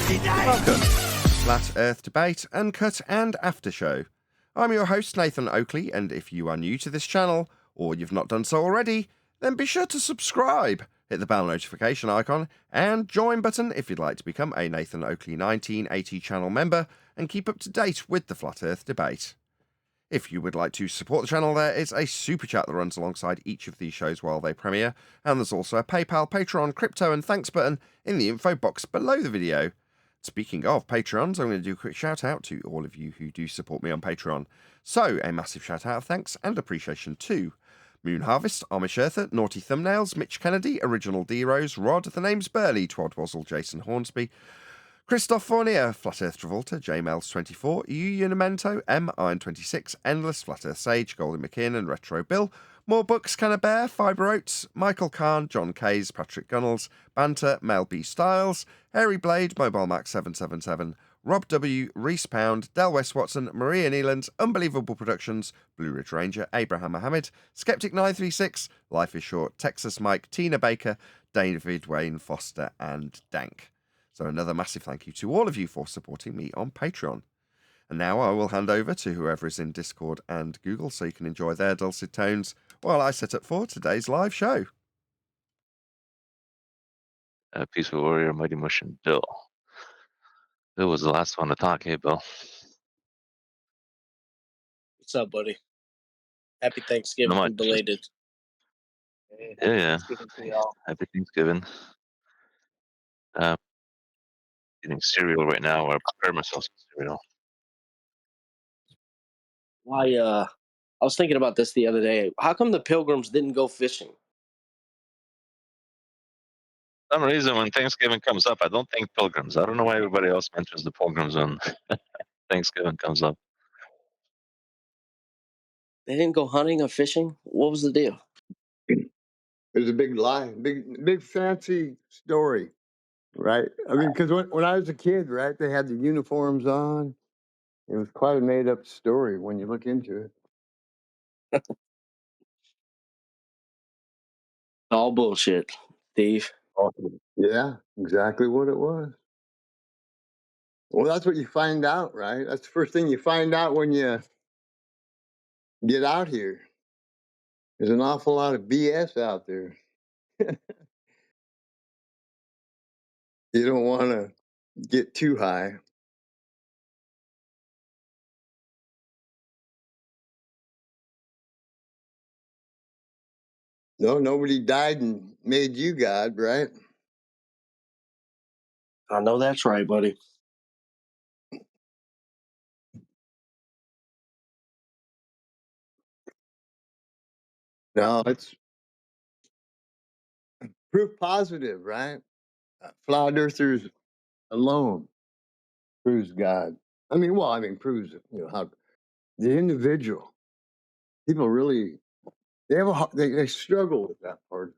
Welcome to Flat Earth Debate, Uncut and After Show. I'm your host, Nathan Oakley, and if you are new to this channel, or you've not done so already, then be sure to subscribe, hit the bell notification icon, and join button if you'd like to become a Nathan Oakley 1980 channel member and keep up to date with the Flat Earth Debate. If you would like to support the channel, there is a super chat that runs alongside each of these shows while they premiere, and there's also a PayPal, Patreon, crypto and thanks button in the info box below the video. Speaking of Patreons, I'm going to do a quick shout out to all of you who do support me on Patreon. So, a massive shout out of thanks and appreciation to Moon Harvest, Amish Earther, Naughty Thumbnails, Mitch Kennedy, Original D-Rose, Rod, The Name's Burley, Twad Wazzle, Jason Hornsby, Christoph Fournier, Flat Earth Travolta, JMels24, Unimento, M Iron26, Endless, Flat Earth Sage, Golden McKinnon, Retro Bill, More Books, Can a Bear, Fibre Oats, Michael Kahn, John Kays, Patrick Gunnels, Banter, Mel B Styles, Hairy Blade, Mobile Max 777, Rob W, Reese Pound, Del West Watson, Maria Nealand, Unbelievable Productions, Blue Ridge Ranger, Abraham Mohammed, Skeptic 936, Life is Short, Texas Mike, Tina Baker, David Wayne Foster, and Dank. So another massive thank you to all of you for supporting me on Patreon. And now I will hand over to whoever is in Discord and Google so you can enjoy their dulcet tones while I set up for today's live show. Peaceful Warrior, Mighty Mush, and Bill. Bill was the last one to talk. Hey, Bill. What's up, buddy? Happy Thanksgiving and belated. Yeah. Happy Thanksgiving. Eating cereal right now, or prepare myself some cereal. I was thinking about this the other day. How come the Pilgrims didn't go fishing? For some reason, when Thanksgiving comes up, I don't think Pilgrims. I don't know why everybody else mentions the Pilgrims when Thanksgiving comes up. They didn't go hunting or fishing? What was the deal? There's a big lie, big fancy story, right? I mean, because when I was a kid, right, they had the uniforms on. It was quite a made-up story when you look into it. All bullshit, Steve. Yeah, exactly what it was. Well, that's what you find out, right? That's the first thing you find out when you get out here. There's an awful lot of BS out there. You don't want to get too high. No, nobody died and made you God, right? I know that's right, buddy. No, it's proof positive, right? Flat earthers alone proves God. Proves how the individual people really they struggle with that part.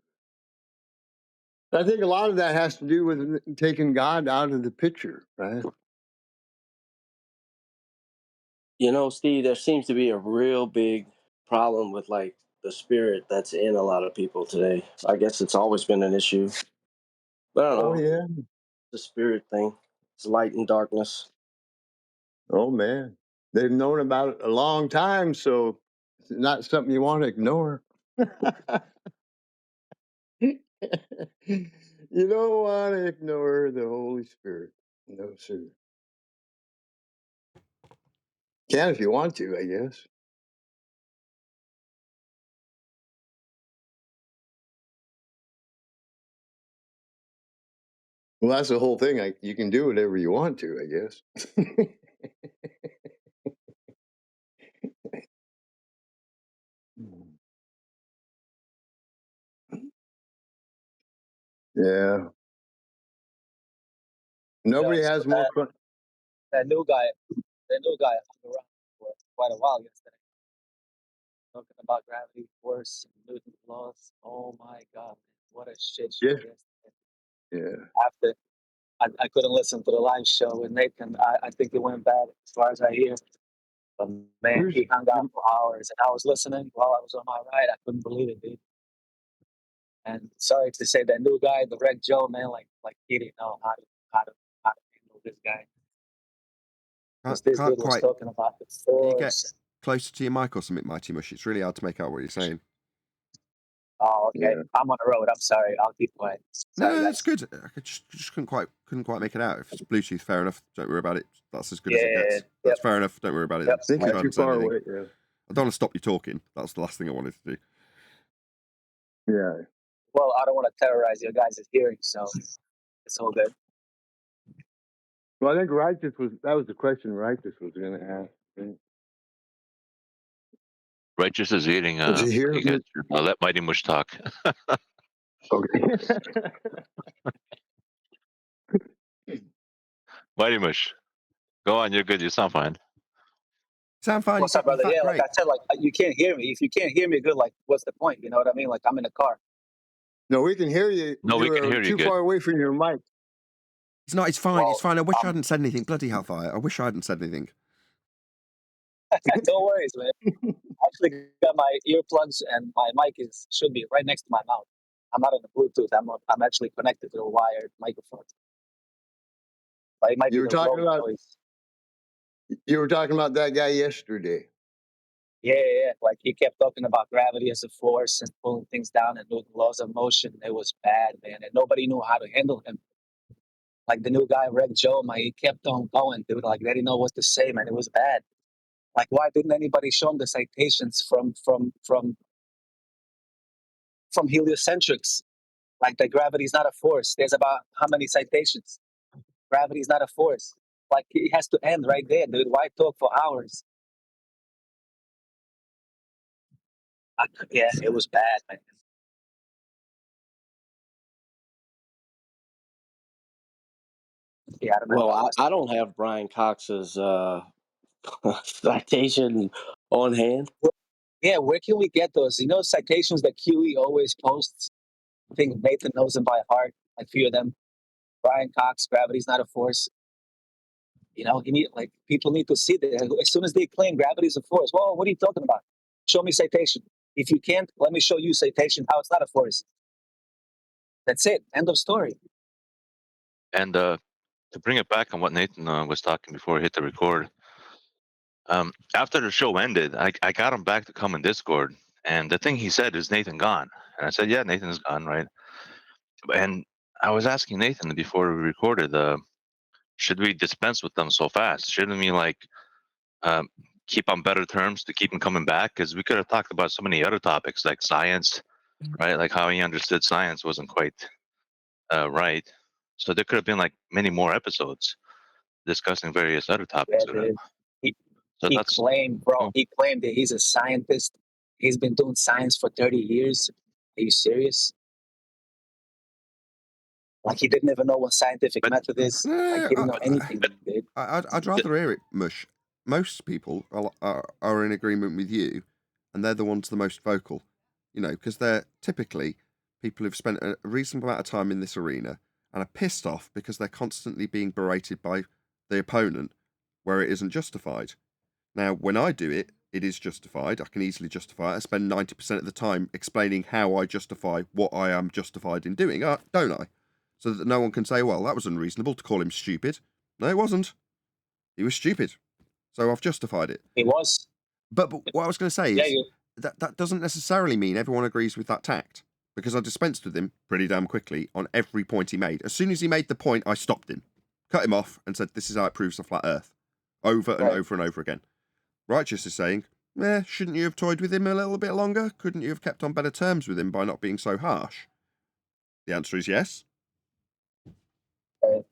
I think a lot of that has to do with taking God out of the picture, right? You know, Steve, there seems to be a real big problem with like the spirit that's in a lot of people today. I guess it's always been an issue. But I don't know. Yeah. The spirit thing. It's light and darkness. Oh man, they've known about it a long time, so it's not something you want to ignore. You don't want to ignore the Holy Spirit. No, sir. Can if you want to, I guess. Well, that's the whole thing. You can do whatever you want to, I guess. Yeah. Nobody has more fun. That new guy hung around for quite a while yesterday, talking about gravity force and Newton's laws. Oh my God, what a shit show Yeah. yesterday. Yeah. After I couldn't listen to the live show with Nathan. I think it went bad as far as I hear. But man, he hung out for hours, and I was listening while I was on my ride. I couldn't believe it, dude. And sorry to say, that new guy, the Red Joe, man, like he didn't know how to handle with this guy. Can't, This can't dude was quite. talking about the Can you get force. closer to your mic or something, Mighty Mush? It's really hard to make out what you're saying. Oh, okay. Yeah. I'm on the road. I'm sorry. I'll keep quiet. Sorry, No, guys. it's good. I just couldn't quite make it out. If it's Bluetooth, fair enough. Don't worry about it. That's as good as it Yeah. gets. Yep. That's fair enough. Don't worry about it. Yep. I think Keep you're going too and say far anything. away. Yeah. I don't want to stop you talking. That's the last thing I wanted to do. Yeah. Well, I don't want to terrorize your guys' hearing, so it's all good. Well, I think that was the question Righteous was going to ask. Right? Righteous is eating. Did you hear? You guys should let Mighty Mush talk. Okay. Mighty Mush, go on. You're good. You sound fine. Sound fine. What's up, You brother? sound Yeah, like great. I said, like you can't hear me. If you can't hear me good, like what's the point? You know what I mean? Like I'm in a car. No, we can hear you. No, You we can were hear you too good. far away from your mic. It's not. It's fine. Well, It's fine. I wish I hadn't said anything. Bloody hellfire! I wish I hadn't said anything. no worries, man. I actually got my earplugs and my mic should be right next to my mouth. I'm not on the Bluetooth. I'm actually connected to a wired microphone. But it might You be were the talking road about noise. that guy yesterday. Yeah. Like he kept talking about gravity as a force and pulling things down and Newton's laws of motion. It was bad, man, and nobody knew how to handle him. Like the new guy, Reg Joe, man, he kept on going, dude. Like they didn't know what to say, man. It was bad. Like why didn't anybody show him the citations from heliocentrics? Like that gravity is not a force. There's about how many citations? Gravity is not a force. Like it has to end right there, dude. Why talk for hours? Yeah, it was bad, man. Yeah, I don't know. Well, I don't have Brian Cox's citation on hand. Yeah, where can we get those? You know, citations that QE always posts. I think Nathan knows them by heart. Like few of them. Brian Cox, gravity's not a force. You know, people need to see that. As soon as they claim gravity is a force, well, what are you talking about? Show me citation. If you can't, let me show you citation how it's not a force. That's it. End of story. And to bring it back on what Nathan was talking before he hit the record, after the show ended, I got him back to come in Discord, and the thing he said is Nathan gone, and I said, yeah, Nathan's gone, right? And I was asking Nathan before we recorded, should we dispense with them so fast? Shouldn't we um, keep on better terms to keep him coming back? Because we could have talked about so many other topics like science, right? Like how he understood science wasn't quite right. So there could have been like many more episodes discussing various other Yeah, topics with him. dude. He, So he that's claimed, bro, he claimed that he's a scientist. He's been doing science for 30 years. Are you serious? Like he didn't even know what scientific But- method is. Like he didn't know anything, dude. I'd rather hear it, Mush. Most people are in agreement with you, and they're the ones the most vocal. You know, because they're typically people who've spent a reasonable amount of time in this arena and are pissed off because they're constantly being berated by the opponent where it isn't justified. Now, when I do it, it is justified. I can easily justify it. I spend 90% of the time explaining how I justify what I am justified in doing, don't I? So that no one can say, well, that was unreasonable to call him stupid. No, it wasn't. He was stupid. So I've justified it. He was. But what I was going to say Yeah, is that doesn't necessarily mean everyone agrees with that tact, because I dispensed with him pretty damn quickly on every point he made. As soon as he made the point, I stopped him, cut him off, and said, this is how it proves a flat earth. Over and Right. over and over again. Righteous is saying, shouldn't you have toyed with him a little bit longer? Couldn't you have kept on better terms with him by not being so harsh? The answer is yes. Right.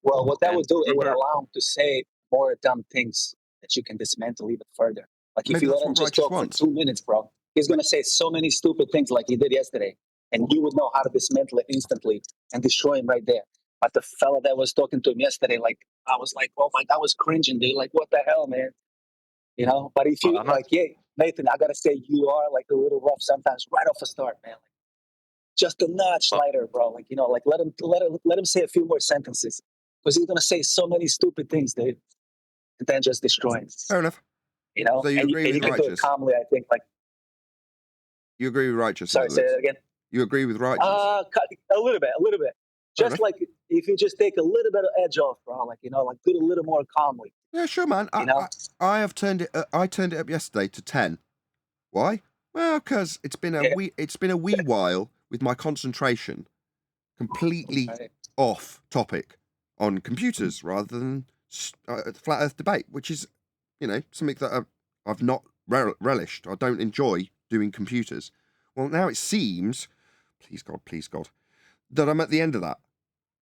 Well, what that And would do, it would remember- allow him to say more dumb things that you can dismantle even further. Like if Maybe you that's let him what just Righteous talk wants. for 2 minutes, bro, he's gonna say so many stupid things like he did yesterday, and you would know how to dismantle it instantly and destroy him right there. But the fella that was talking to him yesterday, like I was like, oh my, that was cringing, dude. Like what the hell, man? You know. But if you I'm not- like, yeah, Nathan, I gotta say you are like a little rough sometimes right off the start, man. Like, just a notch lighter, bro. Like like let him say a few more sentences because he's gonna say so many stupid things, dude, and then just destroy him. Fair enough. You know, So you and agree you with can do it Righteous? calmly. I think. Like, You agree with Righteous? sorry, in say other that words? again. You agree with Righteous? A little bit. Just enough. like if you just take a little bit of edge off, bro, like, you know, like do it a little more calmly, Yeah, sure, man. you know? I have turned it. I turned it up yesterday to 10. Why? Well, because it's been a Yeah. wee while with my concentration completely Right. off topic on computers rather than flat Earth debate, which is, you know, something that I've not relished. I don't enjoy doing computers. Well, now it seems, please God, that I'm at the end of that.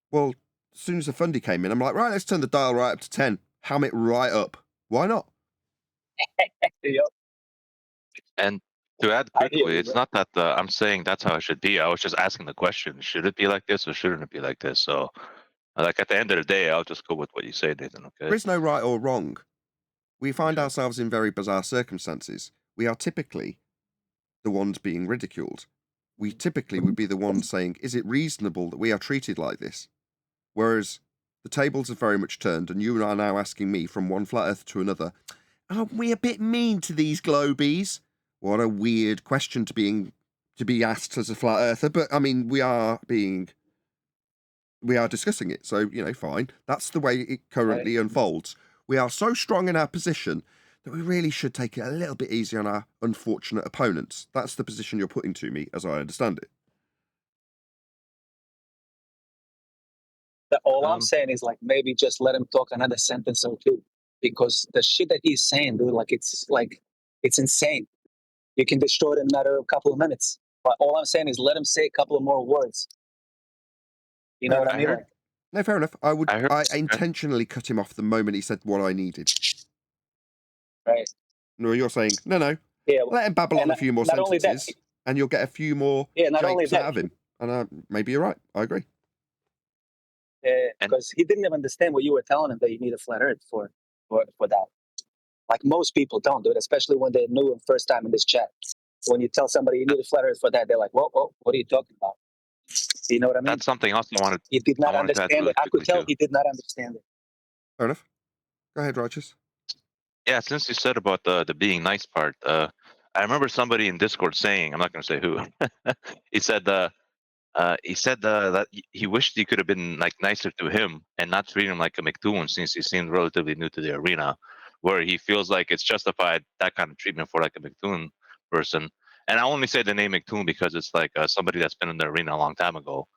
Well, as soon as the fundy came in, I'm like, right, let's turn the dial right up to 10. Ham it right up. Why not? Yep. And to add I hear quickly, you, it's bro. not that I'm saying that's how it should be. I was just asking the question: should it be like this or shouldn't it be like this? So, like at the end of the day, I'll just go with what you say, Nathan. There Okay. is no right or wrong. We find Okay. ourselves in very bizarre circumstances. We are typically the ones being ridiculed. We typically would be the ones saying, is it reasonable that we are treated like this? Whereas the tables have very much turned, and you are now asking me from one flat earth to another, aren't we a bit mean to these globies? What a weird question to be asked as a flat earther, but I mean, we are discussing it, so, you know, fine. That's the way it currently unfolds. We are so strong in our position that we really should take it a little bit easy on our unfortunate opponents. That's the position you're putting to me, as I understand it. All I'm Um, saying is like maybe just let him talk another sentence or two, because the shit that he's saying, dude, like it's insane. You can destroy it in a matter of a couple of minutes. But all I'm saying is let him say a couple of more words. You know what I mean? Like, No, fair enough. I heard. I intentionally cut him off the moment he said what I needed. right? No, you're saying, no, Yeah. let him babble on And a few more not only that, sentences, and you'll get a few more not only japes that, out of him. And maybe you're right. I agree. And because he didn't even understand what you were telling him that you need a flat Earth for that. Like most people don't do it, especially when they're new and first time in this chat. When you tell somebody you need a flat Earth for that, they're like, "Whoa, what are you talking about?" You know what I mean? that's something else He did I not wanted to add understand really it. I could quickly tell too. he did not understand it. Fair enough. Go ahead, Righteous. Yeah, since you said about the being nice part, I remember somebody in Discord saying, I'm not going to say who. He said that he wished he could have been like nicer to him and not treat him like a McDoon, since he seemed relatively new to the arena, where he feels like it's justified that kind of treatment for like a McDoon person. And I only say the name McDoon because it's like somebody that's been in the arena a long time ago.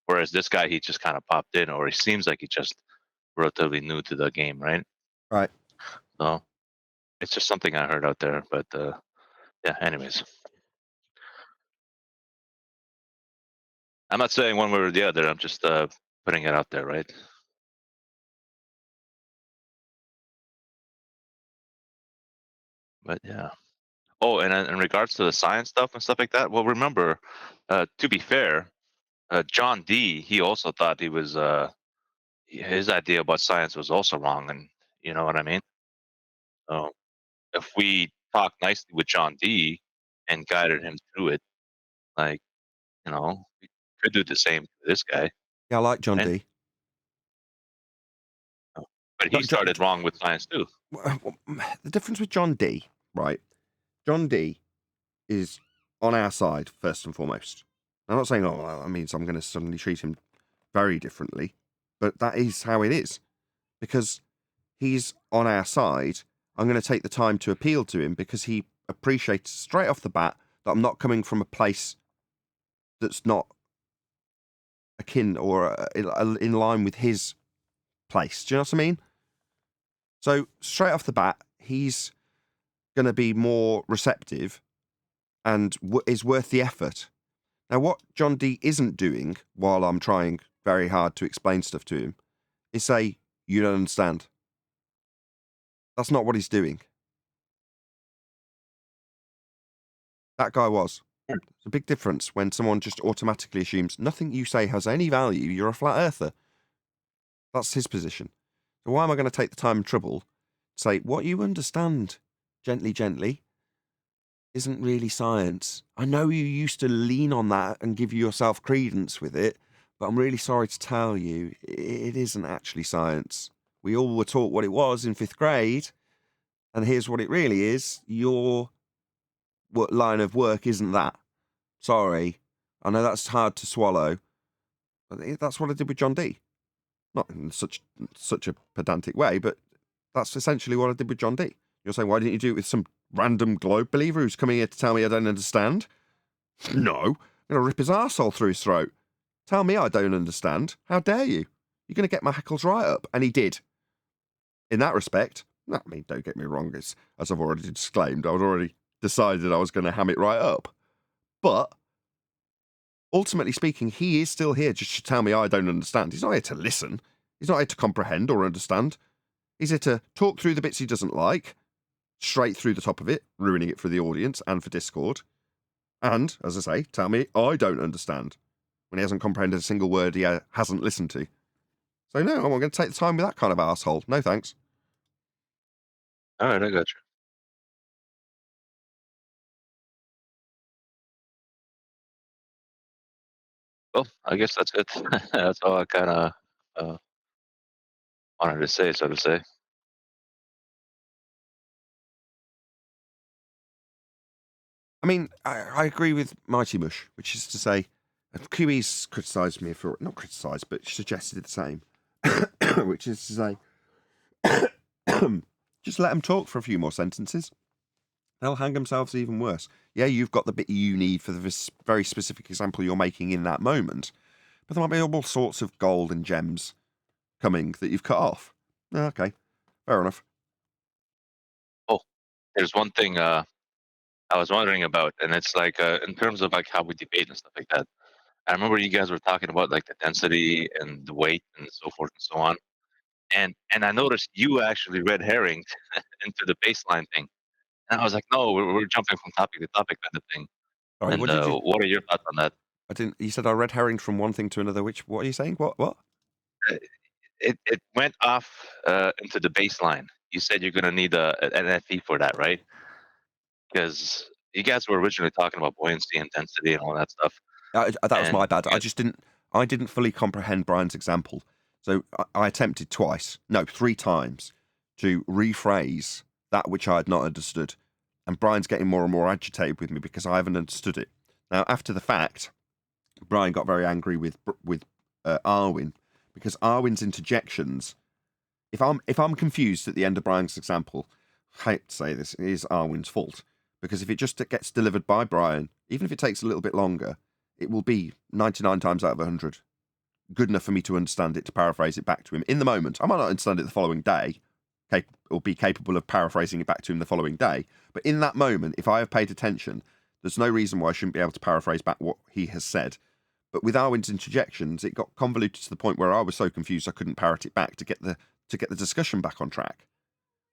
Whereas this guy, he just kind of popped in, or he seems like he's just relatively new to the game, right? Right. So it's just something I heard out there. But yeah, anyways, I'm not saying one way or the other. I'm just putting it out there, right? But yeah. Oh, and in regards to the science stuff and stuff like that, well, remember, to be fair, John D. He also thought he was his idea about science was also wrong, and you know what I mean. So if we talk nicely with John D. and guided him through it, like we could do the same to this guy, Yeah, I like John right? D. But he But started wrong with science too. the difference with John D, right? John D is on our side first and foremost. I'm not saying, oh, well, that means I'm going to suddenly treat him very differently, but that is how it is. Because he's on our side, I'm going to take the time to appeal to him because he appreciates straight off the bat that I'm not coming from a place that's not akin or in line with his place. Do you know what I mean? So straight off the bat, he's going to be more receptive and is worth the effort. Now, what John D isn't doing while I'm trying very hard to explain stuff to him is say, you don't understand. That's not what he's doing. That guy was. It's a big difference when someone just automatically assumes nothing you say has any value, you're a flat earther. That's his position. So why am I going to take the time and trouble to say, what you understand, gently, isn't really science. I know you used to lean on that and give yourself credence with it, but I'm really sorry to tell you, it isn't actually science. We all were taught what it was in 5th grade, and here's what it really is. Your line of work isn't that. Sorry. I know that's hard to swallow, That's what I did with John Dee. Not in such a pedantic way, but that's essentially what I did with John Dee. You're saying, why didn't you do it with some random globe believer who's coming here to tell me I don't understand? No. I'm going to rip his arsehole through his throat. Tell me I don't understand. How dare you? You're going to get my hackles right up. And he did. In that respect, I mean, don't get me wrong, as I've already disclaimed, I'd already decided I was going to ham it right up. But ultimately speaking, he is still here just to tell me I don't understand. He's not here to listen. He's not here to comprehend or understand. He's here to talk through the bits he doesn't like, straight through the top of it, ruining it for the audience and for Discord. And, as I say, tell me I don't understand when he hasn't comprehended a single word he hasn't listened to. So no, I'm not going to take the time with that kind of arsehole. No thanks. All right, I got you. Well, I guess that's it. That's all I kind of wanted to say, so to say. I mean, I agree with Mighty Mush, which is to say, QE's criticised me for, not criticised, but suggested the same, which is to say, just let them talk for a few more sentences. They'll hang themselves even worse. Yeah, you've got the bit you need for the very specific example you're making in that moment, but there might be all sorts of gold and gems coming that you've cut off. Okay, fair enough. Oh, there's one thing I was wondering about, and it's like in terms of like how we debate and stuff like that. I remember you guys were talking about like the density and the weight and so forth and so on. And I noticed you actually red herringed into the baseline thing. And I was like, no, we're jumping from topic to topic kind of thing. Sorry, And what did you? what are your thoughts on that? I didn't. You said I red herringed from one thing to another. What are you saying? What? It went off into the baseline. You said you're gonna need an FE for that, right? Because you guys were originally talking about buoyancy and density and all that stuff. That was my And bad. you I didn't fully comprehend Brian's example. So I attempted three times to rephrase that which I had not understood. And Brian's getting more and more agitated with me because I haven't understood it. Now, after the fact, Brian got very angry with Arwin because Arwin's interjections. If I'm confused at the end of Brian's example, I hate to say this, it is Arwin's fault. Because if it just gets delivered by Brian, even if it takes a little bit longer, it will be 99 times out of 100 good enough for me to understand it, to paraphrase it back to him in the moment. I might not understand it the following day, or be capable of paraphrasing it back to him the following day, but in that moment, if I have paid attention, there's no reason why I shouldn't be able to paraphrase back what he has said. But with Arwin's interjections, it got convoluted to the point where I was so confused I couldn't parrot it back to get the discussion back on track,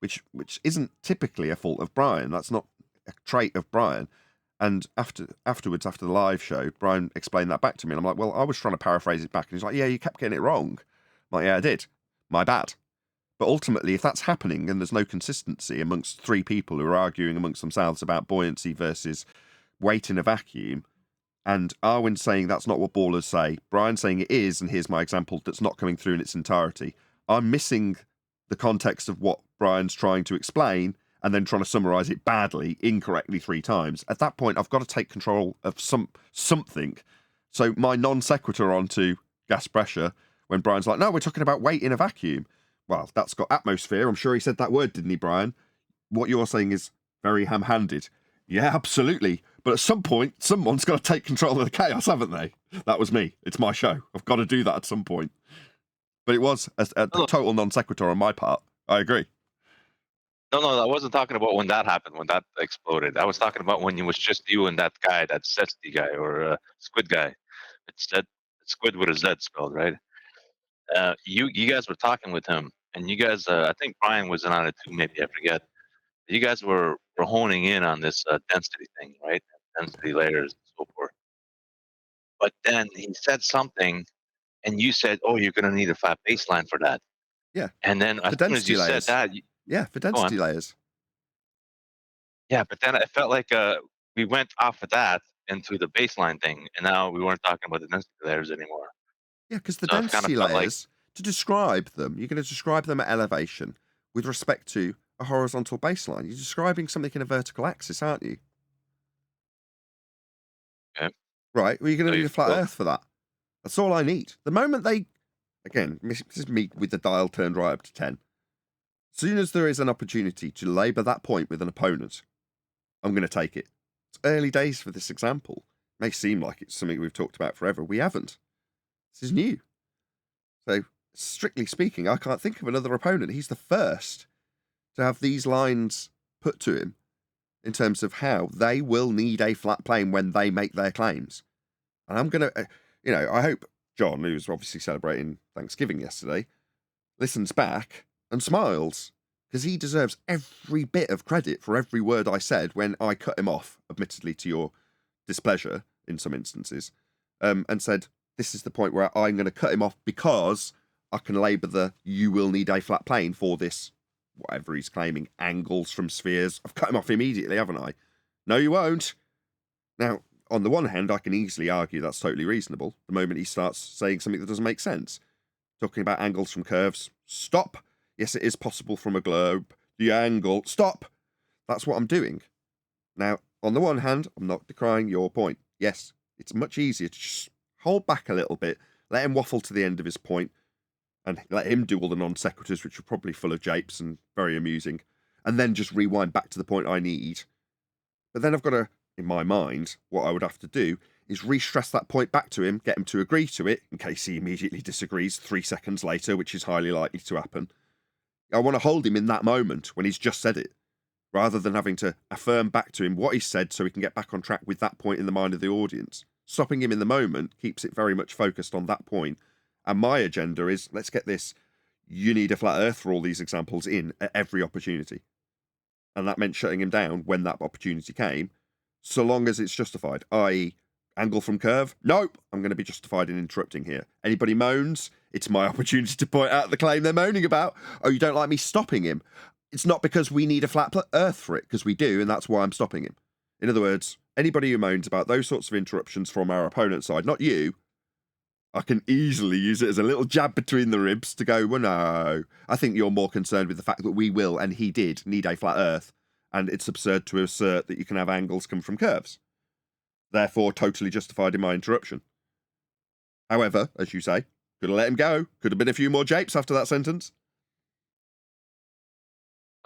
which isn't typically a fault of Brian. That's not a trait of Brian. And afterwards, after the live show, Brian explained that back to me. And I'm like, well, I was trying to paraphrase it back. And he's like, yeah, you kept getting it wrong. I'm like, yeah, I did. My bad. But ultimately, if that's happening and there's no consistency amongst three people who are arguing amongst themselves about buoyancy versus weight in a vacuum, and Arwin saying that's not what ballers say, Brian saying it is, and here's my example that's not coming through in its entirety, I'm missing the context of what Brian's trying to explain, and then trying to summarise it badly, incorrectly 3 times. At that point, I've got to take control of something. So my non sequitur onto gas pressure, when Brian's like, no, we're talking about weight in a vacuum. Well, that's got atmosphere. I'm sure he said that word, didn't he, Brian? What you're saying is very ham-handed. Yeah, absolutely. But at some point, someone's got to take control of the chaos, haven't they? That was me. It's my show. I've got to do that at some point. But it was a total non sequitur on my part. I agree. No, I wasn't talking about when that happened, when that exploded. I was talking about when it was just you and that guy, that Setsty guy or Squid guy. It's Squid with a Z spelled, right? You guys were talking with him, and you guys, I think Brian was in on it too, maybe I forget. You guys were honing in on this density thing, right? Density layers and so forth. But then he said something, and you said, "Oh, you're going to need a fat baseline for that." Yeah. And then as soon as density you layers. said that, Yeah, for density layers. Yeah, but then it felt like we went off of that into the baseline thing, and now we weren't talking about the density layers anymore. Yeah, because the So it kind density of felt like, layers, to describe them, you're going to describe them at elevation with respect to a horizontal baseline. You're describing something in a vertical axis, aren't you? okay, Right, well, you're going so to need you a flat feel, Earth for that. That's all I need. The moment they, again, this is me with the dial turned right up to 10. As soon as there is an opportunity to labour that point with an opponent, I'm going to take it. It's early days for this example. It may seem like it's something we've talked about forever. We haven't. This is new. So, strictly speaking, I can't think of another opponent. He's the first to have these lines put to him in terms of how they will need a flat plane when they make their claims. And I'm going to, I hope John, who's obviously celebrating Thanksgiving yesterday, listens back and smiles, because he deserves every bit of credit for every word I said when I cut him off, admittedly to your displeasure in some instances, and said, this is the point where I'm going to cut him off because I can labour the you will need a flat plane for this, whatever he's claiming, angles from spheres. I've cut him off immediately, haven't I? No, you won't. Now, on the one hand, I can easily argue that's totally reasonable the moment he starts saying something that doesn't make sense. Talking about angles from curves. Stop. Yes, it is possible from a globe. The angle. Stop. That's what I'm doing. Now, on the one hand, I'm not decrying your point. Yes, it's much easier to just hold back a little bit, let him waffle to the end of his point, and let him do all the non sequiturs, which are probably full of japes and very amusing, and then just rewind back to the point I need. But then I've got to, in my mind, what I would have to do is re-stress that point back to him, get him to agree to it, in case he immediately disagrees 3 seconds later, which is highly likely to happen. I want to hold him in that moment when he's just said it, rather than having to affirm back to him what he said so he can get back on track with that point in the mind of the audience. Stopping him in the moment keeps it very much focused on that point. And my agenda is, let's get this, you need a flat earth for all these examples in at every opportunity. And that meant shutting him down when that opportunity came, so long as it's justified, i.e., angle from curve. Nope, I'm going to be justified in interrupting here. Anybody moans, it's my opportunity to point out the claim they're moaning about. Oh, you don't like me stopping him? It's not because we need a flat earth for it, because we do, and that's why I'm stopping him. In other words, anybody who moans about those sorts of interruptions from our opponent's side, not you, I can easily use it as a little jab between the ribs to go, well, no, I think you're more concerned with the fact that we will, and he did, need a flat earth, and it's absurd to assert that you can have angles come from curves. Therefore, totally justified in my interruption. However, as you say, could have let him go. Could have been a few more japes after that sentence.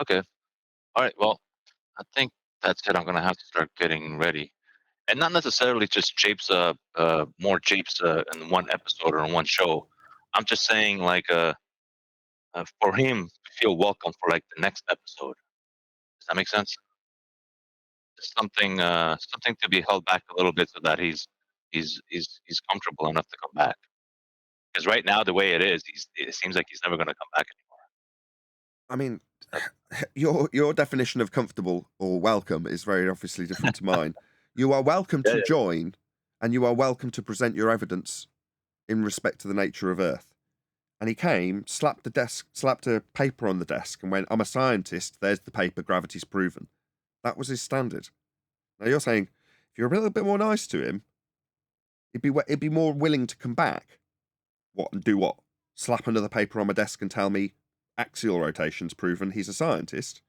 Okay. All right. Well, I think that's it. I'm gonna have to start getting ready, and not necessarily just japes. More japes in one episode or in one show. I'm just saying, like, for him to feel welcome for like the next episode. Does that make sense? Something to be held back a little bit so that he's comfortable enough to come back. Because right now, the way it is, it seems like he's never going to come back I mean, your definition of comfortable or welcome is very obviously different to mine. You are welcome to Yeah. join, and you are welcome to present your evidence in respect to the nature of Earth. And he came, slapped a paper on the desk, and went, "I'm a scientist. There's the paper. Gravity's proven." That was his standard. Now you're saying, if you're a little bit more nice to him, he'd be more willing to come back. What, and do what? Slap another paper on my desk and tell me axial rotation's proven he's a scientist?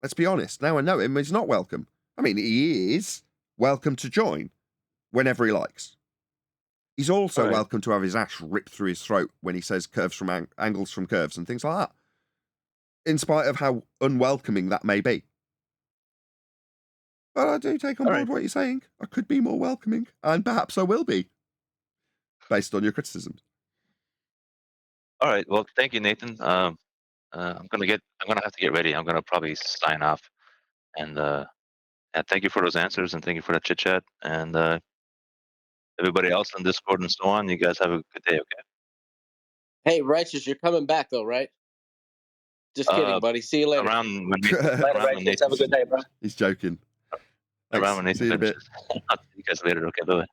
Let's be honest. Now I know him, he's not welcome. I mean, he is welcome to join whenever he likes. He's also All right. welcome to have his ash ripped through his throat when he says curves from angles from curves and things like that, in spite of how unwelcoming that may be. But I do take on All board right. what you're saying. I could be more welcoming, and perhaps I will be, based on your criticisms. All right. Well, thank you, Nathan. I'm gonna have to get ready. I'm gonna probably sign off, and thank you for those answers, and thank you for that chit chat, and everybody else on Discord and so on. You guys have a good day. Okay. Hey, Righteous, you're coming back though, right? Just kidding, Uh, buddy. See you later. around when Later, around when Righteous. Have a good day, bro. He's joking. around when Thanks. See Nathan you in a bit. finishes. I'll see you guys later. Okay. Bye.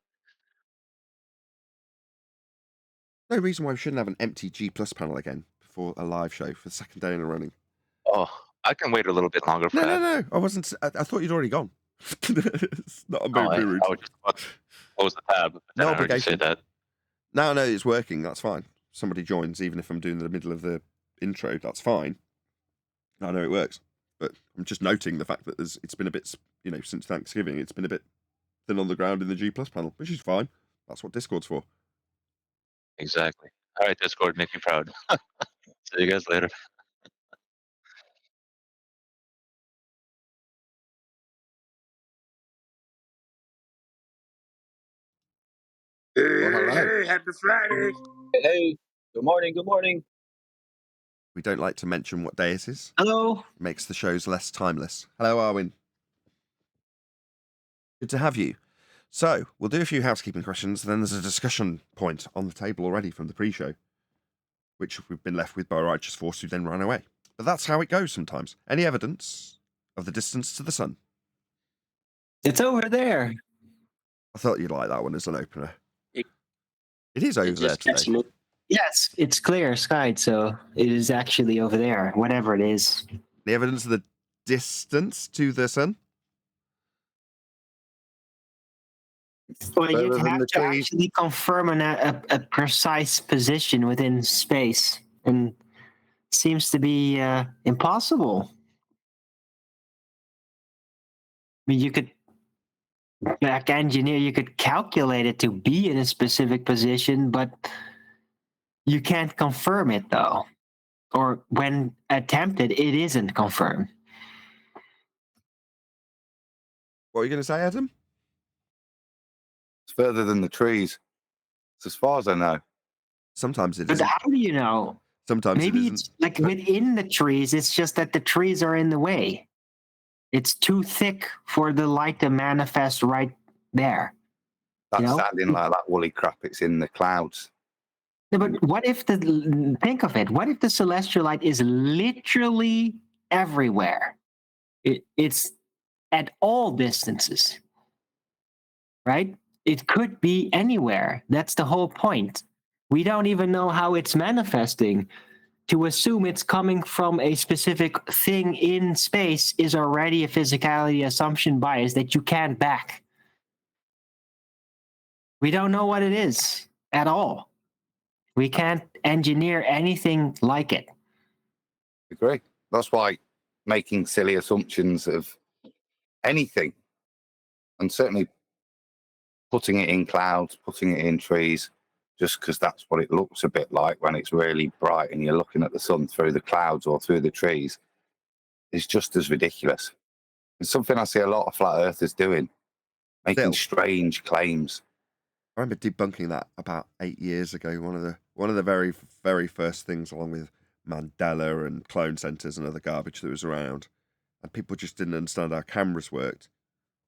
No reason why we shouldn't have an empty G Plus panel again before a live show for the second day in a running. Oh, I can wait a little bit longer for that. No. I wasn't. I thought you'd already gone. It's not a Oh, bit rude. I was just about to close the tab. But then No I heard you say obligation. that. No, it's working. That's fine. Somebody joins, even if I'm doing the middle of the intro. That's fine. I know it works, but I'm just noting the fact that it's been a bit, since Thanksgiving, it's been a bit thin on the ground in the G Plus panel, which is fine. That's what Discord's for. Exactly. All right, Discord, make me proud. See you guys later. Well, hello. Happy Friday. Hey, good morning. Good morning. We don't like to mention what day it is. Hello. It makes the shows less timeless. Hello, Arwin. Good to have you. So, we'll do a few housekeeping questions, then there's a discussion point on the table already from the pre-show, which we've been left with by a righteous force who then ran away. But that's how it goes sometimes. Any evidence of the distance to the sun? It's over there. I thought you'd like that one as an opener. It- It is over It there just gets today. smooth. Yes, it's clear skied, so it is actually over there, whatever it is. Any evidence of the distance to the sun? Well, you'd Further than have the to trees. actually confirm a precise position within space, and seems to be impossible. I mean, you could back engineer, you could calculate it to be in a specific position, but you can't confirm it though. Or when attempted, it isn't confirmed. What are you going to say, Adam? It's further than the trees. It's as far as I know. Sometimes it But isn't. how do you know? Sometimes Maybe it it's isn't. like within the trees, it's just that the trees are in the way. It's too thick for the light to manifest right there. That's You know? sounding like that woolly crap. It's in the clouds. Yeah, but what if think of it? What if the celestial light is literally everywhere? It's at all distances, right? It could be anywhere. That's the whole point. We don't even know how it's manifesting. To assume it's coming from a specific thing in space is already a physicality assumption bias that you can't back. We don't know what it is at all. We can't engineer anything like it. Agree. That's why making silly assumptions of anything, and certainly putting it in clouds, putting it in trees, just because that's what it looks a bit like when it's really bright and you're looking at the sun through the clouds or through the trees, is just as ridiculous. It's something I see a lot of flat earthers doing, making Still. strange claims. I remember debunking that about 8 years ago. One of the very, very first things, along with Mandela and clone centers and other garbage that was around, and people just didn't understand how cameras worked.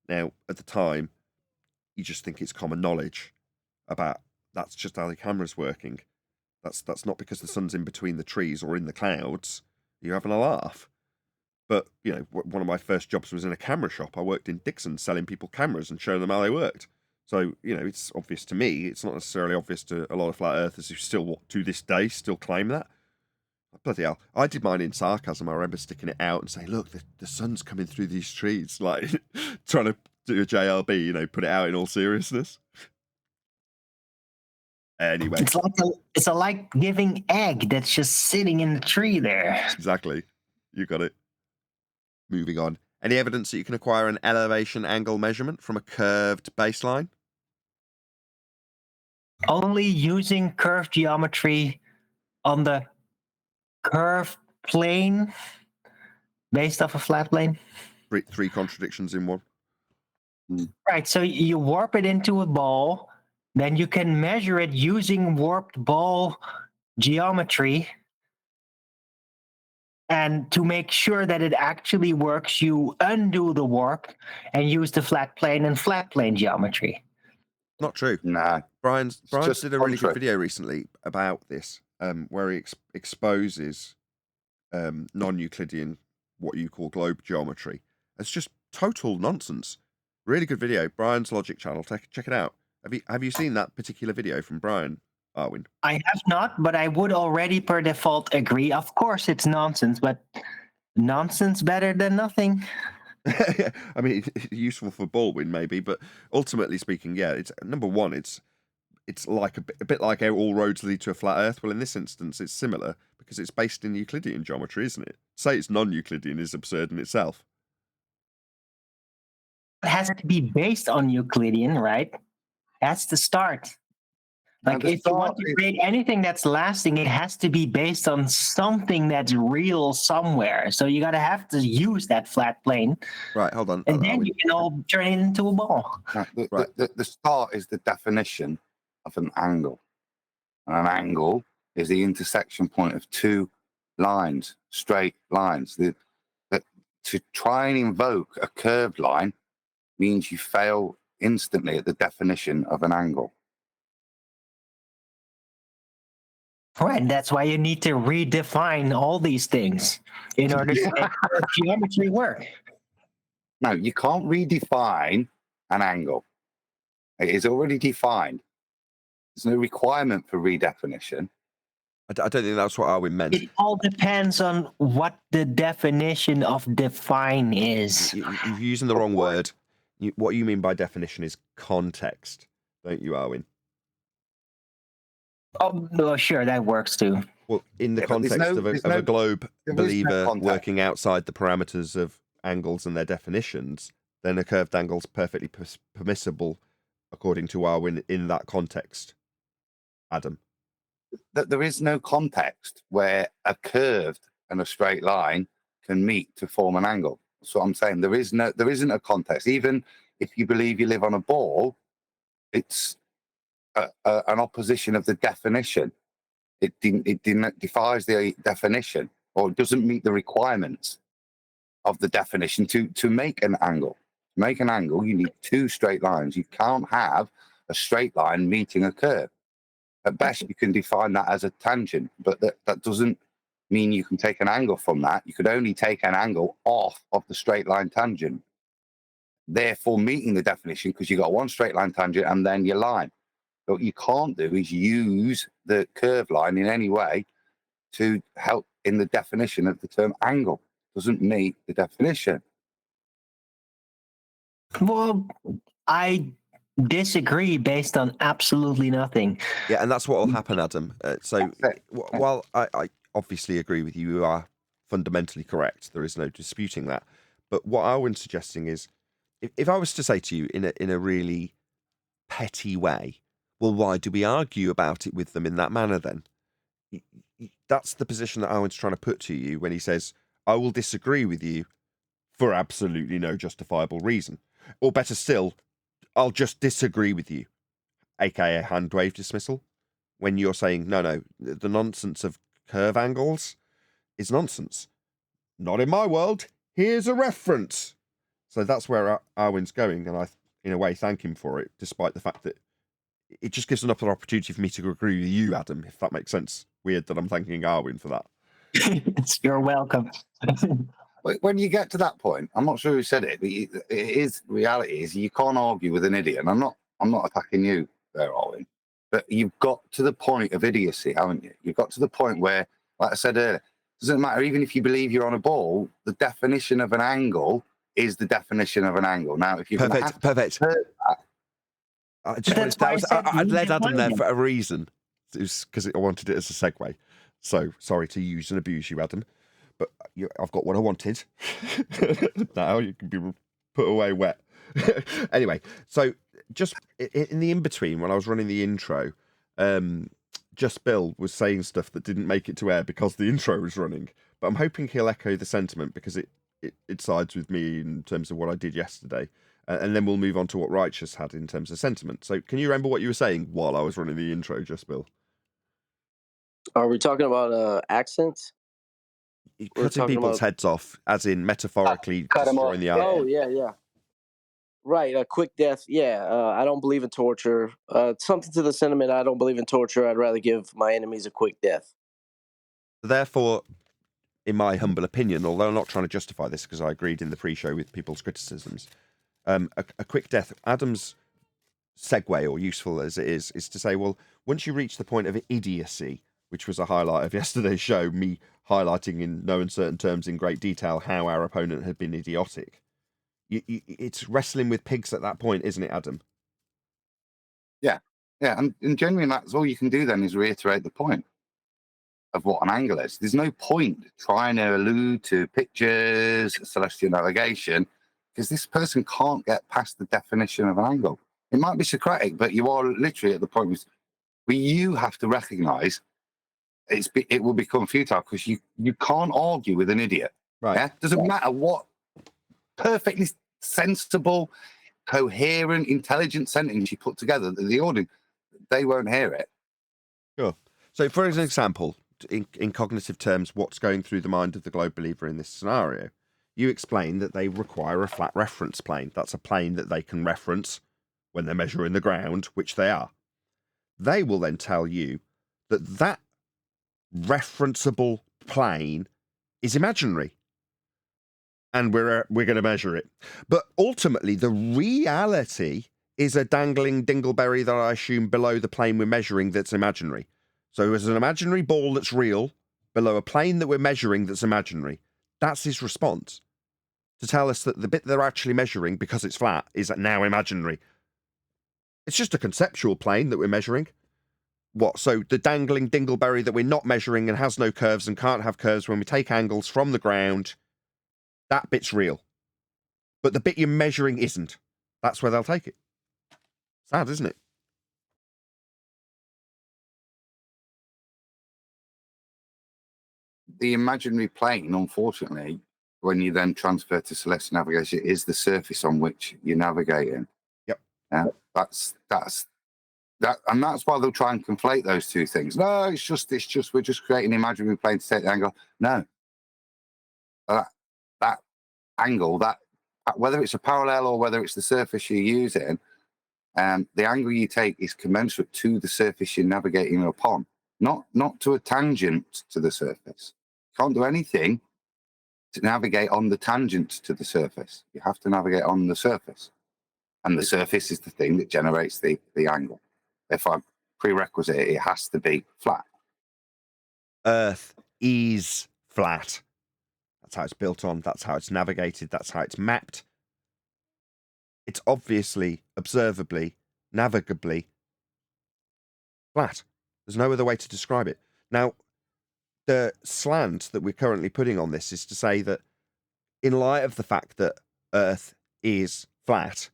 Now, at the time, you just think it's common knowledge about that's just how the camera's working. That's not because the sun's in between the trees or in the clouds. You're having a laugh. But, you know, one of my first jobs was in a camera shop. I worked in Dixon selling people cameras and showing them how they worked. So, you know, it's obvious to me. It's not necessarily obvious to a lot of flat earthers who still, to this day, still claim that. Bloody hell. I did mine in sarcasm. I remember sticking it out and saying, look, the sun's coming through these trees. Like, trying to do a JLB, you know, put it out in all seriousness. Anyway. It's a like giving egg that's just sitting in the tree there. Exactly. You got it. Moving on. Any evidence that you can acquire an elevation angle measurement from a curved baseline? Only using curved geometry on the curved plane based off a flat plane. Three contradictions in one. Right, so you warp it into a ball, then you can measure it using warped ball geometry. And to make sure that it actually works, you undo the warp and use the flat plane and flat plane geometry. Not true. Nah. Brian just did a really good contrary. video recently about this, where he exposes non-Euclidean, what you call globe geometry. It's just total nonsense. Really good video. Brian's Logic channel. Check it out. Have you seen that particular video from Brian, Arwin? I have not, but I would already per default agree. Of course, it's nonsense, but nonsense better than nothing. I mean, useful for Baldwin maybe, but ultimately speaking, yeah, it's number one. It's like a bit like how all roads lead to a flat Earth. Well, in this instance, it's similar because it's based in Euclidean geometry, isn't it? Say it's non-Euclidean is absurd in itself. It has to be based on Euclidean, right? That's the start. Like, the if you want start to is- create anything that's lasting, it has to be based on something that's real somewhere. So you gotta have to use that flat plane, Right, hold on. and then you can all turn it into a ball. no, Right. the start is the definition of an angle. And an angle is the intersection point of two lines, straight lines. To try and invoke a curved line means you fail instantly at the definition of an angle. Right, that's why you need to redefine all these things in order to make the geometry work. No, you can't redefine an angle. It is already defined. There's no requirement for redefinition. I don't think that's what Arwin meant. It all depends on what the definition of define is. You're using the wrong word. What you mean by definition is context, don't you, Arwin? Oh, no, sure, that works too. Well, in the Yeah, but there's context no- of there's a no- globe there is no believer context. working outside the parameters of angles and their definitions, then a curved angle's perfectly permissible, according to Arwin, in that context. Adam. That there is no context where a curved and a straight line can meet to form an angle. That's what I'm saying. There isn't a context. Even if you believe you live on a ball, it's an opposition of the definition. It defies the definition, or it doesn't meet the requirements of the definition to make an angle. To make an angle, you need two straight lines. You can't have a straight line meeting a curve. At best, you can define that as a tangent, but that doesn't mean you can take an angle from that. You could only take an angle off of the straight line tangent, therefore meeting the definition, because you got one straight line tangent and then your line. But what you can't do is use the curved line in any way to help in the definition of the term angle. It doesn't meet the definition. Well, I disagree based on absolutely nothing. Yeah, and that's what will happen, Adam. So That's it. while I obviously agree with you, you are fundamentally correct. There is no disputing that. But what Arwin's suggesting is, if I was to say to you in a really petty way, well, why do we argue about it with them in that manner then? That's the position that Arwin's trying to put to you when he says, I will disagree with you for absolutely no justifiable reason. Or better still, I'll just disagree with you, aka hand wave dismissal, when you're saying, no, the nonsense of curve angles is nonsense. Not in my world. Here's a reference. So that's where Arwin's going, and I, in a way, thank him for it, despite the fact that it just gives another opportunity for me to agree with you, Adam, if that makes sense. Weird that I'm thanking Arwin for that. You're welcome. When you get to that point, I'm not sure who said it, but it is reality is you can't argue with an idiot. And I'm not attacking you there, Arwin, but you've got to the point of idiocy, haven't you? You've got to the point where, like I said earlier, it doesn't matter, even if you believe you're on a ball, the definition of an angle is the definition of an angle. Now, if you're Perfect. I led Adam there for a reason. It was because I wanted it as a segue. So sorry to use and abuse you, Adam, but I've got what I wanted. Now you can be put away wet. Anyway, so just in the in-between, when I was running the intro, Just Bill was saying stuff that didn't make it to air because the intro was running. But I'm hoping he'll echo the sentiment because it sides with me in terms of what I did yesterday. And then we'll move on to what Righteous had in terms of sentiment. So can you remember what you were saying while I was running the intro, Just Bill? Are we talking about accents? Cutting people's heads off, as in metaphorically cut 'em destroying off. the argument. Oh, yeah. Right, a quick death. Yeah, I don't believe in torture. Something to the sentiment, I don't believe in torture. I'd rather give my enemies a quick death. Therefore, in my humble opinion, although I'm not trying to justify this because I agreed in the pre-show with people's criticisms, a quick death, Adam's segue, or useful as it is to say, well, once you reach the point of idiocy, which was a highlight of yesterday's show, me highlighting in no uncertain terms in great detail how our opponent had been idiotic. It's wrestling with pigs at that point, isn't it, Adam? Yeah, and generally that's all you can do then is reiterate the point of what an angle is. There's no point trying to allude to pictures, celestial navigation, because this person can't get past the definition of an angle. It might be Socratic, but you are literally at the point But you have to recognise it will become futile because you can't argue with an idiot. Right. Yeah? Doesn't matter what perfectly sensible, coherent, intelligent sentence you put together, the audience, they won't hear it. Sure. So, for an example, in cognitive terms, what's going through the mind of the globe believer in this scenario? You explain that they require a flat reference plane. That's a plane that they can reference when they're measuring the ground, which they are. They will then tell you that that referenceable plane is imaginary, and we're going to measure it. But ultimately, the reality is a dangling dingleberry that I assume below the plane we're measuring that's imaginary. So there's an imaginary ball that's real below a plane that we're measuring that's imaginary. That's his response, to tell us that the bit they're actually measuring, because it's flat, is now imaginary. It's just a conceptual plane that we're measuring. What? So the dangling dingleberry that we're not measuring and has no curves and can't have curves when we take angles from the ground, that bit's real. But the bit you're measuring isn't. That's where they'll take it. Sad, isn't it? The imaginary plane, unfortunately, when you then transfer to celestial navigation, is the surface on which you're navigating. Yep. That's and that's why they'll try and conflate those two things. No, it's just we're just creating an imaginary plane to take the angle. No, that angle, that whether it's a parallel or whether it's the surface you're using, the angle you take is commensurate to the surface you're navigating upon, not to a tangent to the surface. You can't do anything to navigate on the tangent to the surface. You have to navigate on the surface, and the surface is the thing that generates the angle. If I prerequisite, it has to be flat. Earth is flat. That's how it's built on. That's how it's navigated. That's how it's mapped. It's obviously, observably, navigably flat. There's no other way to describe it. Now, the slant that we're currently putting on this is to say that in light of the fact that Earth is flat,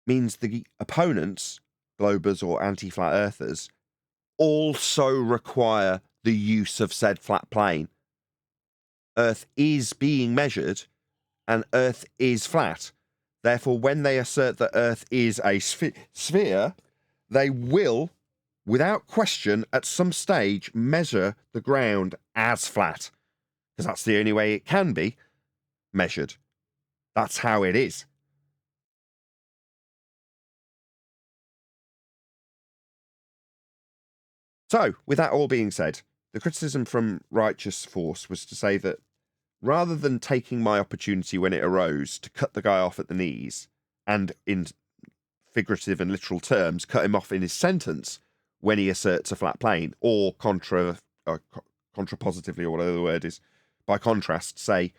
means the opponents, globers or anti-flat earthers, also require the use of said flat plane. Earth is being measured and Earth is flat. Therefore, when they assert that Earth is a sphere, they will, without question, at some stage, measure the ground as flat. Because that's the only way it can be measured. That's how it is. So, with that all being said, the criticism from Righteous Force was to say that rather than taking my opportunity when it arose to cut the guy off at the knees, and in figurative and literal terms, cut him off in his sentence when he asserts a flat plane, or contrapositively, or whatever the word is, by contrast, say,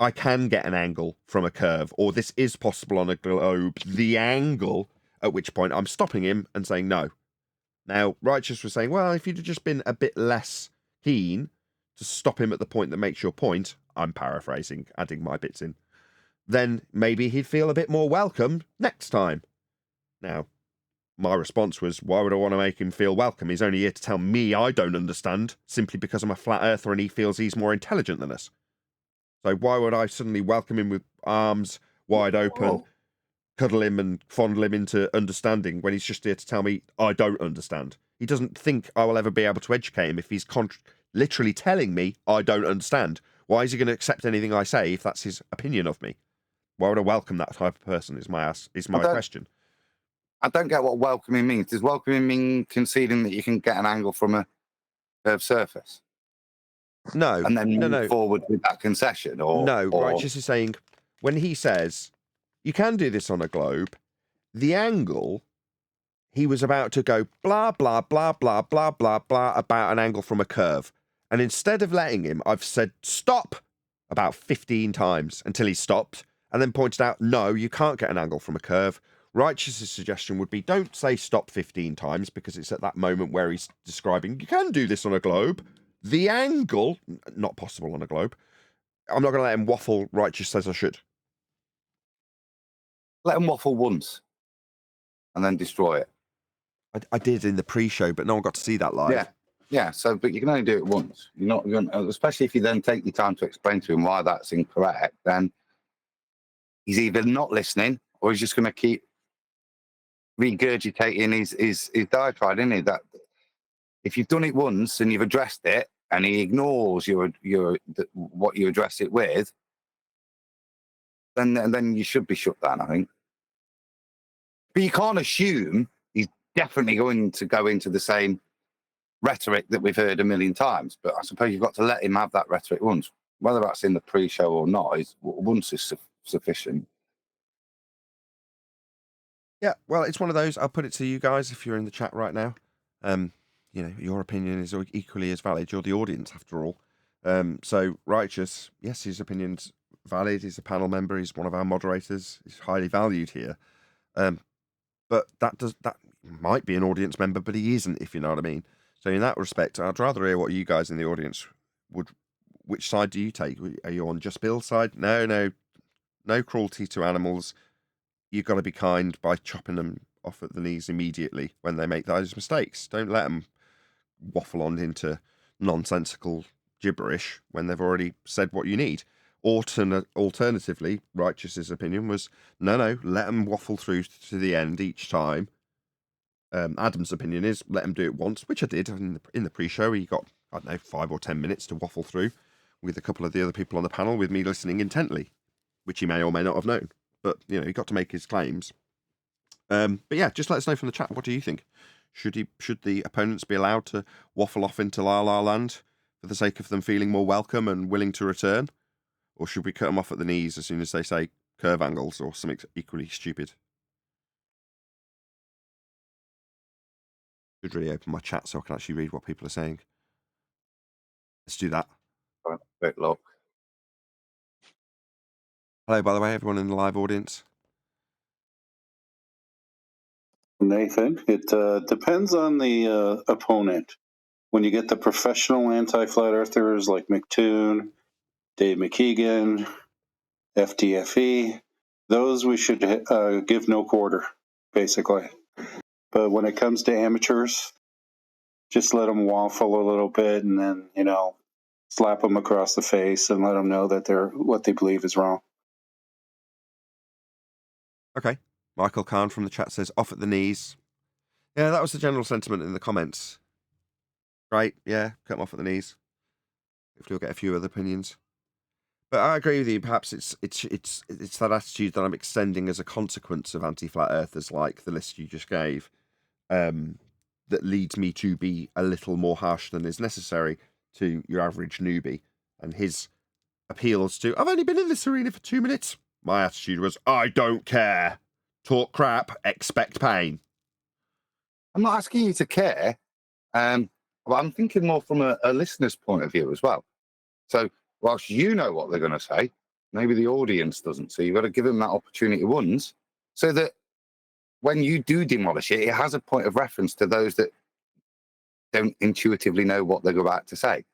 I can get an angle from a curve, or this is possible on a globe, the angle, at which point I'm stopping him and saying no. Now, Righteous was saying, well, if you'd have just been a bit less keen to stop him at the point that makes your point, I'm paraphrasing, adding my bits in, then maybe he'd feel a bit more welcome next time. Now, my response was, why would I want to make him feel welcome? He's only here to tell me I don't understand, simply because I'm a flat earther and he feels he's more intelligent than us. So why would I suddenly welcome him with arms wide open, cuddle him and fondle him into understanding when he's just here to tell me I don't understand? He doesn't think I will ever be able to educate him if he's literally telling me I don't understand. Why is he going to accept anything I say if that's his opinion of me? Why would I welcome that type of person is my question. I don't get what welcoming means. Does welcoming mean conceding that you can get an angle from a curved surface? No. And then move forward with that concession? No, Righteous is saying, when he says, you can do this on a globe, the angle, he was about to go blah, blah, blah, blah, blah, blah, blah about an angle from a curve. And instead of letting him, I've said, stop, about 15 times until he stopped, and then pointed out, no, you can't get an angle from a curve. Righteous's suggestion would be, don't say stop 15 times, because it's at that moment where he's describing, you can do this on a globe. The angle, not possible on a globe. I'm not going to let him waffle. Righteous says I should. Let him waffle once and then destroy it. I did in the pre-show, but no one got to see that live. Yeah. Yeah. So, but you can only do it once. You're not going to, especially if you then take your time to explain to him why that's incorrect, then he's either not listening or he's just going to keep regurgitating his diatribe, isn't he? That if you've done it once and you've addressed it and he ignores what you address it with, then you should be shut down, I think. But you can't assume he's definitely going to go into the same rhetoric that we've heard a million times. But I suppose you've got to let him have that rhetoric once. Whether that's in the pre-show or not, once is sufficient. Yeah, well, it's one of those. I'll put it to you guys if you're in the chat right now. Your opinion is equally as valid. You're the audience, after all. So Righteous, yes, his opinion's valid. He's a panel member. He's one of our moderators. He's highly valued here. But that might be an audience member, but he isn't, if you know what I mean. So in that respect, I'd rather hear what you guys in the audience would. Which side do you take? Are you on Just Bill's side? No cruelty to animals. You've got to be kind by chopping them off at the knees immediately when they make those mistakes. Don't let them waffle on into nonsensical gibberish when they've already said what you need. Alternatively, Righteous's opinion was, no, let them waffle through to the end each time. Adam's opinion is, let him do it once, which I did in the pre-show. He got, 5 or 10 minutes to waffle through with a couple of the other people on the panel with me listening intently, which he may or may not have known. But, he got to make his claims. But yeah, just let us know from the chat. What do you think? Should the opponents be allowed to waffle off into La La Land for the sake of them feeling more welcome and willing to return? Or should we cut them off at the knees as soon as they say curve angles or something equally stupid? Should really open my chat so I can actually read what people are saying. Let's do that. Quick look. Hello, by the way, everyone in the live audience. Nathan, it depends on the opponent. When you get the professional anti-flat earthers like McToon, Dave McKeegan, FTFE, those we should give no quarter, basically. But when it comes to amateurs, just let them waffle a little bit and then, slap them across the face and let them know that what they believe is wrong. Okay. Michael Kahn from the chat says, off at the knees. Yeah, that was the general sentiment in the comments. Right, yeah, cut them off at the knees. Hopefully we'll get a few other opinions. But I agree with you. Perhaps it's that attitude that I'm extending as a consequence of anti-flat earthers like the list you just gave, that leads me to be a little more harsh than is necessary to your average newbie. And his appeals to, I've only been in this arena for 2 minutes. My attitude was, I don't care. Talk crap, expect pain. I'm not asking you to care. But I'm thinking more from a listener's point of view as well. So whilst you know what they're going to say, maybe the audience doesn't. So you've got to give them that opportunity once so that when you do demolish it, it has a point of reference to those that don't intuitively know what they're about to say.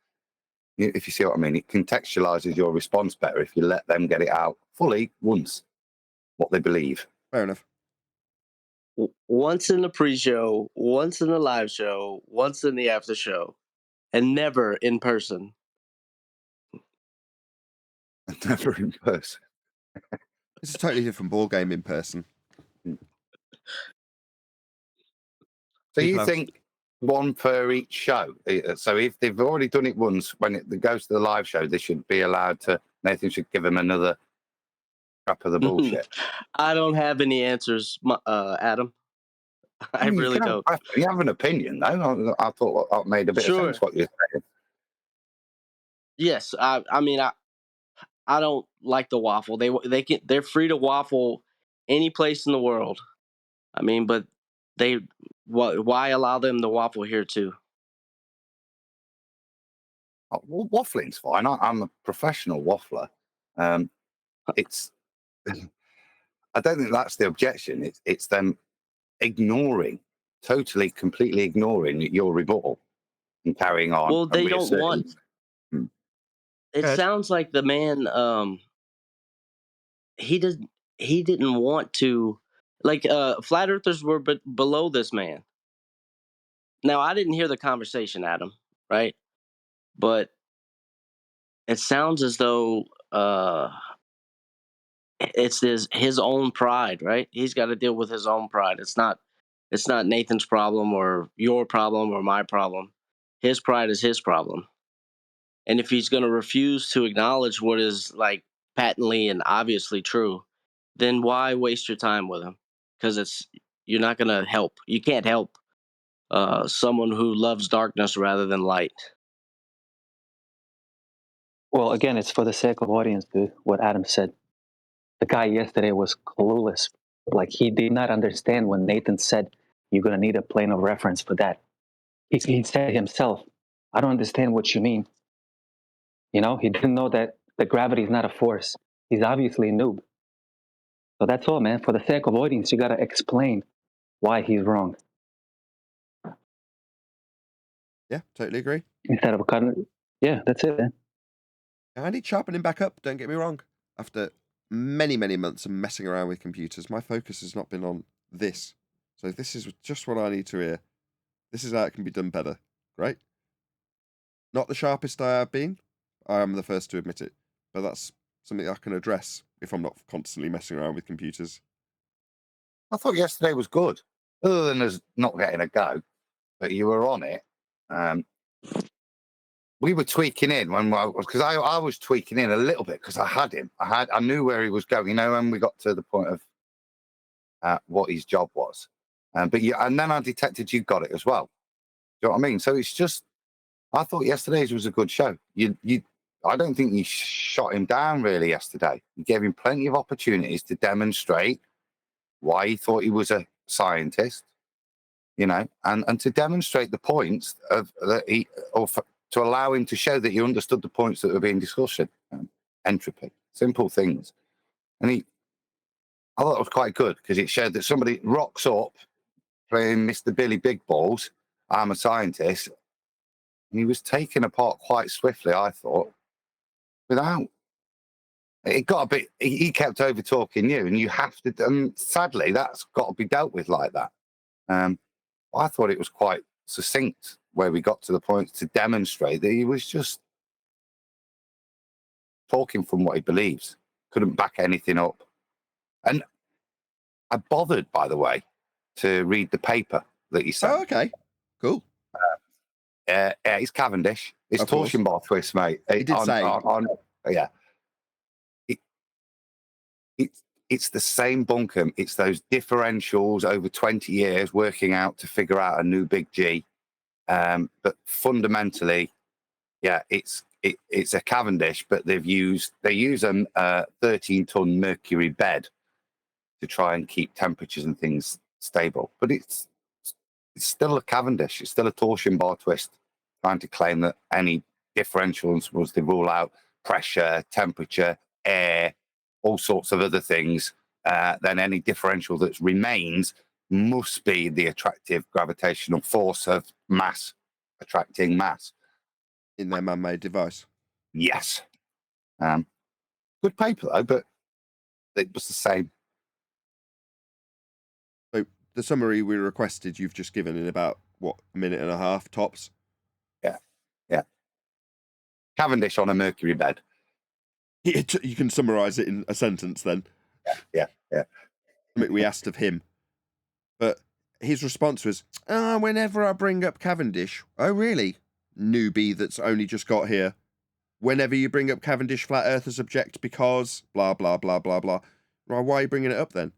If you see what I mean, it contextualizes your response better if you let them get it out fully once, what they believe. Fair enough. Once in the pre-show, once in the live show, once in the after show, and never in person. Never in person. It's a totally different ball game in person. So you think one per each show? So if they've already done it once, when it goes to the live show, they should be allowed to. Nathan should give them another crap of the bullshit. I don't have any answers, Adam. I mean, really don't. You have an opinion, though. I thought that made a bit of sense what you're saying. Yes, I mean, I don't like the waffle. They're free to waffle any place in the world. I mean, but why allow them to waffle here too? Well, waffling's fine. I'm a professional waffler. It's. I don't think that's the objection. It's them completely ignoring your rebuttal and carrying on. Well, they don't want. It sounds like the man. He didn't want to. Like flat earthers were below this man. Now, I didn't hear the conversation, Adam, right? But it sounds as though it's his own pride, right? He's got to deal with his own pride. It's not Nathan's problem or your problem or my problem. His pride is his problem. And if he's going to refuse to acknowledge what is like patently and obviously true, then why waste your time with him? Because you're not going to help. You can't help someone who loves darkness rather than light. Well, again, it's for the sake of audience, dude. What Adam said. The guy yesterday was clueless. Like, he did not understand when Nathan said, "You're gonna need a plane of reference for that." He said himself, "I don't understand what you mean." You know, he didn't know that the gravity is not a force. He's obviously a noob. So that's all, man. For the sake of audience, you gotta explain why he's wrong Yeah, totally agree. instead of cutting. Yeah, that's it, man. I need sharpening back up, don't get me wrong. After many, many months of messing around with computers, my focus has not been on this. So this is just what I need to hear. This is how it can be done better. Great. Not the sharpest I have been. I am the first to admit it. But that's something I can address if I'm not constantly messing around with computers. I thought yesterday was good, other than us not getting a go, but you were on it. We were tweaking in because I was tweaking in a little bit because I had him. I knew where he was going. You know, when we got to the point of what his job was, and then I detected you got it as well. Do you know what I mean? So it's just, I thought yesterday's was a good show. I don't think you shot him down really yesterday. You gave him plenty of opportunities to demonstrate why he thought he was a scientist, you know, and to demonstrate the points of that to allow him to show that he understood the points that were being discussed. Entropy, simple things. And I thought it was quite good because it showed that somebody rocks up playing Mr. Billy Big Balls, I'm a scientist, and he was taken apart quite swiftly, I thought, without. It got a bit, he kept over talking you, and you have to, sadly, that's got to be dealt with like that. I thought it was quite succinct where we got to the point to demonstrate that he was just talking from what he believes, couldn't back anything up. And I bothered, by the way, to read the paper that he sent. Oh, okay. Cool. It's Cavendish. It's torsion bar twist, mate. He did say. Yeah. It's the same bunkum. It's those differentials over 20 years working out to figure out a new big G. But fundamentally, yeah, it's a Cavendish, but they use a 13-ton mercury bed to try and keep temperatures and things stable. But it's still a Cavendish. It's still a torsion bar twist, trying to claim that any differentials was to rule out pressure, temperature, air, all sorts of other things. Then any differential that remains must be the attractive gravitational force of mass attracting mass In their man-made device. Yes. Good paper though, but it was the same. So the summary we requested, you've just given in about, what, a minute and a half, tops? Yeah. Cavendish on a mercury bed. You can summarise it in a sentence then. Yeah. Something we asked of him. But his response was, whenever I bring up Cavendish, oh really? Newbie that's only just got here. Whenever you bring up Cavendish, flat earthers object because blah, blah, blah, blah, blah. Well, why are you bringing it up then?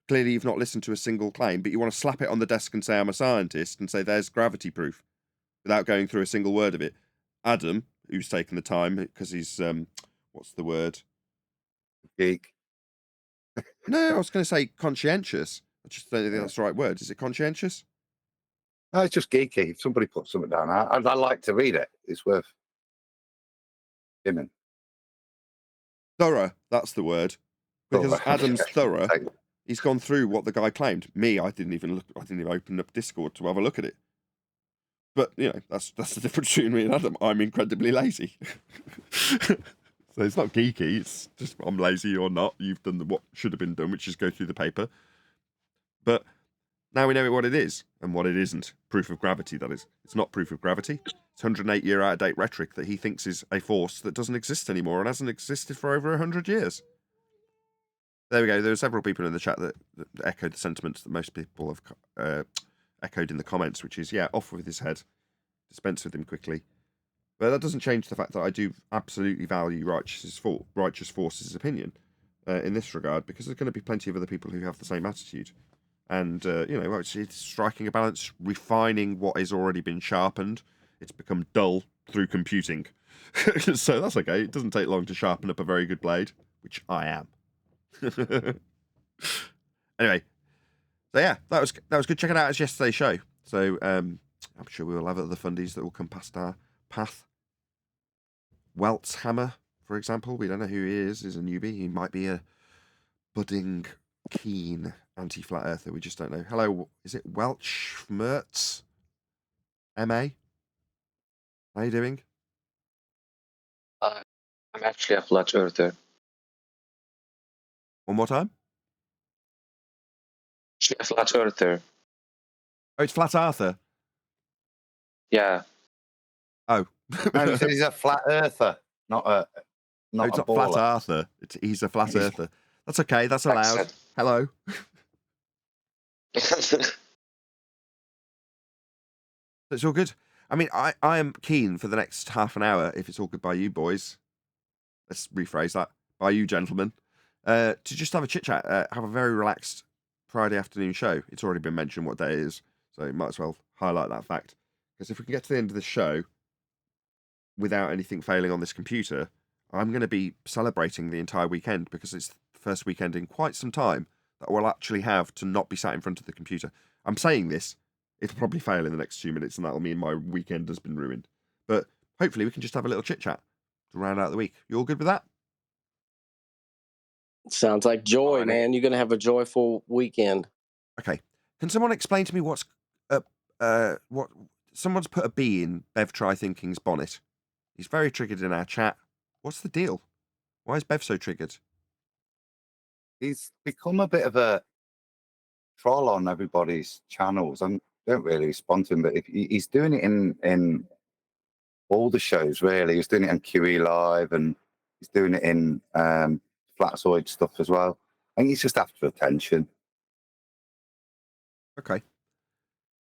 Clearly you've not listened to a single claim, but you want to slap it on the desk and say I'm a scientist and say there's gravity proof without going through a single word of it. Adam, who's taken the time because he's, what's the word? Geek. No, I was going to say conscientious. I just don't think that's the right word. Is it conscientious? No, it's just geeky. If somebody puts something down, I like to read it. It's worth skimming. Thorough, that's the word. Because Thorough. Adam's thorough. He's gone through what the guy claimed. Me, I didn't even open up Discord to have a look at it. But, you know, that's the difference between me and Adam. I'm incredibly lazy. So it's not geeky, it's just I'm lazy or not. You've done what should have been done, which is go through the paper. But Now we know what it is and what it isn't. Proof of gravity, that is. It's not proof of gravity. It's 108-year out-of-date rhetoric that he thinks is a force that doesn't exist anymore and hasn't existed for over 100 years. There we go. There are several people in the chat that echoed the sentiments that most people have echoed in the comments, which is, yeah, off with his head. Dispense with him quickly. But that doesn't change the fact that I do absolutely value Righteous Force's opinion in this regard, because there's going to be plenty of other people who have the same attitude. And, it's striking a balance, refining what has already been sharpened. It's become dull through computing. So that's okay. It doesn't take long to sharpen up a very good blade, which I am. Anyway, so yeah, that was good. Check it out. It's yesterday's show. So I'm sure we will have other fundies that will come past our path. Welt's Hammer, for example. We don't know who he is. He's a newbie. He might be a budding, keen anti-flat earther. We just don't know. Hello, is it Welch Mertz? M.A.? How you doing? I'm actually a flat earther. One more time? Actually a flat earther. Oh, it's Flat Arthur. Yeah. Oh. No, he's a flat earther, not a it's not Flat baller. Arthur. He's a Flat Earther. That's okay. That's allowed. Accent. Hello. It's all good. I mean, I am keen for the next half an hour, if it's all good by you boys. Let's rephrase that. By you, gentlemen. To just have a chit-chat. Have a very relaxed Friday afternoon show. It's already been mentioned what day it is, so you might as well highlight that fact. Because if we can get to the end of the show without anything failing on this computer, I'm going to be celebrating the entire weekend, because it's the first weekend in quite some time that we'll actually have to not be sat in front of the computer. I'm saying this, it'll probably fail in the next 2 minutes, and that'll mean my weekend has been ruined. But hopefully we can just have a little chit-chat to round out the week. You all good with that? Sounds like joy, man. You're going to have a joyful weekend. Okay. Can someone explain to me what someone's put a bee in Bev Try Thinking's bonnet? He's very triggered in our chat. What's the deal? Why is Bev so triggered? He's become a bit of a troll on everybody's channels. I don't really respond to him, but if he's doing it in all the shows, really. He's doing it on QE Live, and he's doing it in Flatzoid stuff as well. I think he's just after attention. Okay.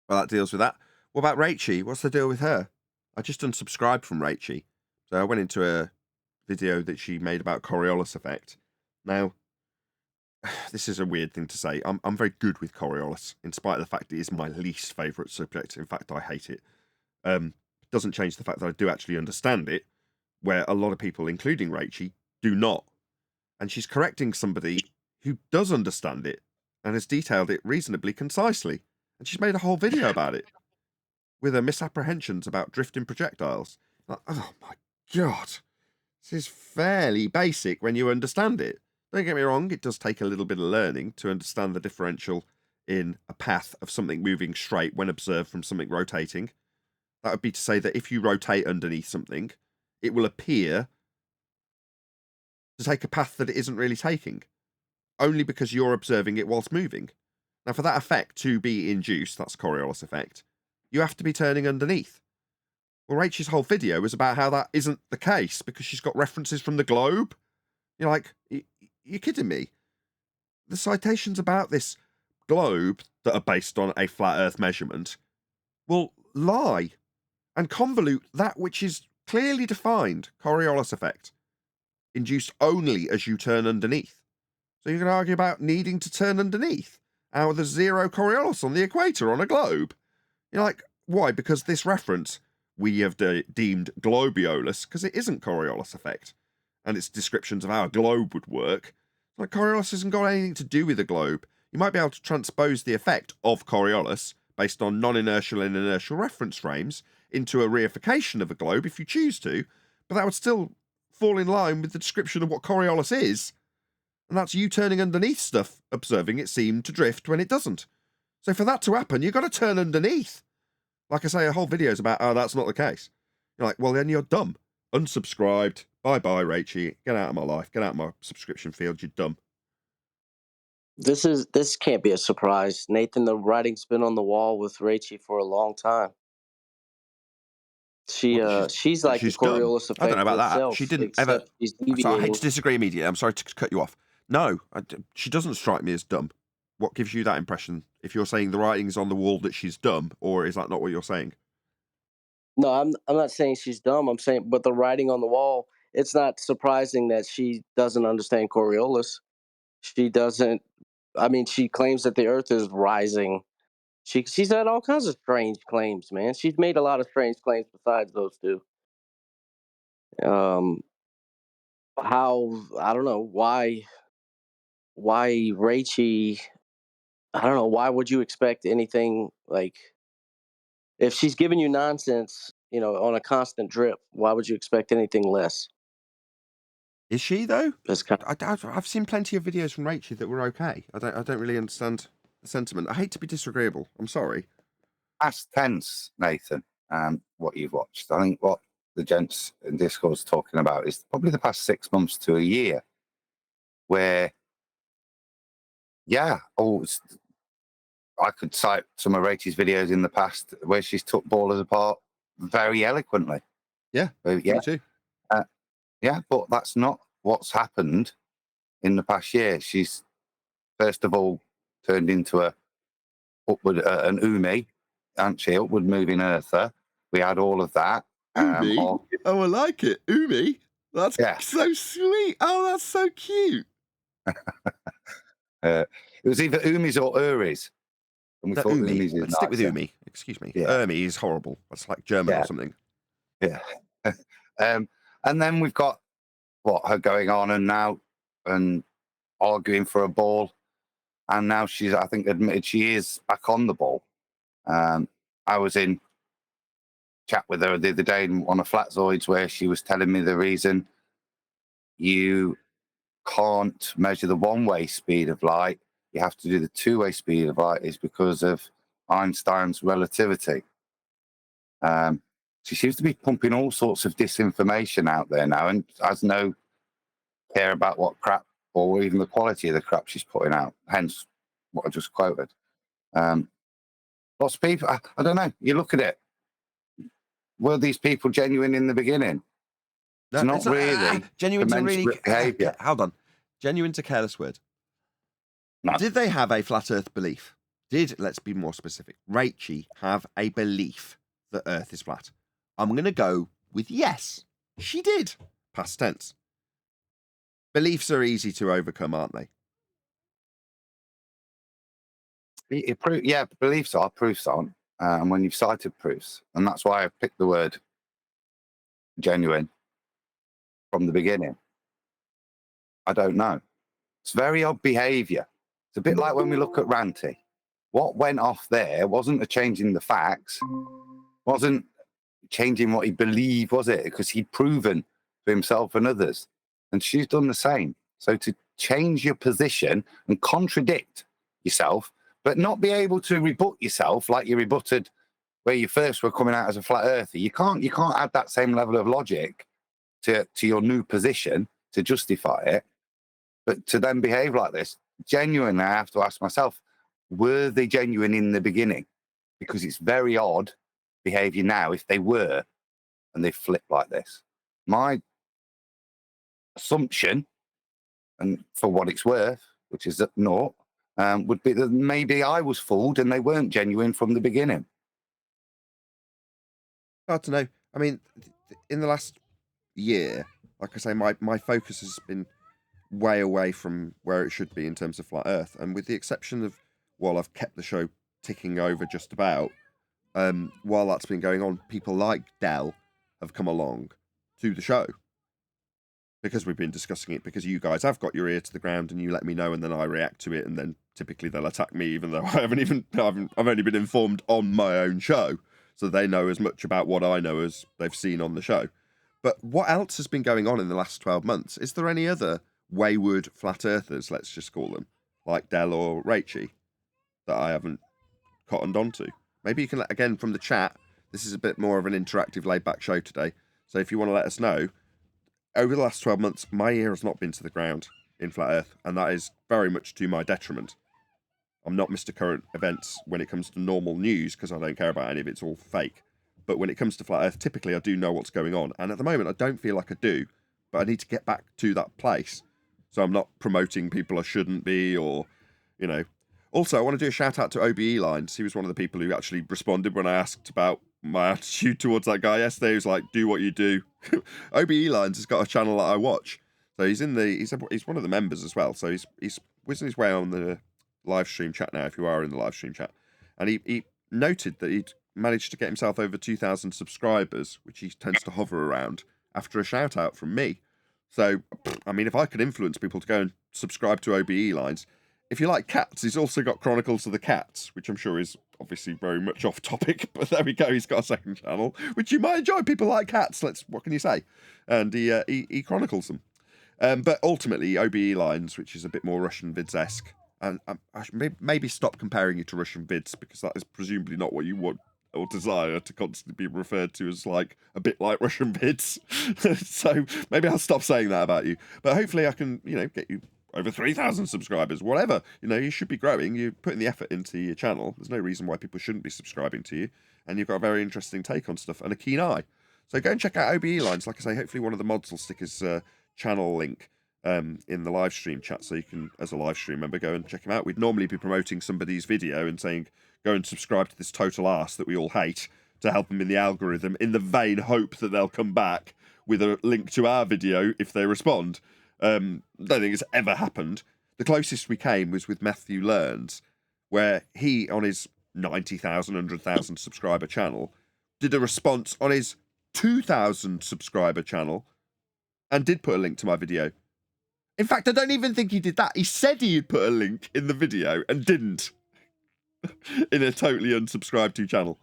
Well, that deals with that. What about Rachie? What's the deal with her? I just unsubscribed from Rachie. So I went into a video that she made about Coriolis effect. Now, this is a weird thing to say. I'm very good with Coriolis, in spite of the fact it is my least favourite subject. In fact, I hate it. Doesn't change the fact that I do actually understand it, where a lot of people, including Rachie, do not. And she's correcting somebody who does understand it and has detailed it reasonably concisely. And she's made a whole video about it with her misapprehensions about drifting projectiles. Like, oh my God. This is fairly basic when you understand it. Don't get me wrong, it does take a little bit of learning to understand the differential in a path of something moving straight when observed from something rotating. That would be to say that if you rotate underneath something, it will appear to take a path that it isn't really taking, only because you're observing it whilst moving. Now, for that effect to be induced, that's Coriolis effect, you have to be turning underneath. Well, Rachel's whole video is about how that isn't the case, because she's got references from the globe. You're like, you're kidding me. The citations about this globe that are based on a flat Earth measurement will lie and convolute that which is clearly defined, Coriolis effect, induced only as you turn underneath. So you can argue about needing to turn underneath. How there's zero Coriolis on the equator on a globe. You're like, why? Because this reference we have deemed globiolus, because it isn't Coriolis effect. And its descriptions of how a globe would work. Like, Coriolis hasn't got anything to do with a globe. You might be able to transpose the effect of Coriolis based on non-inertial and inertial reference frames into a reification of a globe if you choose to, but that would still fall in line with the description of what Coriolis is. And that's you turning underneath stuff, observing it seem to drift when it doesn't. So for that to happen, you've got to turn underneath. Like I say, a whole video is about, oh, that's not the case. You're like, well, then you're dumb. Unsubscribed. Bye-bye, Rachie. Get out of my life. Get out of my subscription field. You're dumb. This can't be a surprise, Nathan. The writing's been on the wall with Rachie for a long time. She's like the she's dumb. Coriolis I don't know effect about that. itself, She didn't ever. except she's So I hate to deviating. disagree immediately. I'm sorry to cut you off. No, she doesn't strike me as dumb. What gives you that impression? If you're saying the writing's on the wall that she's dumb, or is that not what you're saying? No, I'm not saying she's dumb. I'm saying, but the writing on the wall. It's not surprising that she doesn't understand Coriolis. She doesn't. I mean, she claims that the Earth is rising. She's had all kinds of strange claims, man. She's made a lot of strange claims besides those two. Um, how I don't know why Rachie. I don't know why would you expect anything like if she's giving you nonsense, on a constant drip. Why would you expect anything less? Is she though? That's kind I've seen plenty of videos from Rachel that were okay. I don't really understand the sentiment. I hate to be disagreeable. I'm sorry. Past tense, Nathan, what you've watched. I think what the gents in Discord's talking about is probably the past 6 months to a year where, yeah, I could cite some of Rachel's videos in the past where she's took ballers apart very eloquently. Yeah, yeah, me too. Yeah, but that's not what's happened in the past year. She's first of all turned into an Umi, aren't she? Upward moving earther. We had all of that. Umi? Oh, I like it. Umi? That's so sweet. Oh, that's so cute. It was either Umis or Uris. And we thought Umi. Umis is Let's stick with Umi. Excuse me. Yeah. Umi is horrible. That's like German or something. Yeah. And then we've got her going on and arguing for a ball. And now she's, I think, admitted she is back on the ball. I was in chat with her the other day on a Flatzoids where she was telling me the reason you can't measure the one-way speed of light, you have to do the two-way speed of light, is because of Einstein's relativity. She seems to be pumping all sorts of disinformation out there now and has no care about what crap or even the quality of the crap she's putting out, hence what I just quoted. Lots of people, I don't know, you look at it, were these people genuine in the beginning? It's not really. Genuine to really behavior. Hold on. Genuine to careless word. No. Did they have a flat Earth belief? Let's be more specific, Rachie have a belief that Earth is flat? I'm going to go with yes. She did. Past tense. Beliefs are easy to overcome, aren't they? Yeah, beliefs are, proofs aren't. And when you've cited proofs, and that's why I picked the word genuine from the beginning. I don't know. It's very odd behaviour. It's a bit like when we look at Ranty. What went off there wasn't a change in the facts, wasn't changing what he believed, was it? Because he'd proven to himself and others. And she's done the same. So to change your position and contradict yourself, but not be able to rebut yourself like you rebutted where you first were coming out as a flat earther. You can't add that same level of logic to your new position to justify it. But to then behave like this, genuinely, I have to ask myself, were they genuine in the beginning? Because it's very odd behavior now if they were and they flip like this. My assumption, and for what it's worth, which is at naught, would be that maybe I was fooled and they weren't genuine from the beginning. Hard to know. I mean, in the last year, like I say, my focus has been way away from where it should be in terms of flat Earth, and with the exception of while I've kept the show ticking over just about, while that's been going on, people like Dell have come along to the show because we've been discussing it, because you guys have got your ear to the ground and you let me know, and then I react to it, and then typically they'll attack me even though I've only been informed on my own show, so they know as much about what I know as they've seen on the show. But what else has been going on in the last 12 months? Is there any other wayward flat earthers, let's just call them, like Dell or Rachie, that I haven't cottoned onto? Maybe you can let, again, from the chat, this is a bit more of an interactive laid-back show today, so if you want to let us know, over the last 12 months, my ear has not been to the ground. in Flat Earth, and that is very much to my detriment. I'm not Mr. Current Events when it comes to normal news because I don't care about any of it. It's all fake. But when it comes to Flat Earth, typically I do know what's going on. And at the moment, I don't feel like I do, but I need to get back to that place. So I'm not promoting people I shouldn't be, or, you know. Also, I want to do a shout out to OBE Lines. He was one of the people who actually responded when I asked about my attitude towards that guy yesterday. He was like, do what you do. OBE Lines has got a channel that I watch. So he's one of the members as well. So he's whizzing his way on the live stream chat now, if you are in the live stream chat. And he noted that he'd managed to get himself over 2,000 subscribers, which he tends to hover around, after a shout out from me. So, I mean, if I could influence people to go and subscribe to OBE Lines, if you like cats, he's also got Chronicles of the Cats, which I'm sure is obviously very much off topic, but there we go. He's got a second channel, which you might enjoy. People like cats. What can you say? And he chronicles them. But ultimately, OBE Lines, which is a bit more Russian vids-esque, and I should maybe stop comparing you to Russian vids, because that is presumably not what you want or desire to constantly be referred to as like a bit like Russian vids. So maybe I'll stop saying that about you. But hopefully I can, get you over 3,000 subscribers, whatever. You should be growing. You're putting the effort into your channel. There's no reason why people shouldn't be subscribing to you. And you've got a very interesting take on stuff and a keen eye. So go and check out OBE Lines. Like I say, hopefully one of the mods will stick his channel link in the live stream chat, so you can, as a live stream member, go and check him out. We'd normally be promoting somebody's video and saying, go and subscribe to this total arse that we all hate, to help them in the algorithm, in the vain hope that they'll come back with a link to our video if they respond. Don't think it's ever happened. The closest we came was with Matthew Learns, where he, on his 90,000, 100,000 subscriber channel, did a response on his 2,000 subscriber channel and did put a link to my video. In fact, I don't even think he did that. He said he'd put a link in the video and didn't. In a totally unsubscribed to channel.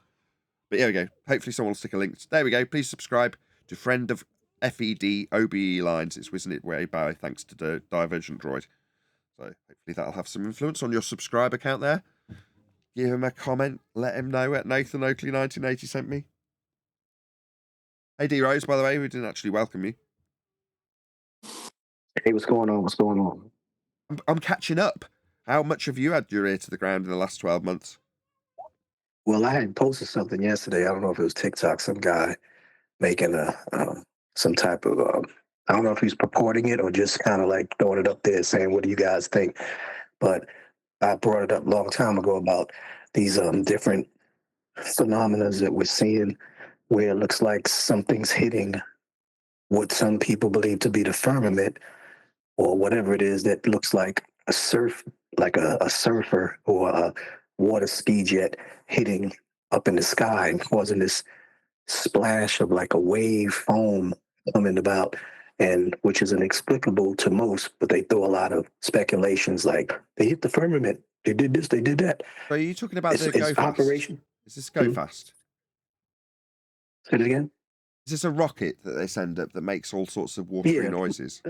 But here we go. Hopefully someone will stick a link. There we go. Please subscribe to friend of FED OBE Lines. It's whizzing it way by thanks to the Divergent Droid. So hopefully that'll have some influence on your subscribe account there. Give him a comment. Let him know at Nathan Oakley 1980 sent me. Hey D Rose, by the way, we didn't actually welcome you. Hey, what's going on? What's going on? I'm catching up. How much have you had your ear to the ground in the last 12 months? Well, I had posted something yesterday. I don't know if it was TikTok, some guy making some type of, I don't know if he's purporting it or just kind of like throwing it up there saying, what do you guys think? But I brought it up a long time ago about these different phenomena that we're seeing where it looks like something's hitting what some people believe to be the firmament or whatever it is that looks like a surfer or a water ski jet hitting up in the sky and causing this splash of like a wave foam coming about, and which is inexplicable to most, but they throw a lot of speculations like they hit the firmament, they did this, they did that. So are you talking about the it's Go Fast? operation? Is this Go Fast? Say it again? Is this a rocket that they send up that makes all sorts of watery noises?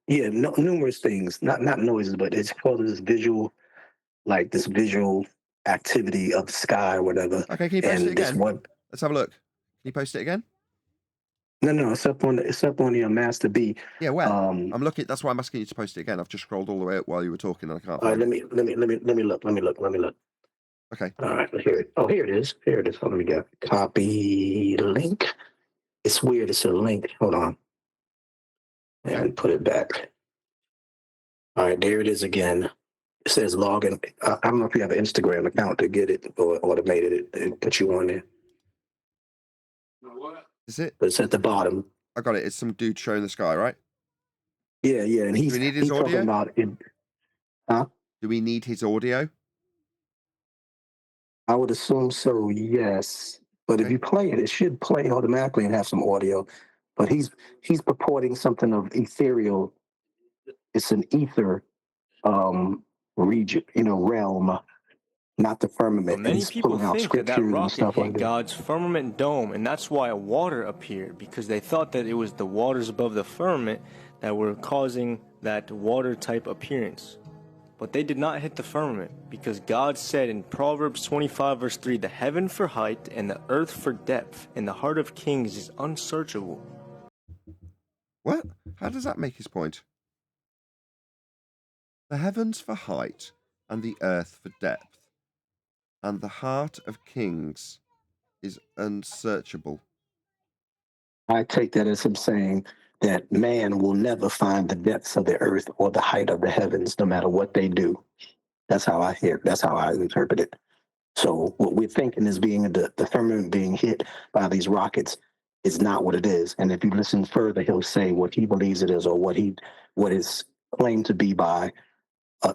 Yeah, numerous things. Not noises, but it's called this visual activity of the sky or whatever. Okay, can you post it again? Let's have a look. Can you post it again? No, it's up on the Master B. Yeah, well, I'm looking. That's why I'm asking you to post it again. I've just scrolled all the way up while you were talking, and I can't. All right, let me look. Okay. All right, here it is. Oh, let me get copy link. It's weird. It's a link. Hold on. And put it back. All right, there it is again. It says login. I don't know if you have an Instagram account to get it or automated it and put you on there. Is it? But it's at the bottom. I got it. It's some dude showing the sky, right? Yeah. And Do we need his audio? talking about it. Huh? Do we need his audio? I would assume so, yes. But if you play it, it should play automatically and have some audio. But he's purporting something of ethereal. It's an ether region, realm, not the firmament. Many people think that rocket hit like God's firmament dome, and that's why water appeared, because they thought that it was the waters above the firmament that were causing that water type appearance. But they did not hit the firmament, because God said in Proverbs 25 verse 3, the heaven for height and the earth for depth, and the heart of kings is unsearchable. What? How does that make his point? The heavens for height, and the earth for depth, and the heart of kings is unsearchable. I take that as him saying that man will never find the depths of the earth or the height of the heavens, no matter what they do. That's how I hear. That's how I interpret it. So what we're thinking is being the firmament being hit by these rockets is not what it is. And if you listen further, he'll say what he believes it is, or what is claimed to be by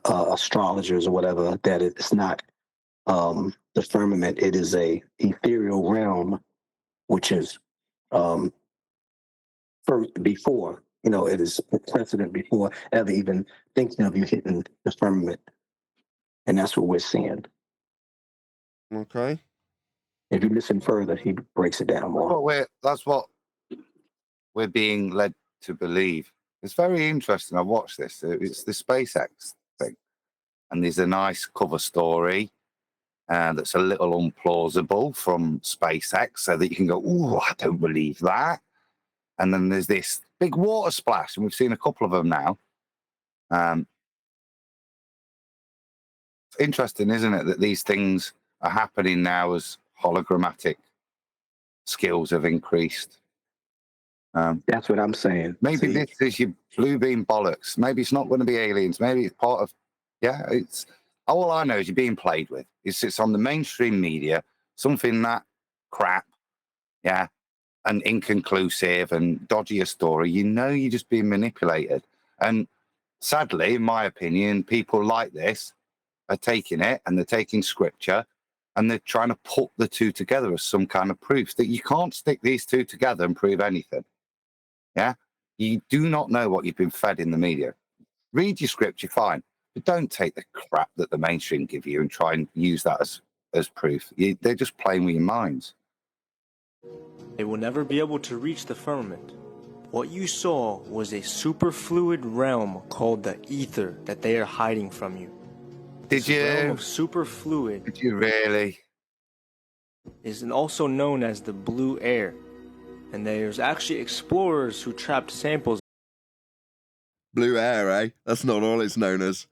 astrologers or whatever. That it's not the firmament. It is a ethereal realm, which is first before, it is precedent before ever even thinking of you hitting the firmament. And that's what we're seeing. Okay. If you listen further, he breaks it down more. That's what we're being led to believe. It's very interesting. I watched this. It's the SpaceX thing. And there's a nice cover story that's a little implausible from SpaceX, so that you can go, "Ooh, I don't believe that." And then there's this big water splash, and we've seen a couple of them now. It's interesting, isn't it, that these things are happening now as hologrammatic skills have increased. That's what I'm saying. Maybe this is your blue beam bollocks. Maybe it's not going to be aliens. Maybe it's part of, it's, all I know is you're being played with. It's on the mainstream media, something that crap, and inconclusive and dodgy a story. You're just being manipulated. And sadly, in my opinion, people like this are taking it, and they're taking scripture, and they're trying to put the two together as some kind of proof that you can't stick these two together and prove anything. Yeah, you do not know what you've been fed in the media. Read your scripture, fine, but don't take the crap that the mainstream give you and try and use that as proof. They're just playing with your minds. They will never be able to reach the firmament. What you saw was a superfluid realm called the ether that they are hiding from you. Did you? Realm of superfluid. Did you really? Is also known as the blue air. And there's actually explorers who trapped samples. Blue air, eh? That's not all it's known as.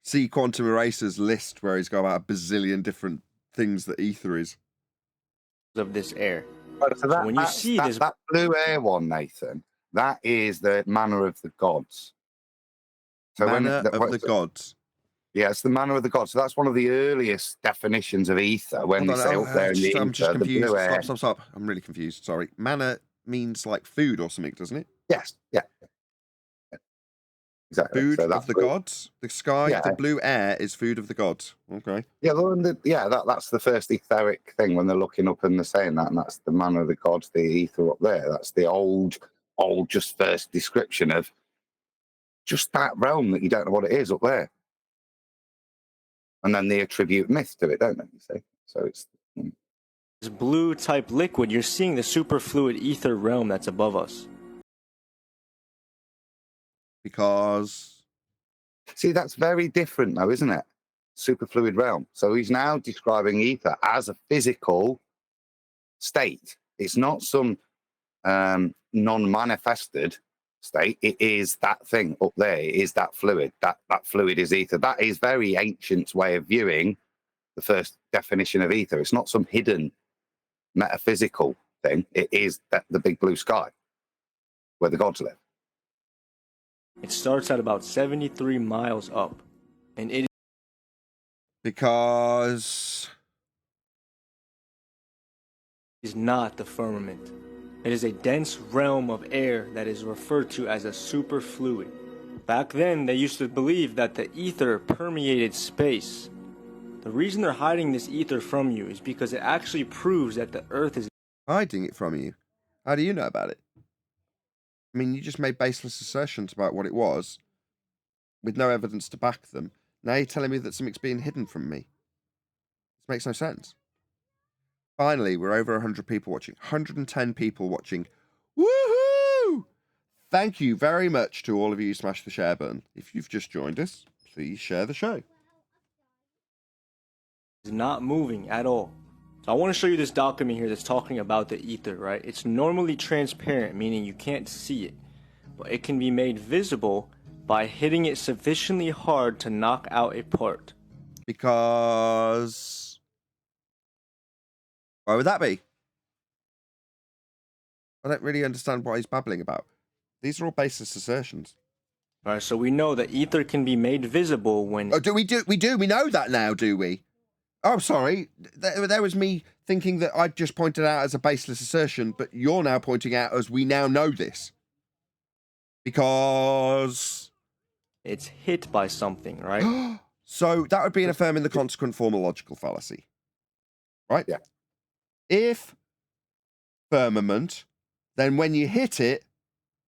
See Quantum Eraser's list where he's got about a bazillion different things that ether is. Of this air. So when you see this, that blue air one, Nathan, that is the manner of the gods. So manner of the gods. Yeah, it's the manner of the gods. So that's one of the earliest definitions of ether. When they say up there in the ether, I'm just confused. The blue air. Stop. I'm really confused. Sorry. Manner means like food or something, doesn't it? Yes. Yeah. Exactly. Food of the gods. The sky, the blue air is food of the gods. Okay. Yeah, that's the first etheric thing when they're looking up and they're saying that, and that's the manner of the gods, the ether up there. That's the old, just first description of just that realm that you don't know what it is up there. And then they attribute myth to it, don't they? You see, so it's this blue type liquid. You're seeing the superfluid ether realm that's above us. Because see, that's very different, though, isn't it? Superfluid realm. So he's now describing ether as a physical state. It's not some non-manifested state. It is that thing up there. It is that fluid. That fluid is ether. That is very ancient way of viewing the first definition of ether. It's not some hidden metaphysical thing. It is the big blue sky where the gods live. It starts at about 73 miles up, and it because is not the firmament. It is a dense realm of air that is referred to as a superfluid. Back then, they used to believe that the ether permeated space. The reason they're hiding this ether from you is because it actually proves that the Earth is hiding it from you. How do you know about it? I mean, you just made baseless assertions about what it was with no evidence to back them. Now you're telling me that something's being hidden from me. This makes no sense. Finally, we're over 100 people watching. 110 people watching. Woohoo! Thank you very much to all of you who smashed the share button. If you've just joined us, please share the show. It's not moving at all. So I want to show you this document here that's talking about the ether, right? It's normally transparent, meaning you can't see it, but it can be made visible by hitting it sufficiently hard to knock out a part. Because... Why would that be? I don't really understand what he's babbling about. These are all baseless assertions. Alright, so we know that ether can be made visible when... Oh, we know that now, do we? Oh, sorry. There was me thinking that I'd just pointed out as a baseless assertion, but you're now pointing out as we now know this. Because... It's hit by something, right? So that would be an affirming the consequent formal logical fallacy. Right? Yeah. If firmament, then when you hit it,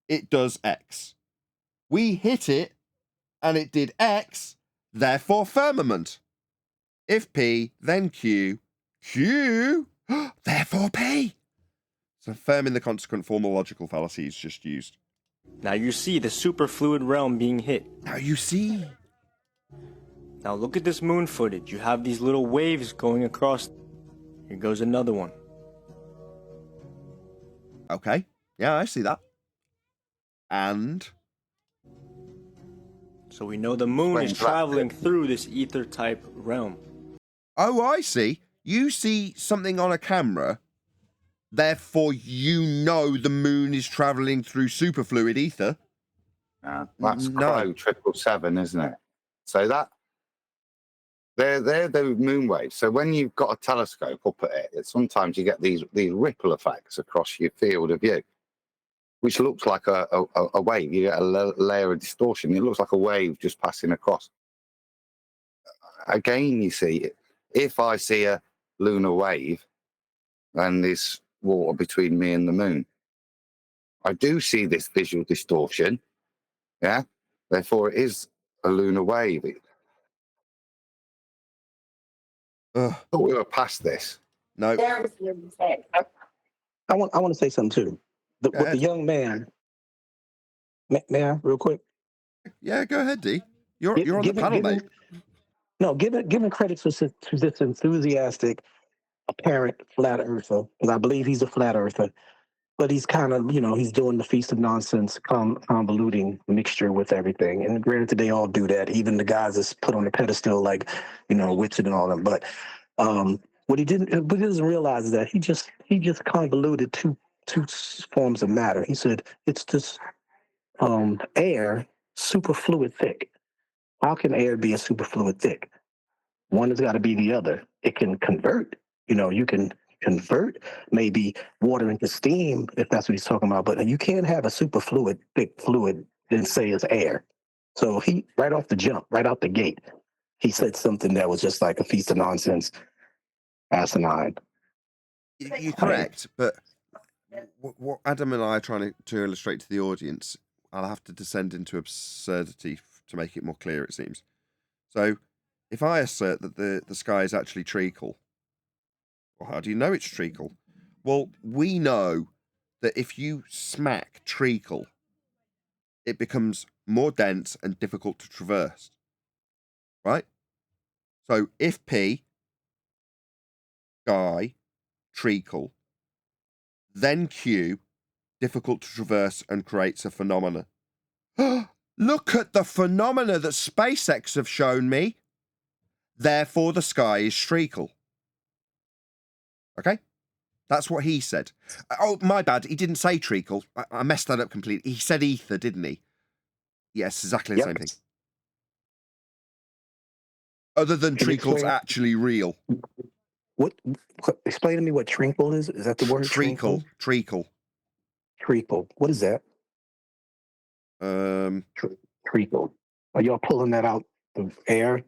it does X. We hit it, and it did X, therefore firmament. If P, then Q, therefore P. So affirming the consequent formal logical fallacy is just used. Now you see the superfluid realm being hit. Now you see. Now look at this moon footage. You have these little waves going across. Here goes another one. Okay. Yeah, I see that. And... So we know the moon is traveling through this ether type realm. Oh, I see. You see something on a camera, therefore you know the moon is travelling through superfluid ether. That's No. Crow 777, isn't it? So that they're the moon waves. So when you've got a telescope up at it, sometimes you get these ripple effects across your field of view, which looks like a wave. You get a layer of distortion. It looks like a wave just passing across. Again, you see, if I see a lunar wave and there's water between me and the moon, I do see this visual distortion. Yeah, therefore it is a lunar wave. I thought we were past this. No. I want to say something too. With the young man, may I, real quick? Yeah, go ahead, D. You're on the panel, mate. No, giving credit to this enthusiastic, apparent flat earther, because I believe he's a flat earther, but he's kind of, he's doing the feast of nonsense, convoluting mixture with everything. And granted, they all do that. Even the guys that's put on the pedestal, like, Whitson and all them. But what he doesn't realize is that he just convoluted two forms of matter. He said it's this air superfluid thick. How can air be a superfluid thick? One has got to be the other. It can convert. You can convert maybe water into steam if that's what he's talking about, but you can't have a superfluid thick fluid and say it's air. So he, right off the jump, right out the gate, he said something that was just like a feast of nonsense, asinine. You're correct, but what Adam and I are trying to illustrate to the audience, I'll have to descend into absurdity to make it more clear, it seems. So, if I assert that the sky is actually treacle, well, how do you know it's treacle? Well, we know that if you smack treacle, it becomes more dense and difficult to traverse. Right? So, if P, sky, treacle, then Q, difficult to traverse and creates a phenomena. Look at the phenomena that SpaceX have shown me. Therefore, the sky is treacle. Okay? That's what he said. Oh, my bad. He didn't say treacle. I messed that up completely. He said ether, didn't he? Yes, exactly the same thing. Other than treacle's actually real. What? Explain to me what treacle is. Is that the word? Treacle. Treacle. What is that? Treacle. Are y'all pulling that out the air?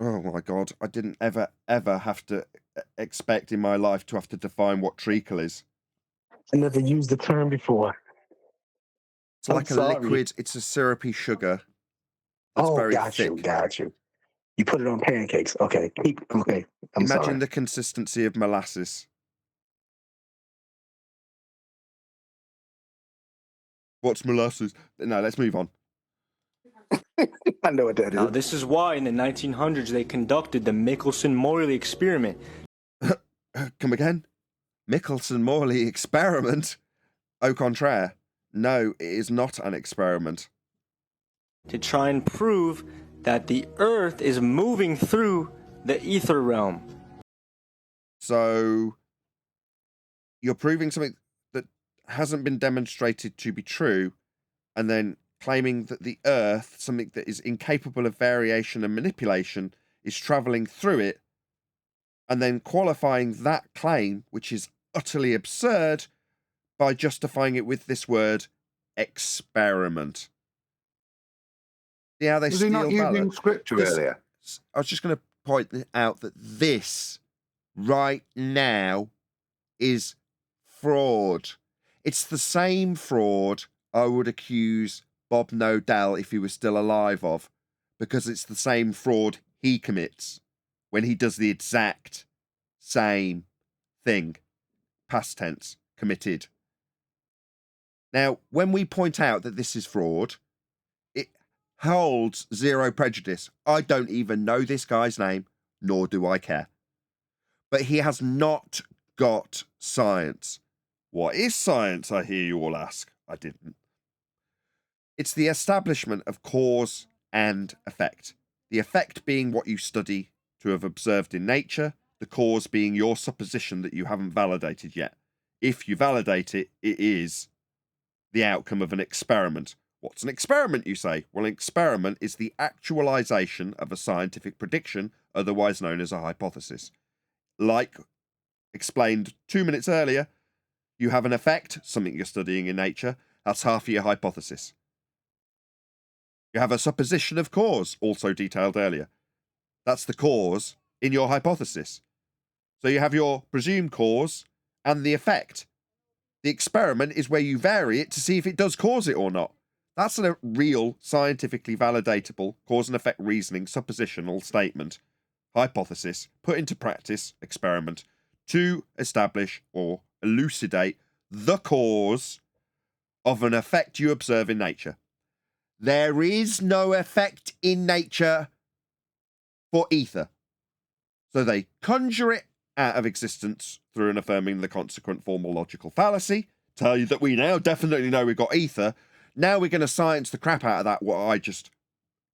Oh my God. I didn't ever have to expect in my life to have to define what treacle is. I never used the term before. It's like a liquid, it's a syrupy sugar. That's very thick. Got you. You put it on pancakes. Okay. Imagine the consistency of molasses. What's molasses? No, let's move on. I know what that is. Now, this is why in the 1900s they conducted the Michelson-Morley experiment. Come again? Michelson-Morley experiment? Au contraire. No, it is not an experiment. to try and prove that the earth is moving through the ether realm. So you're proving something that hasn't been demonstrated to be true, and then claiming that the earth, something that is incapable of variation and manipulation, is traveling through it, and then qualifying that claim, which is utterly absurd, by justifying it with this word, experiment. See how they Was he not steal valor? using scripture earlier? I was just going to point out that this right now is fraud. It's the same fraud I would accuse Bob Nodell, if he was still alive, of, because it's the same fraud he commits when he does the exact same thing. Past tense, committed. Now, when we point out that this is fraud, it holds zero prejudice. I don't even know this guy's name, nor do I care. But he has not got science. What is science, I hear you all ask? I didn't. It's the establishment of cause and effect. The effect being what you study to have observed in nature, the cause being your supposition that you haven't validated yet. If you validate it, it is the outcome of an experiment. What's an experiment, you say? Well, an experiment is the actualization of a scientific prediction, otherwise known as a hypothesis. Like explained 2 minutes earlier, you have an effect, something you're studying in nature, that's half of your hypothesis. You have a supposition of cause, also detailed earlier. That's the cause in your hypothesis. So you have your presumed cause and the effect. The experiment is where you vary it to see if it does cause it or not. That's a real, scientifically validatable cause and effect reasoning, suppositional statement, hypothesis, put into practice, experiment, to establish or elucidate the cause of an effect you observe in nature. There is no effect in nature for ether. So they conjure it out of existence through an affirming the consequent formal logical fallacy, tell you that we now definitely know we've got ether. Now we're going to science the crap out of that, what I just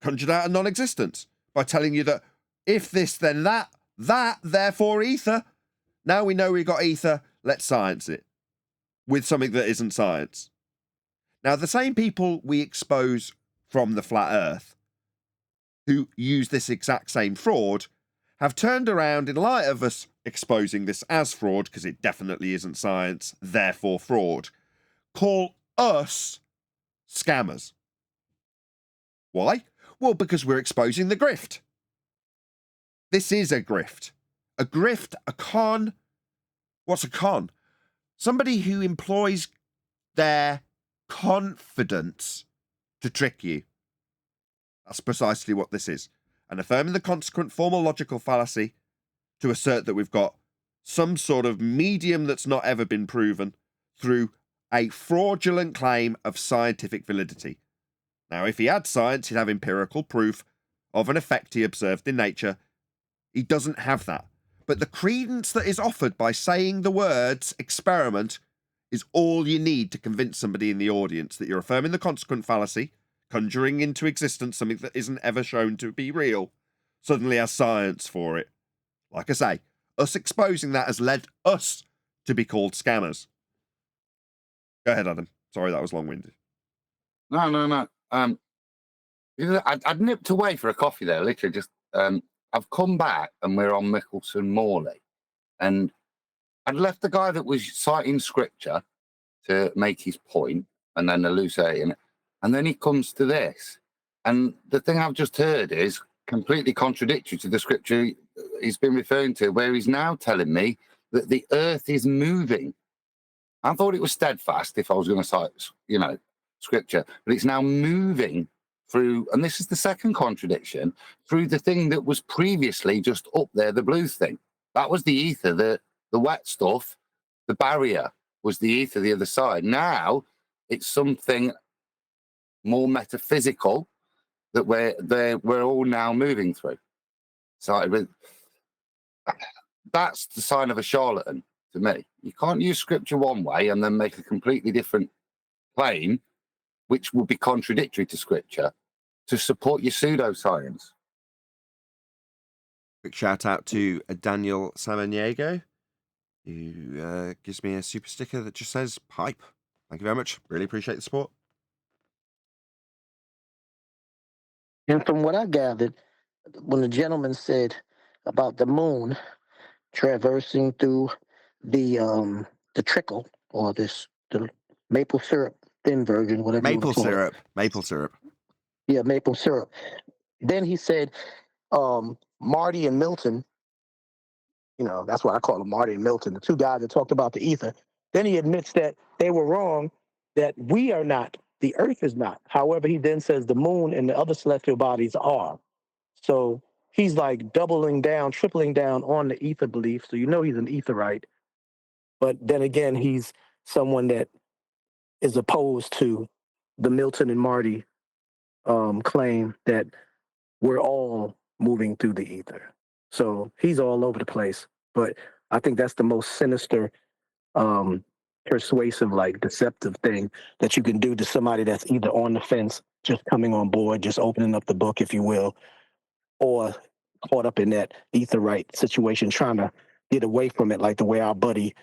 conjured out of non-existence, by telling you that if this, then that, therefore ether. Now we know we've got ether, let's science it with something that isn't science. Now, the same people we expose from the flat earth who use this exact same fraud have turned around, in light of us exposing this as fraud, because it definitely isn't science, therefore fraud, call us scammers. Why? Well, because we're exposing the grift. This is a grift. A grift, a con. What's a con? Somebody who employs their confidence to trick you. That's precisely what this is. And affirming the consequent formal logical fallacy to assert that we've got some sort of medium that's not ever been proven through a fraudulent claim of scientific validity. Now, if he had science, he'd have empirical proof of an effect he observed in nature. He doesn't have that. But the credence that is offered by saying the words experiment is all you need to convince somebody in the audience that you're affirming the consequent fallacy, conjuring into existence something that isn't ever shown to be real, suddenly has science for it. Like I say, us exposing that has led us to be called scammers. Go ahead, Adam. Sorry, that was long-winded. No. I'd nipped away for a coffee there, literally just... I've come back and we're on Mickelson Morley, and I'd left the guy that was citing scripture to make his point and then elucidating it, and then he comes to this, and the thing I've just heard is completely contradictory to the scripture he's been referring to, where he's now telling me that the earth is moving. I thought it was steadfast if I was going to cite, scripture, but it's now moving through, and this is the second contradiction, through the thing that was previously just up there, the blue thing. That was the ether, the wet stuff, the barrier was the ether, the other side. Now it's something more metaphysical that we're all now moving through. So that's the sign of a charlatan to me. You can't use scripture one way and then make a completely different claim, which would be contradictory to scripture, to support your pseudoscience. Quick shout out to Daniel Samaniego, who gives me a super sticker that just says pipe. Thank you very much. Really appreciate the support. And from what I gathered, when the gentleman said about the moon traversing through the trickle or the maple syrup thin version, whatever you Maple want to call syrup. it. Maple syrup. Yeah, maple syrup. Then he said Marty and Milton, that's why I call them Marty and Milton, the two guys that talked about the ether. Then he admits that they were wrong, that we are not, the earth is not. However, he then says the moon and the other celestial bodies are. So he's like doubling down, tripling down on the ether belief. So he's an etherite. But then again, he's someone that is opposed to the Milton and Marty claim that we're all moving through the ether. So he's all over the place. But I think that's the most sinister, persuasive, like deceptive thing that you can do to somebody that's either on the fence, just coming on board, just opening up the book, if you will, or caught up in that etherite situation, trying to get away from it, like the way our buddy,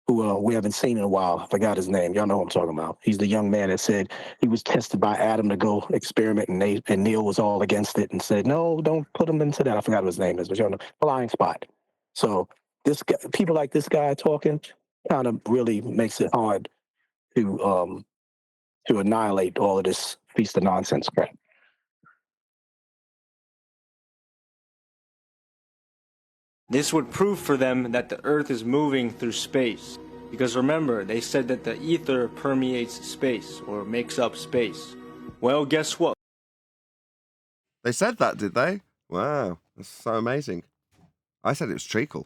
who we haven't seen in a while, I forgot his name. Y'all know who I'm talking about. He's the young man that said he was tested by Adam to go experiment, and Neil was all against it and said, no, don't put him into that. I forgot what his name is, but y'all know, blind spot. So this guy, people like this guy talking kind of really makes it hard to annihilate all of this piece of nonsense crap. This would prove for them that the Earth is moving through space. Because remember, they said that the ether permeates space, or makes up space. Well, guess what? They said that, did they? Wow, that's so amazing. I said it was treacle.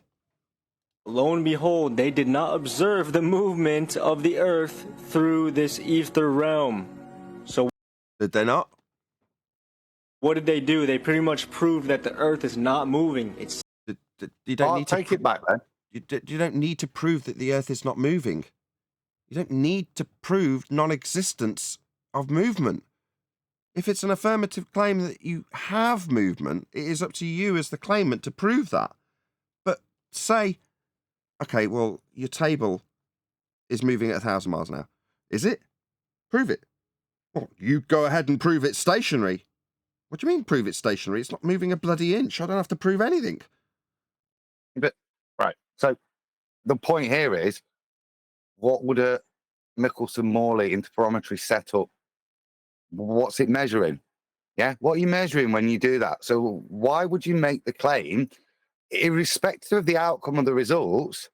Lo and behold, they did not observe the movement of the Earth through this ether realm. So Did they not? what did they do? They pretty much proved that the Earth is not moving. It's You don't need to take it back then. You don't need to prove that the Earth is not moving. You don't need to prove non-existence of movement. If it's an affirmative claim that you have movement, it is up to you as the claimant to prove that. But say, okay, well, your table is moving at 1,000 miles an hour. Is it? Prove it. Well, you go ahead and prove it's stationary. What do you mean prove it's stationary? It's not moving a bloody inch. I don't have to prove anything. But right, so the point here is, what would a Michelson-Morley interferometry setup? What's it measuring? Yeah, what are you measuring when you do that? So why would you make the claim, irrespective of the outcome of the results,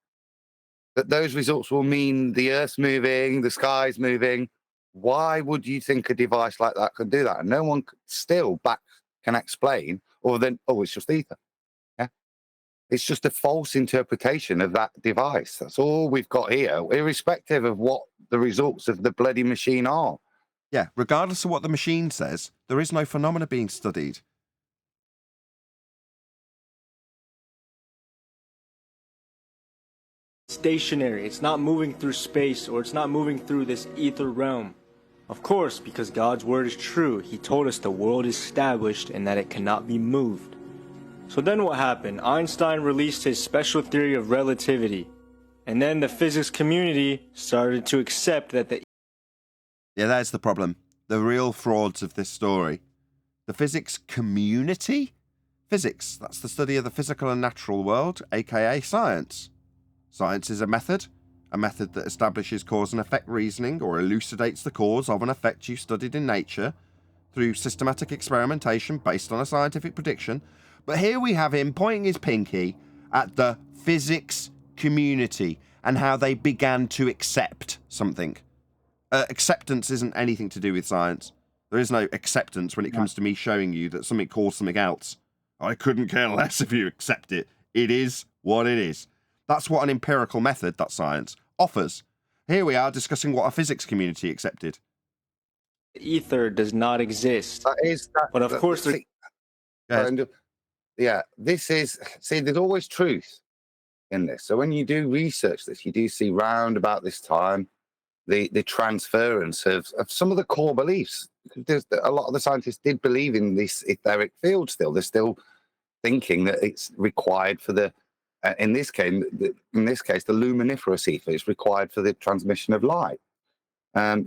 that those results will mean the Earth's moving, the sky's moving? Why would you think a device like that could do that? And no one still can explain, other than, oh, it's just ether. It's just a false interpretation of that device. That's all we've got here, irrespective of what the results of the bloody machine are. Yeah, regardless of what the machine says, there is no phenomena being studied. stationary. It's not moving through space, or it's not moving through this ether realm. Of course, because God's word is true. He told us the world is established and that it cannot be moved. So then what happened? Einstein released his special theory of relativity. And then the physics community started to accept that the... Yeah, that's the problem. The real frauds of this story. The physics community? Physics, that's the study of the physical and natural world, aka science. Science is a method that establishes cause and effect reasoning or elucidates the cause of an effect you studied in nature through systematic experimentation based on a scientific prediction. But here we have him pointing his pinky at the physics community and how they began to accept something. Acceptance isn't anything to do with science. There is no acceptance when it comes to me showing you that something caused something else. I couldn't care less if you accept it. It is what it is. That's what an empirical method, that science, offers. Here we are discussing what a physics community accepted. ether does not exist. That is that, But of course, see, yeah, this is, see, there's always truth in this. So when you do research this, you do see round about this time the transference of some of the core beliefs a lot of the scientists did believe in this etheric field still. They're still thinking that it's required for the, in this case, the luminiferous ether is required for the transmission of light.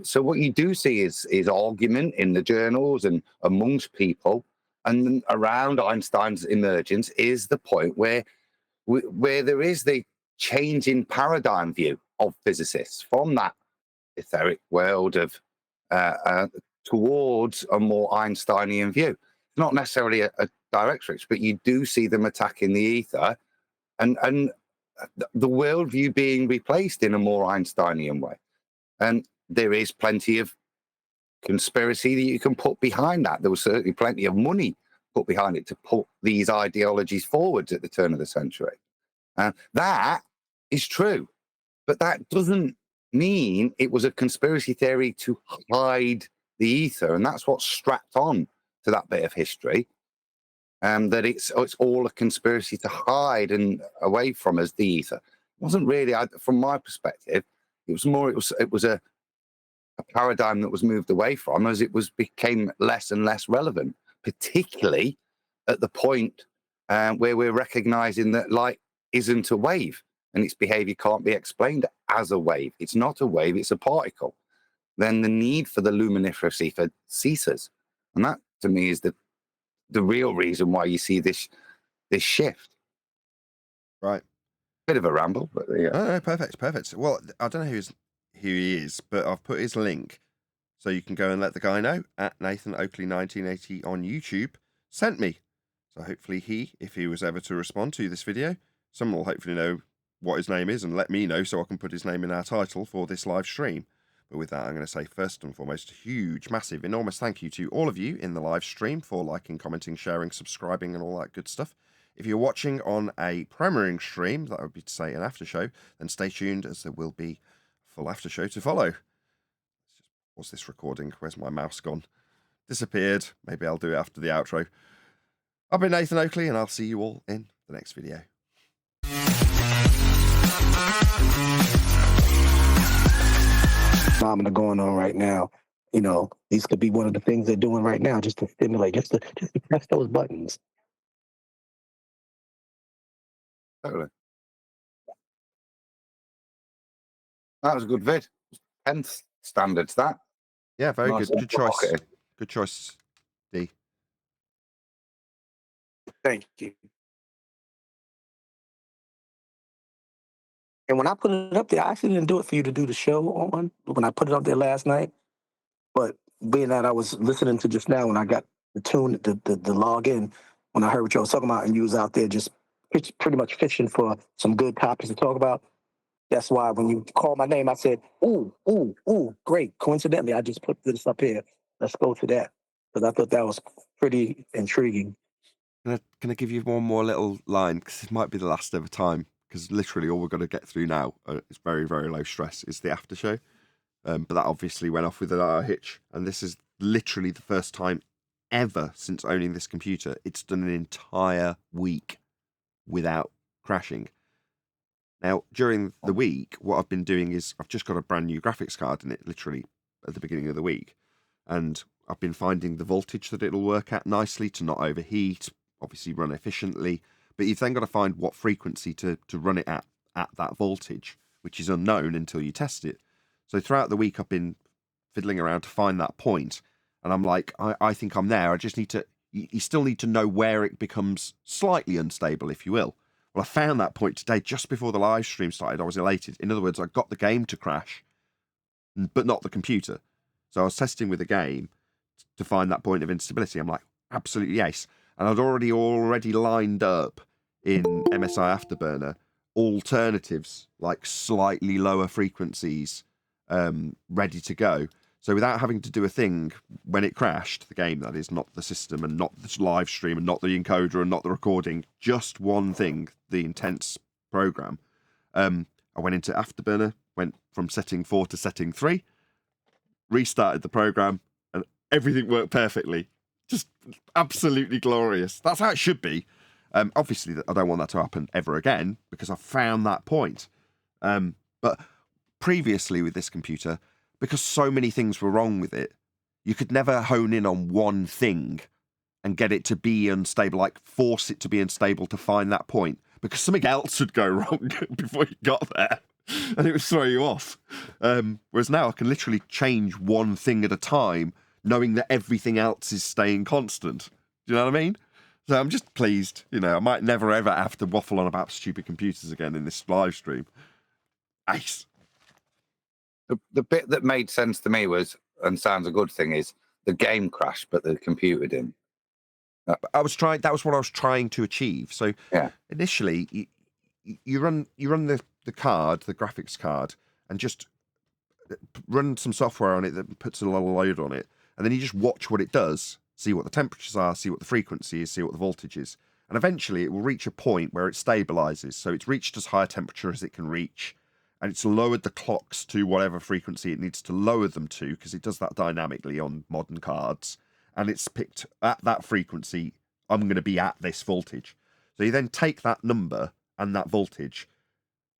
So what you do see is argument in the journals and amongst people, and around Einstein's emergence is the point where there is the change in paradigm view of physicists from that etheric world of towards a more Einsteinian view. Not necessarily a direct switch, but you do see them attacking the ether and the worldview being replaced in a more Einsteinian way. And there is plenty of conspiracy that you can put behind that. There was certainly plenty of money put behind it to put these ideologies forward at the turn of the century. That is true, but that doesn't mean it was a conspiracy theory to hide the ether, and that's what's strapped on to that bit of history. That it's all a conspiracy to hide and away from us the ether. It wasn't really, from my perspective, it was more. It was a paradigm that was moved away from as it became less and less relevant, particularly at the point where we're recognizing that light isn't a wave and its behavior can't be explained as a wave. It's not a wave, it's a particle. Then the need for the luminiferous ether ceases. And that, to me, is the real reason why you see this shift. Right. Bit of a ramble, but yeah. Oh, perfect. Well, I don't know who he is, but I've put his link so you can go and let the guy know at Nathan Oakley 1980 on YouTube sent me. So hopefully if he was ever to respond to this video, someone will hopefully know what his name is and let me know so I can put his name in our title for this live stream. But with that, I'm going to say first and foremost, huge, massive, enormous thank you to all of you in the live stream for liking, commenting, sharing, subscribing, and all that good stuff. If you're watching on a premiering stream, that would be to say an after show, then stay tuned as there will be a full after show to follow. Let's just pause this recording. Where's my mouse gone? Disappeared. Maybe I'll do it after the outro. I've been Nathan Oakley, and I'll see you all in the next video. Phenomena going on right now. You know, these could be one of the things they're doing right now, just to stimulate, just to press those buttons. Totally. That was a good vid. 10th standards, that. Yeah, very Nice. good. Good choice. Good choice, D. Thank you. And when I put it up there, I actually didn't do it for you to do the show on when I put it up there last night. But being that I was listening to just now when I got the tune, the log in, when I heard what you was talking about, and you was out there just pretty much fishing for some good topics to talk about. That's why when you called my name, I said, ooh, great. Coincidentally, I just put this up here. Let's go to that. Because I thought that was pretty intriguing. Can I give you one more little line? Because it might be the last ever time. Because literally all we're going to get through now is very, very low stress. Is the after show. But that obviously went off with a hitch. And this is literally the first time ever since owning this computer it's done an entire week without crashing. Now, during the week, what I've been doing is I've just got a brand new graphics card in it, literally at the beginning of the week. And I've been finding the voltage that it'll work at nicely to not overheat, obviously run efficiently. But you've then got to find what frequency to run it at that voltage, which is unknown until you test it. So throughout the week, I've been fiddling around to find that point. And I'm like, I think I'm there. I just need to, you still need to know where it becomes slightly unstable, if you will. Well, I found that point today just before the live stream started. I was elated. In other words, I got the game to crash, but not the computer. So I was testing with the game to find that point of instability. I'm like, absolutely yes. And I'd already lined up in MSI Afterburner alternatives, like slightly lower frequencies, ready to go. So without having to do a thing when it crashed, the game that is, not the system and not the live stream and not the encoder and not the recording, just one thing, the intense program. I went into Afterburner, went from setting 4 to setting 3, restarted the program, and everything worked perfectly. Just absolutely glorious. That's how it should be. Obviously, I don't want that to happen ever again because I found that point. But previously with this computer, because so many things were wrong with it, you could never hone in on one thing and get it to be unstable, like force it to be unstable to find that point, because something else would go wrong before you got there, and it would throw you off. Whereas now I can literally change one thing at a time, knowing that everything else is staying constant. Do you know what I mean? So I'm just pleased. You know, I might never ever have to waffle on about stupid computers again in this live stream. Ace. The bit that made sense to me was, and sounds a good thing, is the game crashed, but the computer didn't. That was what I was trying to achieve. So Yeah. initially, you run the card, the graphics card, and just run some software on it that puts a lot of load on it, and then you just watch what it does, see what the temperatures are, see what the frequency is, see what the voltage is, and eventually it will reach a point where it stabilizes. So it's reached as high a temperature as it can reach, and it's lowered the clocks to whatever frequency it needs to lower them to, because it does that dynamically on modern cards, and it's picked at that frequency, I'm going to be at this voltage. So you then take that number and that voltage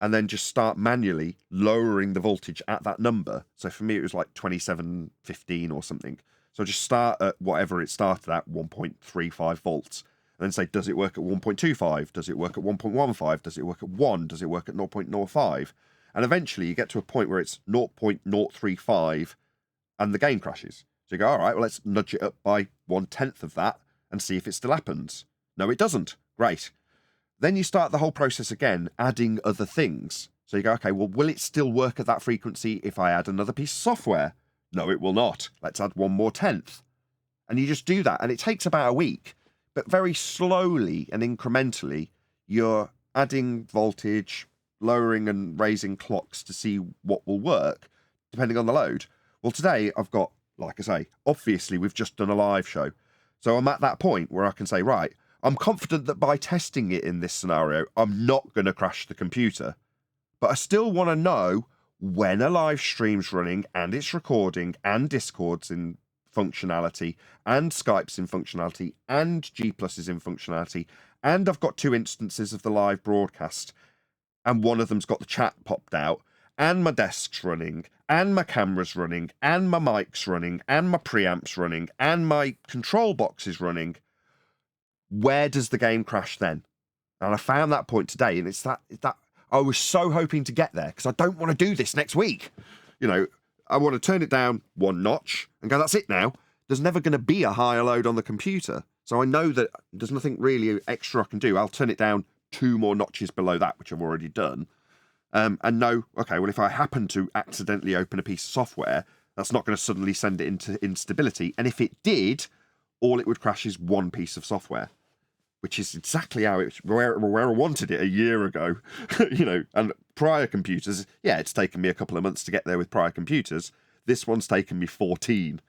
and then just start manually lowering the voltage at that number. So for me, it was like 2715 or something. So just start at whatever it started at, 1.35 volts, and then say, does it work at 1.25? Does it work at 1.15? Does it work at 1? Does it work at 0.05? And eventually you get to a point where it's 0.035 and the game crashes. So you go, all right, well, let's nudge it up by 1/10 of that and see if it still happens. No, it doesn't. Great. Then you start the whole process again, adding other things. So you go, okay, well, will it still work at that frequency if I add another piece of software? No, it will not. Let's add one more 10th. And you just do that. And it takes about a week, but very slowly and incrementally, you're adding voltage, lowering and raising clocks to see what will work, depending on the load. Well, today I've got, like I say, obviously we've just done a live show. So I'm at that point where I can say, right, I'm confident that by testing it in this scenario, I'm not going to crash the computer. But I still want to know when a live stream's running and it's recording and Discord's in functionality and Skype's in functionality and G+ is in functionality, and I've got 2 instances of the live broadcast and one of them's got the chat popped out, and my desk's running, and my camera's running, and my mic's running, and my preamp's running, and my control box is running. Where does the game crash then? And I found that point today, and it's that I was so hoping to get there, because I don't want to do this next week. You know, I want to turn it down 1 notch and go, that's it now. There's never going to be a higher load on the computer. So I know that there's nothing really extra I can do. I'll turn it down 2 more notches below that, which I've already done. And know, okay, well, if I happen to accidentally open a piece of software, that's not going to suddenly send it into instability. And if it did, all it would crash is 1 piece of software, which is exactly how where I wanted it a year ago. You know, and prior computers, yeah, it's taken me a couple of months to get there with prior computers. This one's taken me 14.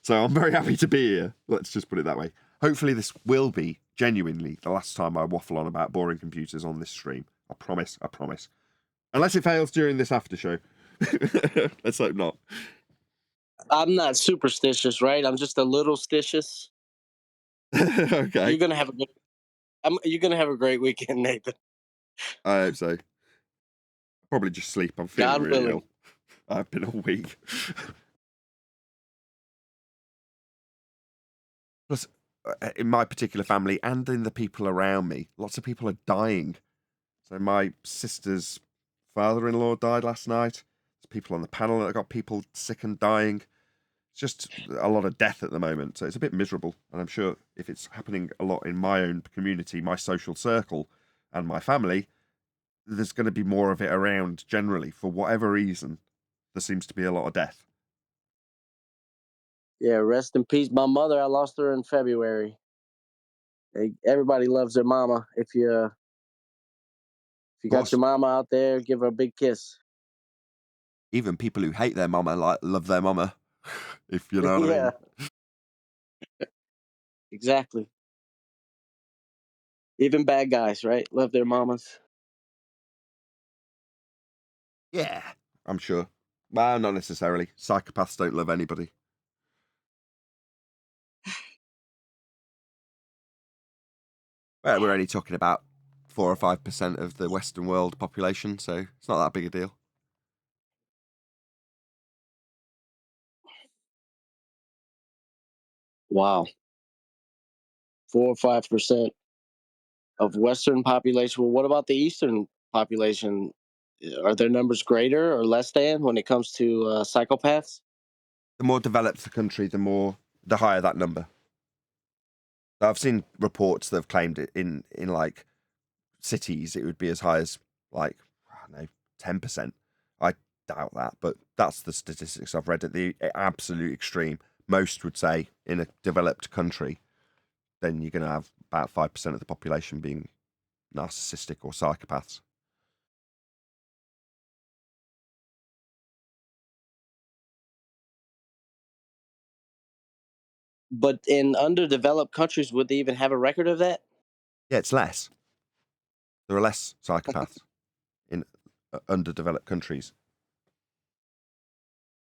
So I'm very happy to be here. Let's just put it that way. Hopefully this will be genuinely the last time I waffle on about boring computers on this stream. I promise. Unless it fails during this after show. Let's hope not. I'm not superstitious, right? I'm just a little stitious. Okay. You're gonna have a great weekend, Nathan. I hope so. Probably just sleep. I'm feeling God really willing. ill. I've been all week. Plus, in my particular family and in the people around me, lots of people are dying. So my sister's father-in-law died last night. There's people on the panel that have got people sick and dying. It's just a lot of death at the moment. So it's a bit miserable. And I'm sure if it's happening a lot in my own community, my social circle, and my family, there's going to be more of it around generally. For whatever reason, there seems to be a lot of death. Yeah, rest in peace. My mother, I lost her in February. Everybody loves their mama. If you got your mama out there, give her a big kiss. Even people who hate their mama love their mama, if you know what I mean. Exactly. Even bad guys, right? Love their mamas. Yeah, I'm sure. Well, not necessarily. Psychopaths don't love anybody. Well, we're only talking about 4 or 5% of the Western world population, so it's not that big a deal. Wow. 4 or 5% of Western population. Well, what about the Eastern population? Are their numbers greater or less than when it comes to psychopaths? The more developed the country, the higher that number. I've seen reports that have claimed it in like cities, it would be as high as like, I don't know, 10%. I doubt that, but that's the statistics I've read at the absolute extreme. Most would say in a developed country, then you're going to have about 5% of the population being narcissistic or psychopaths. But in underdeveloped countries, would they even have a record of that? Yeah, it's less. There are less psychopaths in underdeveloped countries.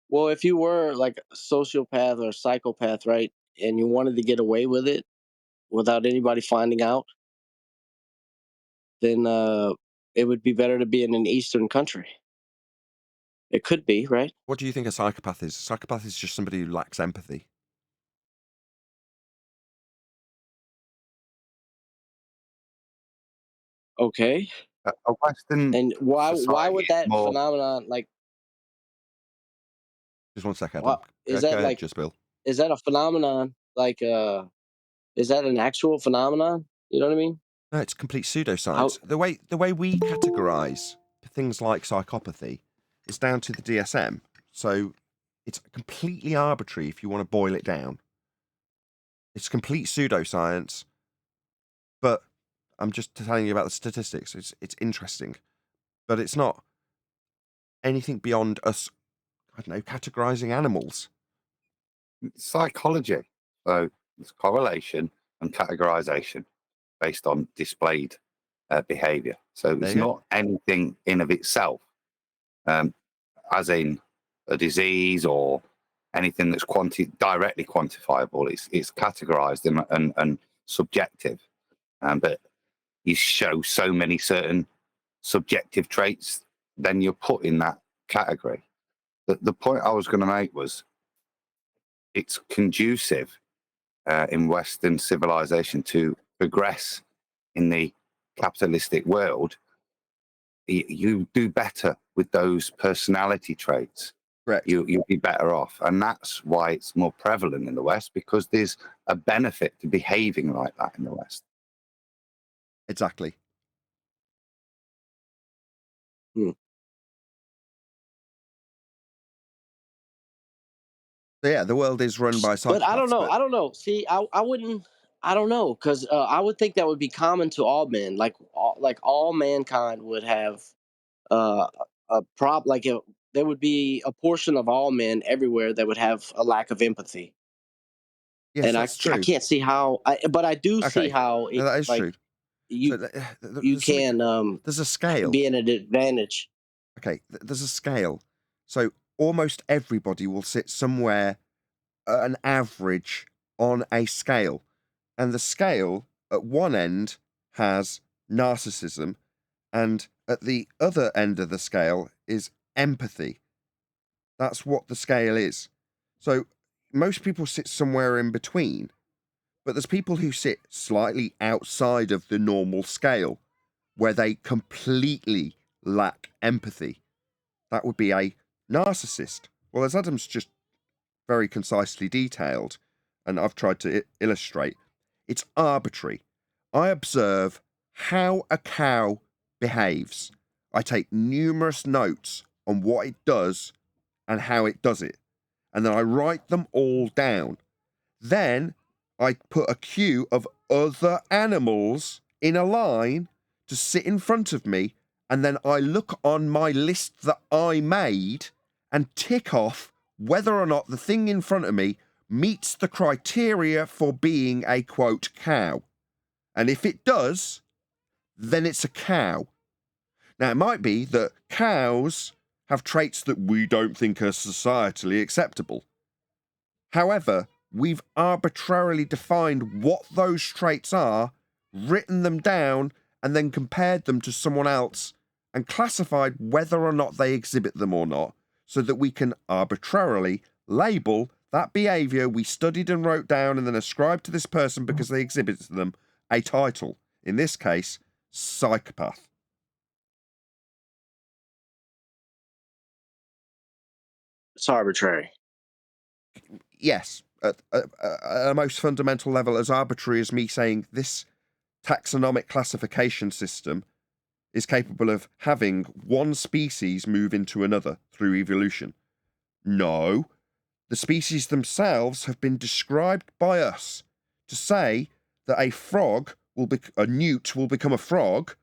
Well, if you were like a sociopath or psychopath, right, and you wanted to get away with it without anybody finding out, then it would be better to be in an Eastern country. It could be, right? What do you think a psychopath is? A psychopath is just somebody who lacks empathy. Okay. A Western And why society would is that more. phenomenon like Just 1 second. why, is Go that ahead, like just Bill. is that a phenomenon like is that an actual phenomenon? You know what I mean? No, it's complete How pseudoscience. The way we categorize things like psychopathy is down to the DSM. So it's completely arbitrary if you want to boil it down. It's complete pseudoscience, but I'm just telling you about the statistics. It's interesting, but it's not anything beyond us, I don't know, categorizing animals. Psychology. So it's correlation and categorization based on displayed behavior. So There it's you go. not anything in of itself, as in a disease or anything that's directly quantifiable. It's categorized and subjective. But you show so many certain subjective traits, then you're put in that category. The point I was going to make was it's conducive in Western civilization to progress in the capitalistic world. You do better with those personality traits. Correct. You'll be better off. And that's why it's more prevalent in the West, because there's a benefit to behaving like that in the West. Exactly. hmm. So yeah, the world is run by psychopaths. But I don't know. I don't know. See, I wouldn't. I don't know because I would think that would be common to all men. Like all mankind would have uh, a prop. There would be a portion of all men everywhere that would have a lack of empathy. Yes, And that's I true. can't see how. But I do see Okay, how no, it that is like true. you So you there's something. can There's a scale. be in an advantage. Okay, there's a scale. So almost everybody will sit somewhere at an average on a scale. And the scale at one end has narcissism, and at the other end of the scale is empathy. That's what the scale is. So most people sit somewhere in between, but there's people who sit slightly outside of the normal scale where they completely lack empathy. That would be a narcissist. Well, as Adam's just very concisely detailed, and I've tried to illustrate, it's arbitrary. I observe how a cow behaves. I take numerous notes on what it does and how it does it, and then I write them all down. Then I put a queue of other animals in a line to sit in front of me, and then I look on my list that I made and tick off whether or not the thing in front of me meets the criteria for being a quote cow. And if it does, then it's a cow. Now, it might be that cows have traits that we don't think are societally acceptable. However, we've arbitrarily defined what those traits are, written them down, and then compared them to someone else and classified whether or not they exhibit them or not, so that we can arbitrarily label that behaviour we studied and wrote down and then ascribed to this person because they exhibited them a title. In this case, psychopath. It's arbitrary. Yes, at a most fundamental level, as arbitrary as me saying this taxonomic classification system is capable of having one species move into another through evolution. No, the species themselves have been described by us. To say that a newt will become a frog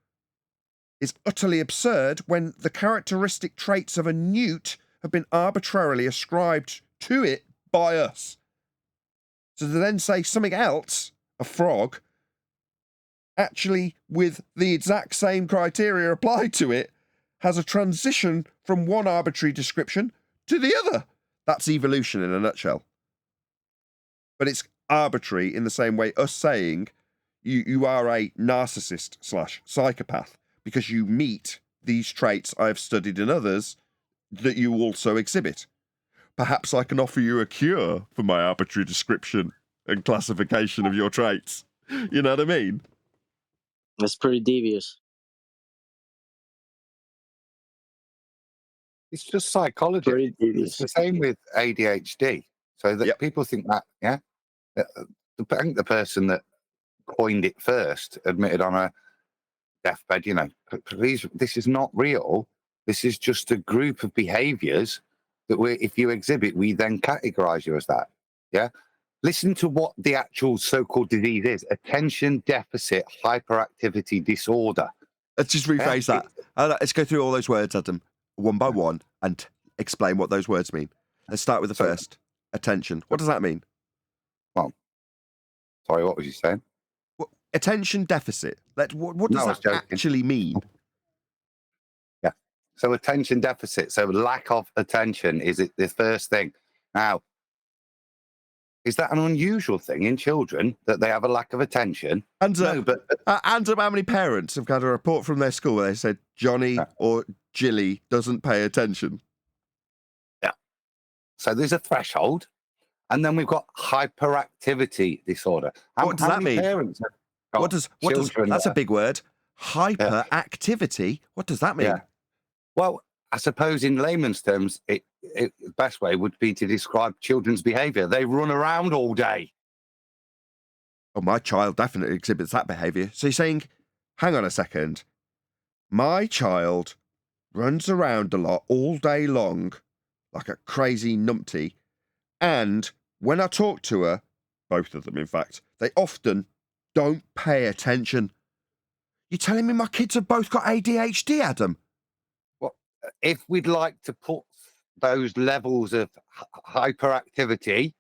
is utterly absurd when the characteristic traits of a newt have been arbitrarily ascribed to it by us. So to then say something else, a frog, actually with the exact same criteria applied to it, has a transition from one arbitrary description to the other. That's evolution in a nutshell. But it's arbitrary in the same way us saying you are a narcissist / psychopath because you meet these traits I have studied in others that you also exhibit. Perhaps I can offer you a cure for my arbitrary description and classification of your traits. You know what I mean? That's pretty devious. It's just psychology. Pretty devious. It's the same with ADHD. So that people think that, yeah, I think the person that coined it first admitted on a deathbed, you know, please, this is not real. This is just a group of behaviors that if you exhibit, we then categorize you as that. Yeah. Listen to what the actual so-called disease is: attention deficit hyperactivity disorder. Let's just rephrase that. Let's go through all those words, Adam, one by one, and explain what those words mean. Let's start with the first. Attention. What does that mean? Well, sorry, what was you saying? Well, attention deficit. What does that actually mean? Yeah. So attention deficit. So lack of attention is it the first thing. Now, is that an unusual thing in children that they have a lack of attention? And no, but and how many parents have got a report from their school where they said Johnny or Jilly doesn't pay attention? Yeah. So there's a threshold, and then we've got hyperactivity disorder. What does that mean? What does that's a big word. Hyperactivity. What does that mean? Yeah. Well, I suppose in layman's terms, the best way would be to describe children's behaviour. They run around all day. Oh, my child definitely exhibits that behaviour. So you're saying, hang on a second, my child runs around a lot all day long, like a crazy numpty, and when I talk to her, both of them in fact, they often don't pay attention. You're telling me my kids have both got ADHD, Adam? If we'd like to put those levels of hyperactivity,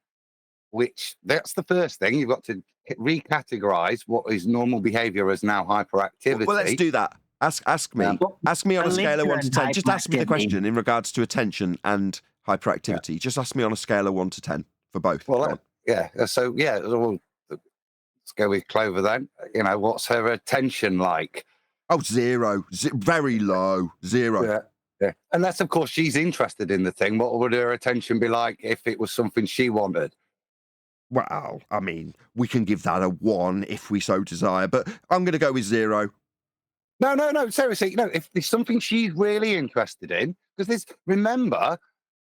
which that's the first thing, you've got to recategorize what is normal behavior as now hyperactivity. Well, let's do that. Ask me. Yeah. Ask me on a scale of 1 to 10. Just ask me the question in regards to attention and hyperactivity. Yeah. Just ask me on a scale of 1 to 10 for both. Well, So, well, let's go with Clover then. You know, what's her attention like? Oh, 0. Very low. 0. Yeah. Yeah. And that's, of course, she's interested in the thing. What would her attention be like if it was something she wanted? Well, I mean, we can give that a 1 if we so desire, but I'm going to go with 0. No, seriously, if there's something she's really interested in, because remember,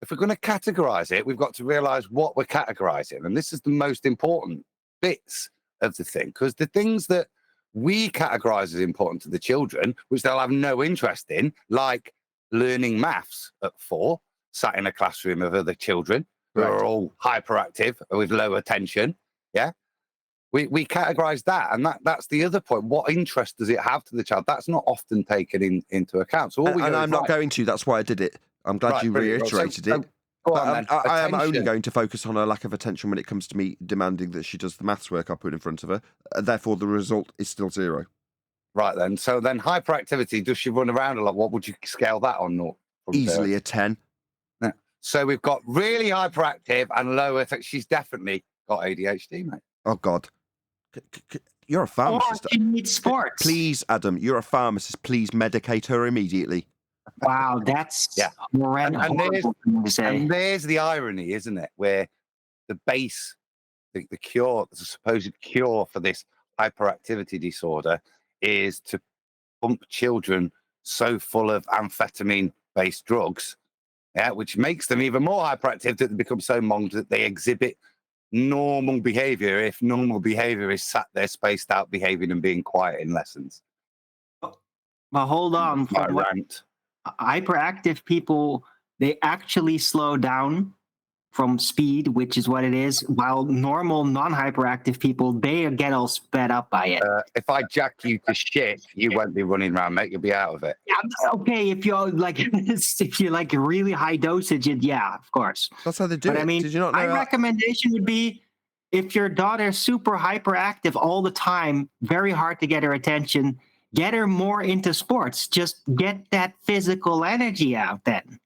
if we're going to categorize it, we've got to realize what we're categorizing. And this is the most important bits of the thing, because the things that we categorize as important to the children, which they'll have no interest in, like learning maths at 4, sat in a classroom of other children who are all hyperactive with low attention. Yeah. We categorize that. And that's the other point. What interest does it have to the child? That's not often taken into account. So I'm not going to. That's why I did it. I'm glad you reiterated it. I am only going to focus on her lack of attention when it comes to me demanding that she does the maths work I put in front of her. Therefore, the result is still 0. Right then. So then hyperactivity, does she run around a lot? What would you scale that on? Easily a 10. Yeah. So we've got really hyperactive and low. She's definitely got ADHD, mate. Oh, God. You're a pharmacist. She needs sports. Please, Adam, you're a pharmacist. Please medicate her immediately. Wow, that's horrendous. And there's the irony, isn't it? Where the base, the cure, the supposed cure for this hyperactivity disorder is to pump children so full of amphetamine-based drugs, which makes them even more hyperactive, that they become so monged that they exhibit normal behavior, if normal behavior is sat there spaced out behaving and being quiet in lessons. But hold on, My from what rant. hyperactive people, they actually slow down from speed, which is what it is, while normal non-hyperactive people, they get all sped up by it. If I jack you to shit, you won't be running around, mate. You'll be out of it. Yeah, okay, if you're like if you're like really high dosage, yeah, of course. That's how they do But it. I mean, Did you not know my that? recommendation would be, if your daughter's super hyperactive all the time, very hard to get her attention, get her more into sports. Just get that physical energy out then.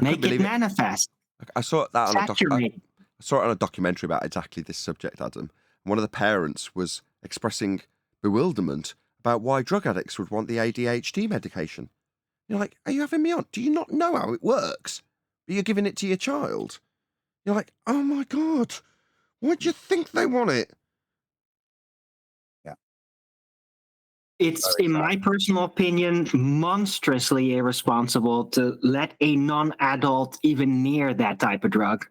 Make it manifest. I saw that on Saturate. I saw it on a documentary about exactly this subject, Adam. One of the parents was expressing bewilderment about why drug addicts would want the ADHD medication. You're like, are you having me on? Do you not know how it works? But you're giving it to your child. You're like, oh my God, why do you think they want it? Yeah. It's, in my personal opinion, monstrously irresponsible to let a non-adult even near that type of drug,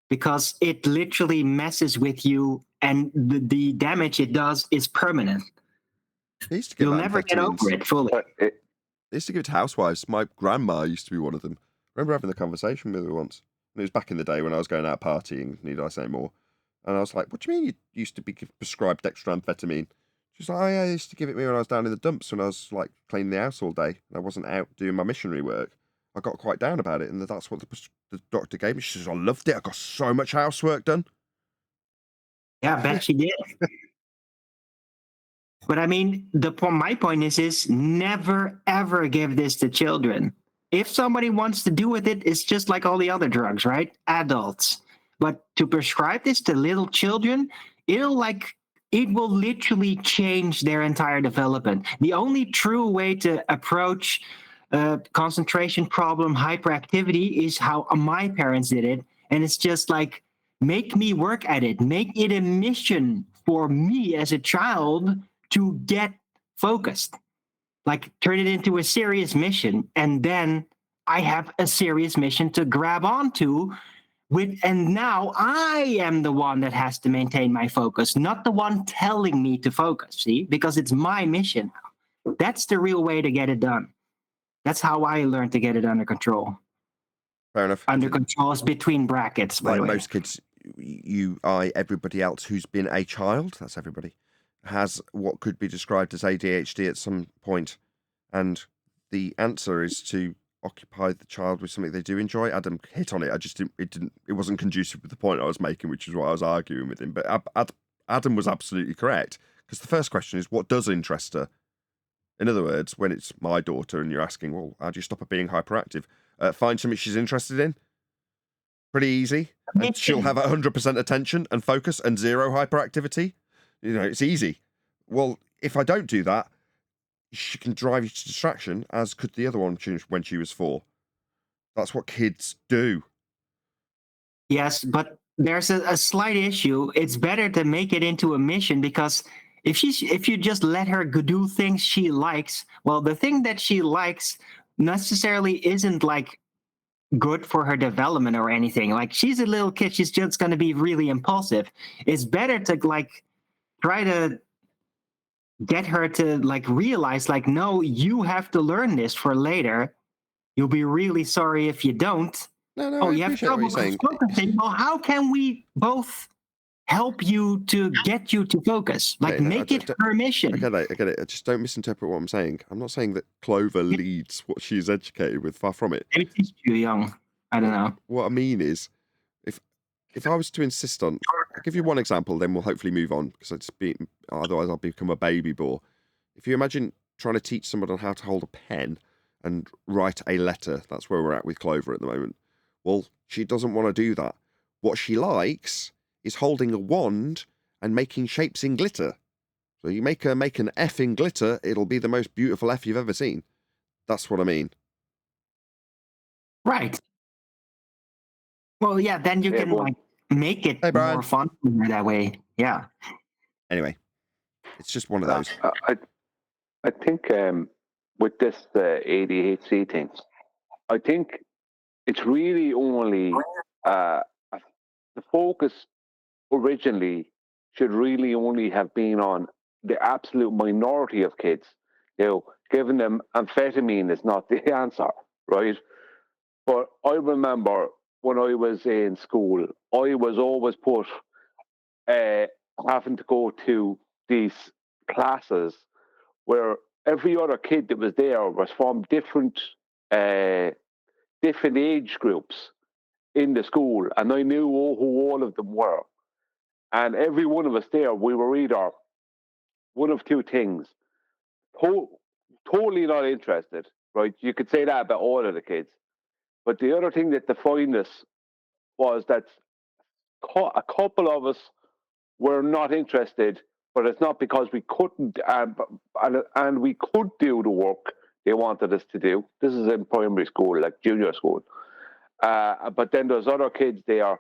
because it literally messes with you, and the damage it does is permanent. You'll never get over it fully. They used to give it to housewives. My grandma used to be one of them. I remember having the conversation with her once. And it was back in the day when I was going out partying, need I say more. And I was like, what do you mean you used to be prescribed dextroamphetamine? She's like, oh yeah, I used to give it me when I was down in the dumps, when I was like cleaning the house all day and I wasn't out doing my missionary work. I got quite down about it, and that's what the doctor gave me. She says, I loved it. I got so much housework done. Yeah, I bet she did. But I mean, my point is never ever give this to children. If somebody wants to do with it, it's just like all the other drugs, right? Adults. But to prescribe this to little children, it will literally change their entire development. The only true way to approach concentration problem, hyperactivity, is how my parents did it. And it's just like, make me work at it. Make it a mission for me as a child to get focused. Like, turn it into a serious mission. And then I have a serious mission to grab onto and now I am the one that has to maintain my focus, not the one telling me to focus, see? Because it's my mission. That's the real way to get it done. That's how I learned to get it under control. Fair enough. Under control is between brackets, by the way. Most kids, everybody else who's been a child, that's everybody, has what could be described as ADHD at some point. And the answer is to occupy the child with something they do enjoy. Adam hit on it. It wasn't conducive with the point I was making, which is why I was arguing with him. But Adam was absolutely correct, because the first question is, what does interest her? In other words, when it's my daughter and you're asking, well, how do you stop her being hyperactive? Find something she's interested in. Pretty easy. And she'll have 100% attention and focus and zero hyperactivity. It's easy. Well, if I don't do that, she can drive you to distraction, as could the other one when she was 4. That's what kids do. Yes, but there's a slight issue. It's better to make it into a mission, because if you just let her do things she likes, well, the thing that she likes necessarily isn't like good for her development or anything. Like, she's a little kid, she's just going to be really impulsive. It's better to like try to get her to like realize, like, no, you have to learn this for later. You'll be really sorry if you don't. No, you have trouble focusing. Well, how can we both help you to get you to focus? Like, make it her mission. I get it. Just don't misinterpret what I'm saying. I'm not saying that Clover leads what she's educated with. Far from it. Maybe she's too young. I don't know. What I mean is, if I was to insist on, I'll give you one example, then we'll hopefully move on, because otherwise I'll become a baby bore. If you imagine trying to teach someone on how to hold a pen and write a letter, that's where we're at with Clover at the moment. Well, she doesn't want to do that. What she likes is holding a wand and making shapes in glitter. So you make her make an F in glitter, it'll be the most beautiful F you've ever seen. That's what I mean. Right. Well, yeah, then you can like make it Hey, Brian. more fun that way. Yeah. Anyway, it's just one of those. I think with this ADHD thing, I think it's really only the focus originally should really only have been on the absolute minority of kids. Giving them amphetamine is not the answer, right? But I remember when I was in school, I was always put having to go to these classes where every other kid that was there was from different age groups in the school, and I knew who all of them were. And every one of us there, we were either one of two things: totally not interested, right? You could say that about all of the kids. But the other thing that defined us was that a couple of us were not interested, but it's not because we couldn't, and we could do the work they wanted us to do. This is in primary school, like junior school. But then there's other kids there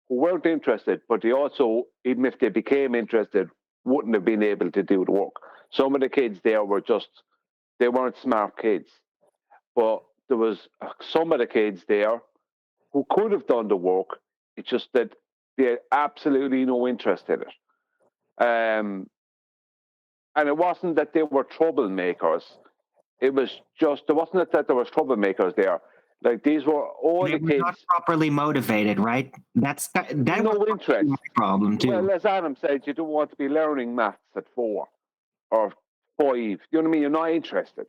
who weren't interested, but they also, even if they became interested, wouldn't have been able to do the work. Some of the kids there were they weren't smart kids. But there was some of the kids there who could have done the work. It's just that they had absolutely no interest in it. And it wasn't that they were troublemakers. It was just, it wasn't that there was troublemakers there. Like, these were all They the were kids. not properly motivated, right? That no was interest. my problem too. Well, as Adam said, you don't want to be learning maths at 4 or 5. You know what I mean? You're not interested.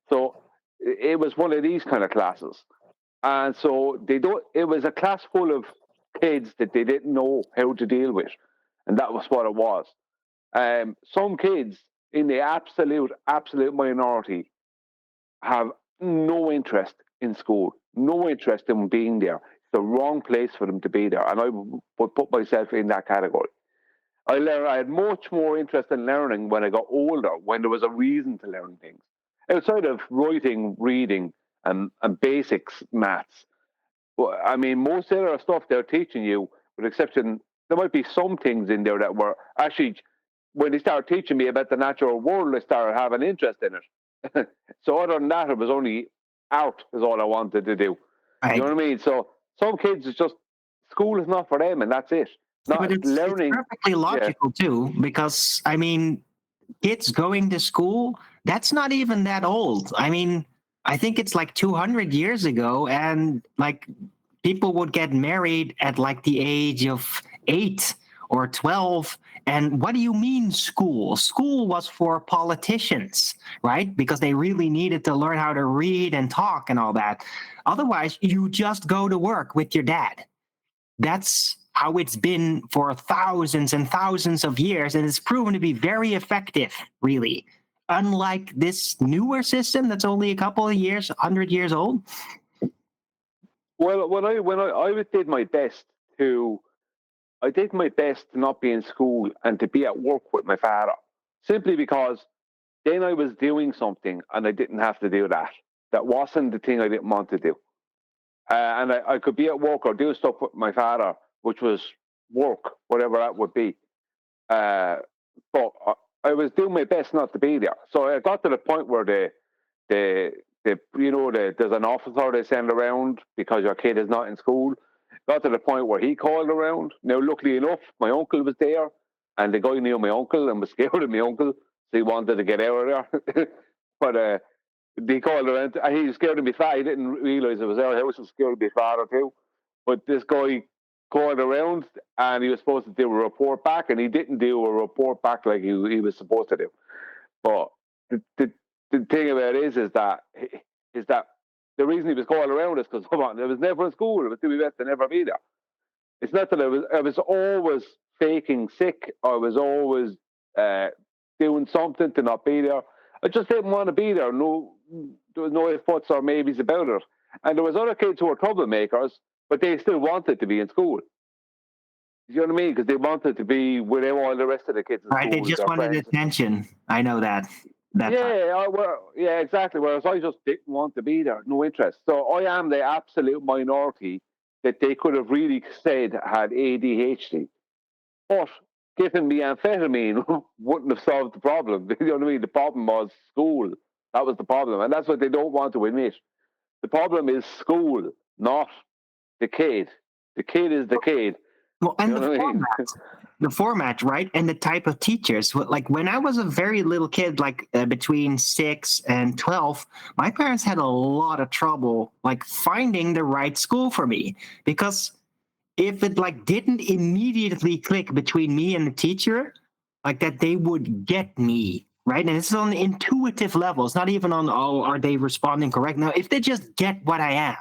So it was one of these kind of classes. And so it was a class full of kids that they didn't know how to deal with. And that was what it was. Some kids in the absolute minority have no interest in school, no interest in being there. It's the wrong place for them to be there. And I would put myself in that category. I had much more interest in learning when I got older, when there was a reason to learn things. Outside of writing, reading, and basics maths. Well, I mean, most of the other stuff they're teaching you, with exception, there might be some things in there that were actually, when they started teaching me about the natural world, I started having interest in it. So other than that, it was only art is all I wanted to do. Right. You know what I mean? So some kids, it's just, school is not for them, and that's it. Not But it's learning. perfectly logical too, because I mean, kids going to school, that's not even that old. I mean, I think it's like 200 years ago, and like people would get married at like the age of 8 or 12. And what do you mean school? School was for politicians, right? Because they really needed to learn how to read and talk and all that. Otherwise, you just go to work with your dad. That's how it's been for thousands and thousands of years, and it's proven to be very effective, really. Unlike this newer system that's only a couple of years, 100 years old. Well, when I did my best to not be in school and to be at work with my father, simply because then I was doing something and I didn't have to do that. That wasn't the thing I didn't want to do. And I could be at work or do stuff with my father, which was work, whatever that would be. But I was doing my best not to be there. So I got to the point where there's an officer they send around because your kid is not in school. Got to the point where he called around. Now, luckily enough, my uncle was there, and the guy knew my uncle and was scared of my uncle, so he wanted to get out of there. But they called around, and he was scared of my father. He didn't realise it was our house. He was scared of my father too. But this guy called around, and he was supposed to do a report back, and he didn't do a report back like he was supposed to do. But the thing about it is that the reason he was calling around is because I was never in school. It was too best to never be there. It's not that I was always faking sick. I was always doing something to not be there. I just didn't want to be there. No, there was no ifs, buts, or maybes about it. And there was other kids who were troublemakers, but they still wanted to be in school. You know what I mean? Because they wanted to be with all the rest of the kids in Right, school. they just wanted attention. I know that. Exactly. Whereas I just didn't want to be there, no interest. So I am the absolute minority that they could have really said had ADHD. But giving me amphetamine wouldn't have solved the problem. You know what I mean? The problem was school. That was the problem. And that's what they don't want to admit. The problem is school, not the kid. The kid is the kid. Well, and You know what I mean? the format, right? And the type of teachers. Like when I was a very little kid, like between 6 and 12, my parents had a lot of trouble like finding the right school for me, because if it like didn't immediately click between me and the teacher, like that they would get me, right? And it's on the intuitive level. It's not even on, oh, are they responding correct? No, if they just get what I am.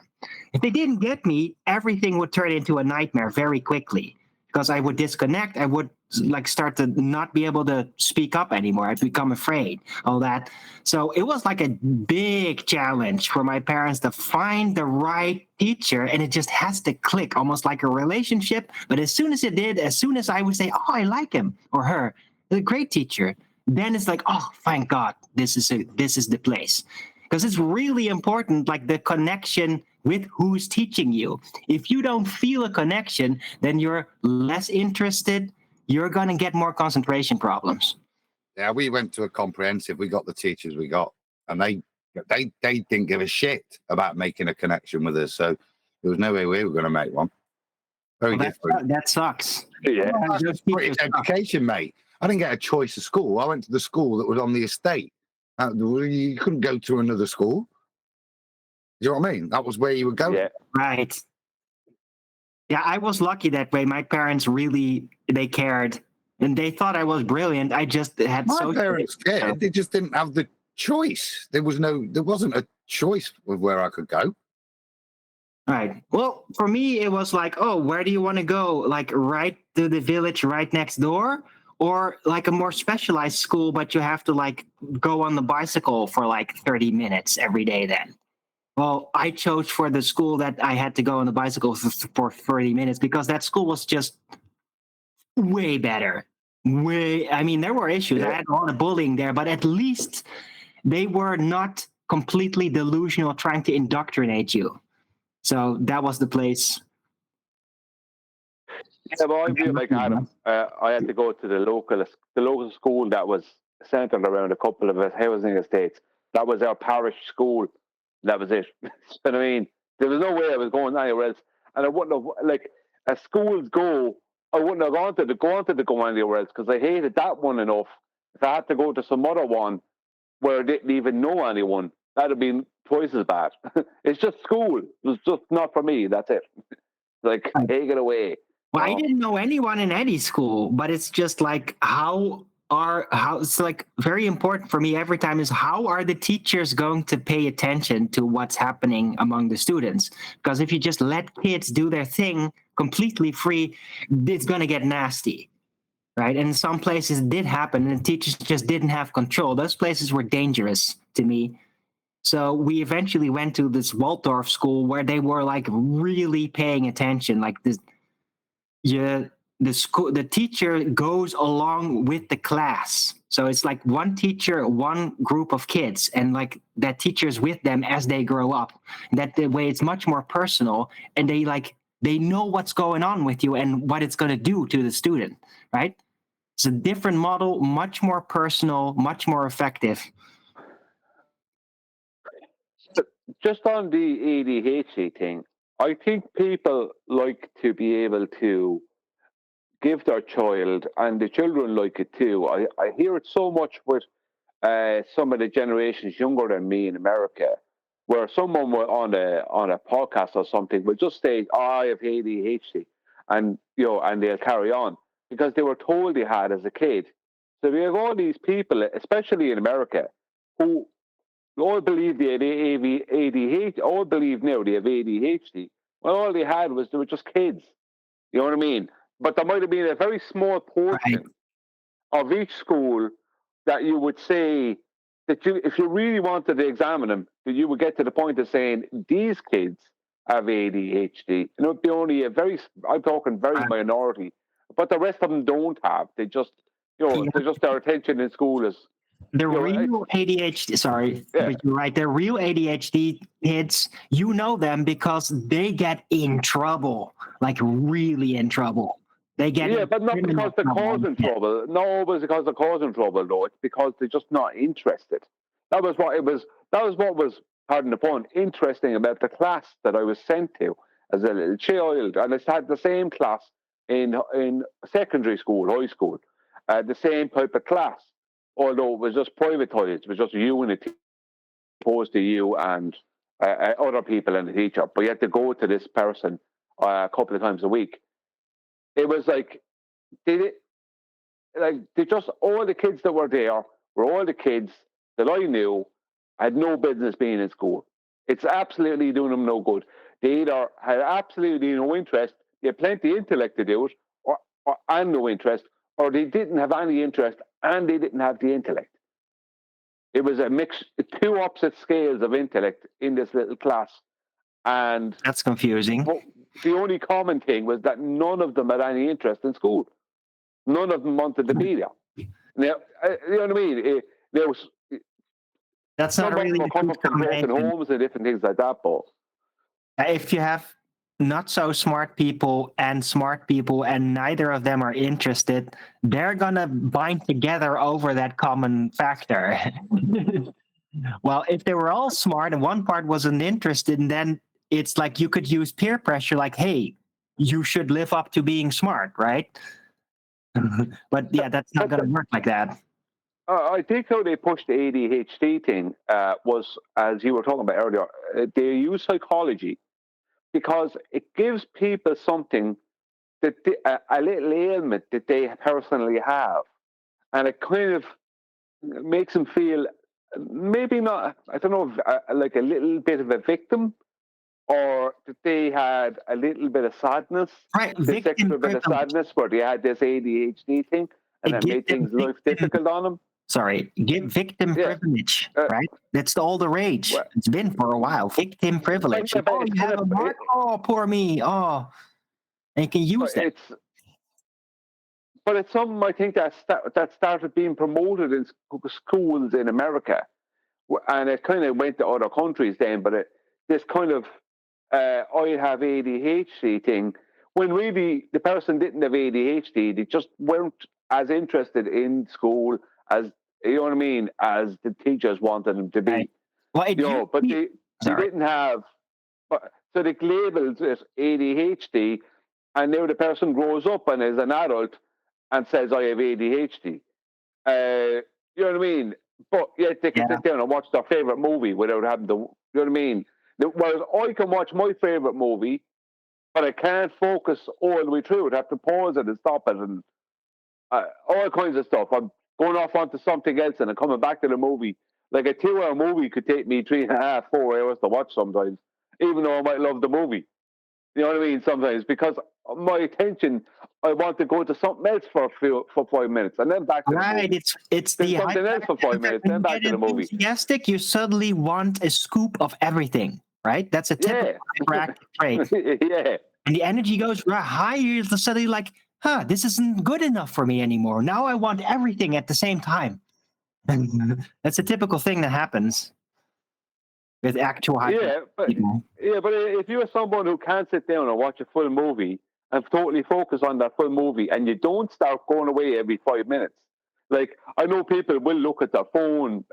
If they didn't get me, everything would turn into a nightmare very quickly, because I would disconnect. I would like start to not be able to speak up anymore. I'd become afraid, all that. So it was like a big challenge for my parents to find the right teacher, and it just has to click, almost like a relationship. But as soon as it did, as soon as I would say, oh, I like him or her, a great teacher, then it's like, oh, thank God, this is the place. Because it's really important, like the connection with who's teaching you. If you don't feel a connection, then you're less interested. You're going to get more concentration problems. Yeah, we went to a comprehensive. We got the teachers we got, and they didn't give a shit about making a connection with us. So there was no way we were going to make one. Very different. That sucks. Yeah. Well, that's British education, mate. I didn't get a choice of school. I went to the school that was on the estate. You couldn't go to another school. You know what I mean? That was where you would go. Yeah. Right. Yeah, I was lucky that way. My parents really, they cared, and they thought I was brilliant. I just had My parents cared. They just didn't have the choice. There wasn't a choice with where I could go. Right. Well, for me, it was like, oh, where do you want to go? Like right to the village right next door? Or like a more specialized school, but you have to like go on the bicycle for like 30 minutes every day then. Well, I chose for the school that I had to go on the bicycle for 30 minutes because that school was just way better. I mean, there were issues. I had a lot of bullying there, but at least they were not completely delusional trying to indoctrinate you. So that was the place. Yeah, but I feel like Adam. I had to go to the local school that was centered around a couple of housing estates. That was our parish school. That was it. You know what I mean? There was no way I was going anywhere else, and I wouldn't have, like, as schools go, I wouldn't have wanted to go anywhere else because I hated that one enough. If I had to go to some other one where I didn't even know anyone, that'd have been twice as bad. It's just school. It was just not for me. That's it. Like, take it away. Well, I didn't know anyone in any school, but it's just like how it's like very important for me every time is how are the teachers going to pay attention to what's happening among the students? Because if you just let kids do their thing completely free, it's going to get nasty, right? And some places it did happen and the teachers just didn't have control. Those places were dangerous to me. So we eventually went to this Waldorf school where they were like really paying attention, like this. The teacher goes along with the class. So it's like one teacher, one group of kids, and like that teacher's with them as they grow up. That the way it's much more personal, and they know what's going on with you and what it's going to do to the student, right? It's a different model, much more personal, much more effective. Just on the ADHD thing, I think people like to be able to give their child, and the children like it too. I hear it so much with some of the generations younger than me in America, where someone will, on a podcast or something will just say, "Oh, I have ADHD," and and they'll carry on because they were told they had as a kid. So we have all these people, especially in America, who all believe they had ADHD. All believe now they have ADHD. Well, all they had was they were just kids. You know what I mean? But there might have been a very small portion of each school that you would say that if you really wanted to examine them, that you would get to the point of saying these kids have ADHD. And it would be only I'm talking very minority, but the rest of them don't have. They just, their attention in school is The know, real ADHD, sorry, Yeah. but you're right. The real ADHD kids, you know them because they get in trouble, like really in trouble. They get Yeah, in but not criminal because they're trouble. causing trouble. Not always because they're causing trouble, though. It's because they're just not interested. That was what it was. That was what was, pardon the pun, interesting about the class that I was sent to as a little child. And I had the same class in secondary school, high school, the same type of class. Although it was just privatized, it was just you and the teacher, opposed to you and other people and the teacher. But you had to go to this person a couple of times a week. It was like they just all the kids that were there were all the kids that I knew had no business being in school. It's absolutely doing them no good. They either had absolutely no interest, they had plenty of intellect to do it, and no interest, or they didn't have any interest and they didn't have the intellect. It was a mix, two opposite scales of intellect in this little class. And That's confusing. the only common thing was that none of them had any interest in school. None of them wanted to be there. Now, you know what I mean? That's not some of really them a were coming good from broken combination. homes and different things like that, but If you have not so smart people and neither of them are interested, they're gonna bind together over that common factor. Well, if they were all smart and one part wasn't interested, and then it's like you could use peer pressure, like, hey, you should live up to being smart, right? But yeah, that's not gonna work like that. I think how they pushed the ADHD thing was, as you were talking about earlier, they use psychology because it gives people something that a little ailment that they personally have, and it kind of makes them feel maybe not, I don't know, like a little bit of a victim, or that they had a little bit of sadness, Right, this victim extra bit of privilege. sadness where they had this ADHD thing, and It it made gives them things life difficult on them. Sorry, give victim Yeah. privilege, right? That's all the rage. Well- It's been for a while. Victim privilege. Yeah, but Oh, it's you have kind a of- mark. Oh, poor me. Oh, and you can use that. But it's something I think that started being promoted in schools in America, and it kind of went to other countries then. But this kind of I have ADHD thing, when really the person didn't have ADHD, they just weren't as interested in school as, you know what I mean, as the teachers wanted them to be. Right. Well, But they didn't have. So they labeled it ADHD, and now the person grows up and is an adult and says, I have ADHD. You know what I mean? But yet they can sit down and watch their favorite movie without having to, you know what I mean? Whereas I can watch my favorite movie, but I can't focus all the way through it. I have to pause it and stop it and all kinds of stuff. I'm going off onto something else and I'm coming back to the movie. Like a 2-hour movie could take me 3.5, 4 hours to watch sometimes, even though I might love the movie. You know what I mean? Sometimes because my attention, I want to go to something else for 5 minutes and then back to the movie. It's then the something else for 5 minutes, then back to the movie. Enthusiastic, you suddenly want a scoop of everything, right? That's a typical hyperactive trait. Yeah. And the energy goes higher. You're suddenly like, this isn't good enough for me anymore. Now I want everything at the same time. That's a typical thing that happens with actual people. But if you're someone who can't sit down and watch a full movie and totally focus on that full movie, and you don't start going away every 5 minutes, like I know people will look at their phone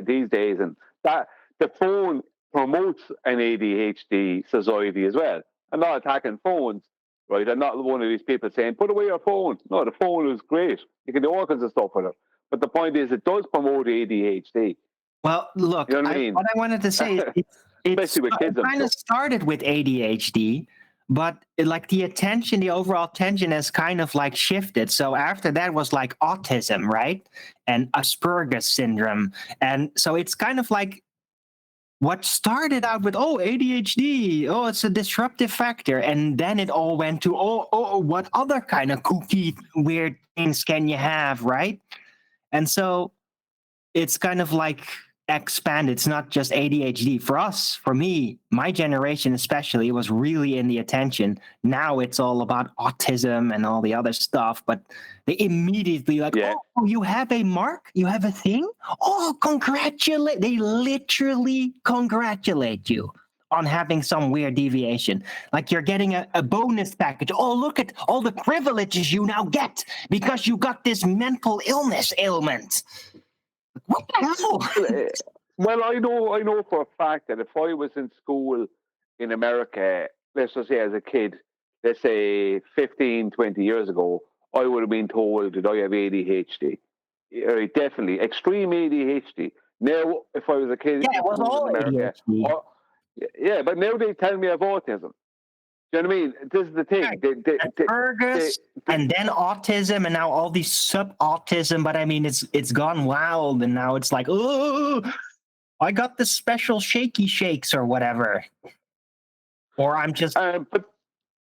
these days, and that the phone promotes an ADHD society as well. I'm not attacking phones, right? I'm not one of these people saying put away your phone. No, the phone is great. You can do all kinds of stuff with it. But the point is, it does promote ADHD. Well, look, you know what I mean? What I wanted to say is it kind of started with ADHD, but like the overall attention has kind of like shifted. So after that was like autism, right? And Asperger's syndrome. And so it's kind of like what started out with, ADHD, it's a disruptive factor. And then it all went to, what other kind of kooky, weird things can you have, right? And so it's kind of like expand. It's not just ADHD. For us, for me, my generation especially, it was really in the attention. Now it's all about autism and all the other stuff, but they immediately like, oh, you have a mark? You have a thing? Oh, congratulate. They literally congratulate you on having some weird deviation. Like you're getting a bonus package. Oh, look at all the privileges you now get because you got this mental illness ailment. What the hell? Well, I know for a fact that if I was in school in America, let's just say as a kid, let's say 15, 20 years ago, I would have been told that I have ADHD. Definitely, extreme ADHD. Now, if I was a kid it was all in America, ADHD. but now they tell me I have autism. Do you know what I mean? This is the thing. Asperger's, and then autism, and now all these sub-autism. But I mean, it's gone wild, and now it's like, oh, I got the special shaky shakes or whatever, or I'm just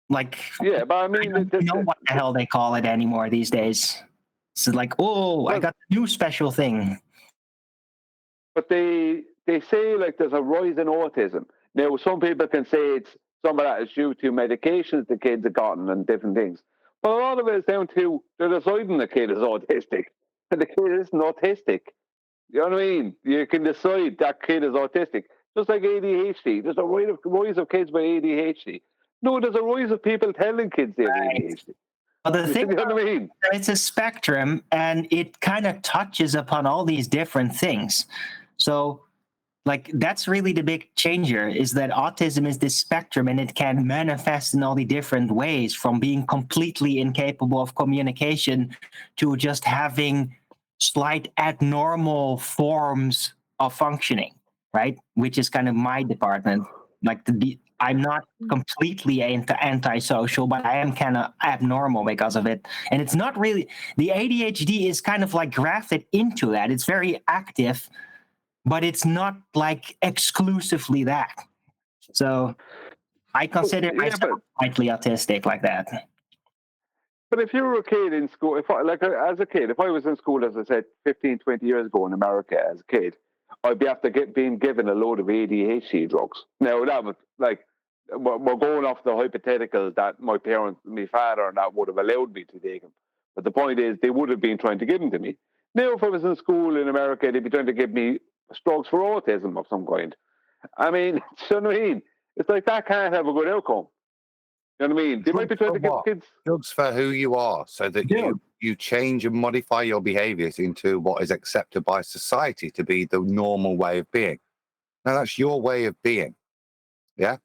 like, yeah. But I mean, I don't know what the hell they call it anymore these days. It's like, oh, I got the new special thing. But they say like there's a rise in autism. Now, some people can say it's some of that is due to medications the kids have gotten and different things. But a lot of it is down to they're deciding the kid is autistic and the kid isn't autistic. You know what I mean? You can decide that kid is autistic. Just like ADHD. There's a rise of kids with ADHD. No, there's a rise of people telling kids they have ADHD. Well, the thing, you know what I mean? It's a spectrum, and it kind of touches upon all these different things. So, like, that's really the big changer, is that autism is this spectrum, and it can manifest in all the different ways, from being completely incapable of communication to just having slight abnormal forms of functioning, right? Which is kind of my department. Like, I'm not completely antisocial, but I am kind of abnormal because of it. And it's not really, the ADHD is kind of like grafted into that. It's very active, but it's not like exclusively that. So I consider myself slightly autistic like that. But if you were a kid in school, as a kid, if I was in school, as I said, 15, 20 years ago in America as a kid, I'd be after being given a load of ADHD drugs. Now, that was like, we're going off the hypothetical that my parents, my father and that would have allowed me to take them. But the point is, they would have been trying to give them to me. Now, if I was in school in America, they'd be trying to give me drugs for autism of some kind. I mean, you know what I mean? It's like that can't have a good outcome. You know what I mean? They might be trying to give kids drugs for who you are, so that you change and modify your behaviors into what is accepted by society to be the normal way of being. Now, that's your way of being. Yeah?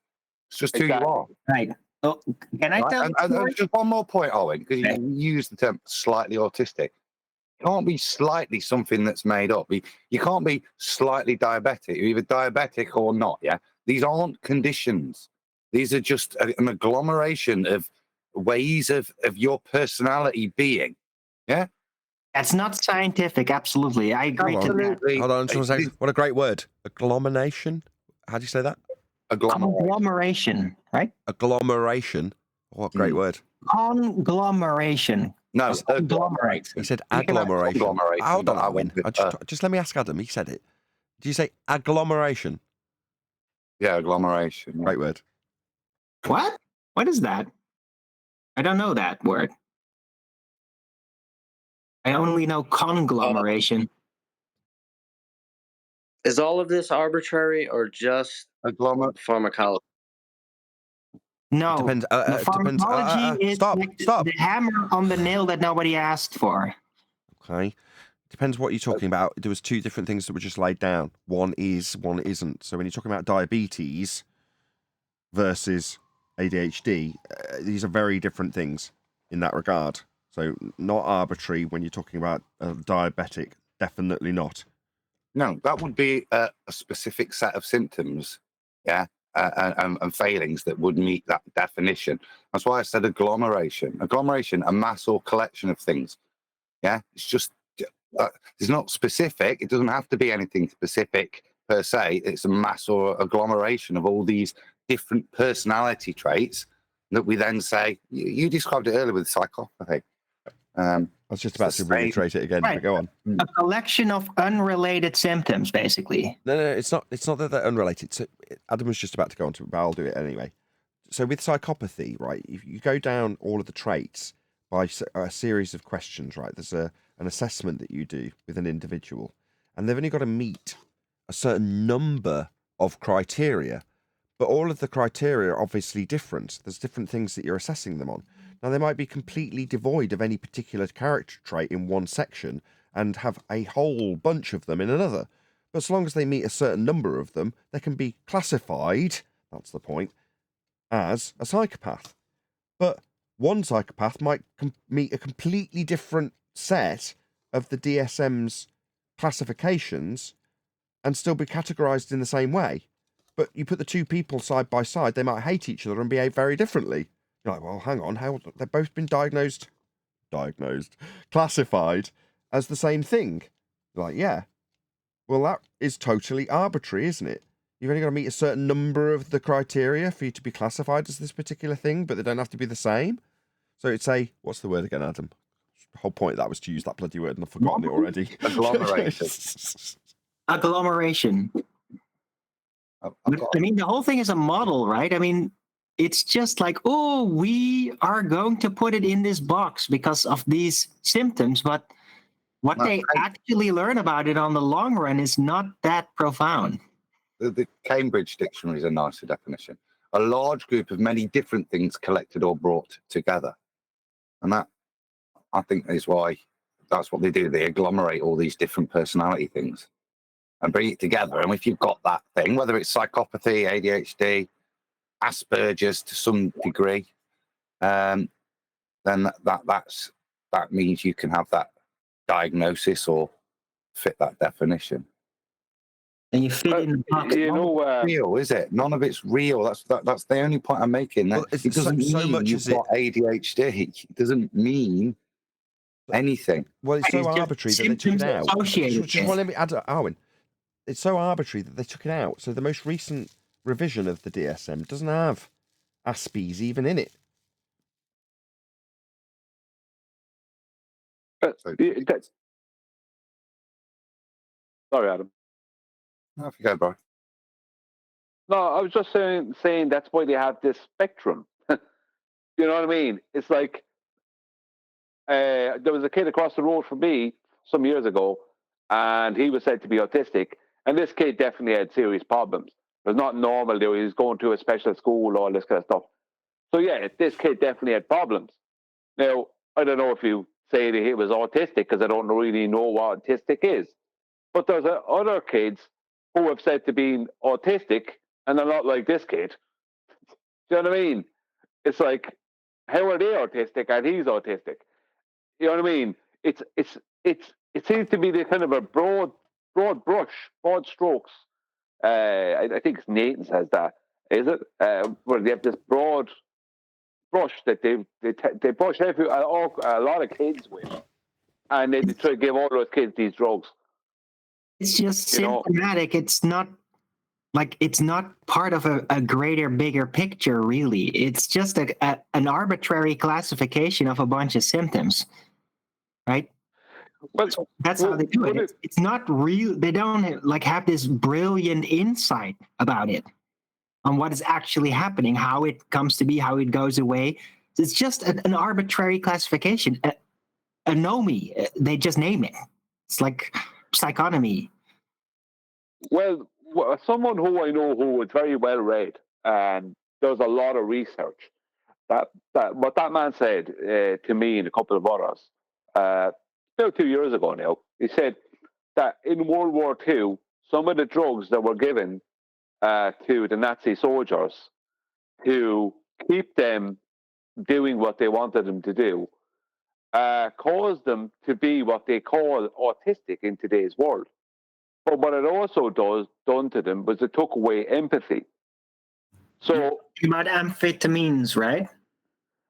It's just who you are. Right. Well, can I tell and just one more point, Owen, because you use the term slightly autistic. It can't be slightly something that's made up. You can't be slightly diabetic. You're either diabetic or not, yeah? These aren't conditions. These are just an agglomeration of ways of your personality being, yeah? That's not scientific, absolutely. I agree to that. Hold on, just one second. What a great word. Agglomeration? How do you say that? Conglomeration, right? Agglomeration. What a great word. Conglomeration. No, agglomerate. He said agglomeration. Hold on, Owen. Just let me ask Adam. He said it. Did you say agglomeration? Yeah, agglomeration. Great word. What? What is that? I don't know that word. I only know conglomeration. Is all of this arbitrary or just pharmacology? No, depends. The pharmacology is stop. The hammer on the nail that nobody asked for. Okay. Depends what you're talking about. There was two different things that were just laid down. One is, one isn't. So when you're talking about diabetes versus ADHD, these are very different things in that regard. So not arbitrary when you're talking about diabetic. Definitely not. No, that would be a specific set of symptoms, yeah, and failings that would meet that definition. That's why I said agglomeration. Agglomeration, a mass or collection of things. Yeah, it's just, it's not specific. It doesn't have to be anything specific per se. It's a mass or agglomeration of all these different personality traits that we then say, you described it earlier with psychopathy. I was just about to reiterate it again, Right. but go on. A collection of unrelated symptoms, basically. No, it's not. It's not that they're unrelated. So Adam was just about to go on to it, but I'll do it anyway. So with psychopathy, right, if you go down all of the traits by a series of questions, right, there's an assessment that you do with an individual, and they've only got to meet a certain number of criteria, but all of the criteria are obviously different. There's different things that you're assessing them on. Now, they might be completely devoid of any particular character trait in one section and have a whole bunch of them in another. But as long as they meet a certain number of them, they can be classified, that's the point, as a psychopath. But one psychopath might meet a completely different set of the DSM's classifications and still be categorized in the same way. But you put the two people side by side, they might hate each other and behave very differently. You're like, well, hang on, they've both been classified as the same thing. You're like, yeah. Well, that is totally arbitrary, isn't it? You've only got to meet a certain number of the criteria for you to be classified as this particular thing, but they don't have to be the same. So it'd say, what's the word again, Adam? The whole point of that was to use that bloody word, and I've forgotten it already. Agglomeration. Agglomeration. I mean, the whole thing is a model, right? I mean, it's just like, oh, we are going to put it in this box because of these symptoms, but what they actually learn about it on the long run is not that profound. The Cambridge Dictionary is a nicer definition. A large group of many different things collected or brought together. And that, I think, is why that's what they do. They agglomerate all these different personality things and bring it together. And if you've got that thing, whether it's psychopathy, ADHD, Asperger's to some degree, then that means you can have that diagnosis or fit that definition. And you fit in the box. Real, is it? None of it's real. That's the only point I'm making. Well, it doesn't mean you've got ADHD. It doesn't mean anything. Well, it's so arbitrary that they took it out. Just let me add, Owen. It's so arbitrary that they took it out. So the most recent revision of the DSM doesn't have Aspies even in it. Sorry, Adam. Off you go, bro. No, I was just saying that's why they have this spectrum. You know what I mean? It's like there was a kid across the road from me some years ago, and he was said to be autistic. And this kid definitely had serious problems. It was not normal. He was going to a special school, all this kind of stuff. So yeah, this kid definitely had problems. Now, I don't know if you say that he was autistic, because I don't really know what autistic is. But there's other kids who have said to be autistic, and they're not like this kid. Do you know what I mean? It's like, how are they autistic and he's autistic? You know what I mean? It seems to be the kind of a broad brush, broad strokes. I think Nathan says that, is it? Where they have this broad brush that they brush a lot of kids with, and they try to give all those kids these drugs. It's just symptomatic. It's not part of a greater, bigger picture, really. It's just an arbitrary classification of a bunch of symptoms, right? Well, that's how they do it. It's not real. They don't have this brilliant insight about it, on what is actually happening, how it comes to be, how it goes away. It's just an arbitrary classification. Anomy, they just name it. It's like psychonomy. Well, someone who I know who is very well read and does a lot of research, that what that man said to me and a couple of others about 2 years ago now, he said that in World War II, some of the drugs that were given to the Nazi soldiers to keep them doing what they wanted them to do caused them to be what they call autistic in today's world. But what it also done to them was it took away empathy. So about amphetamines, right?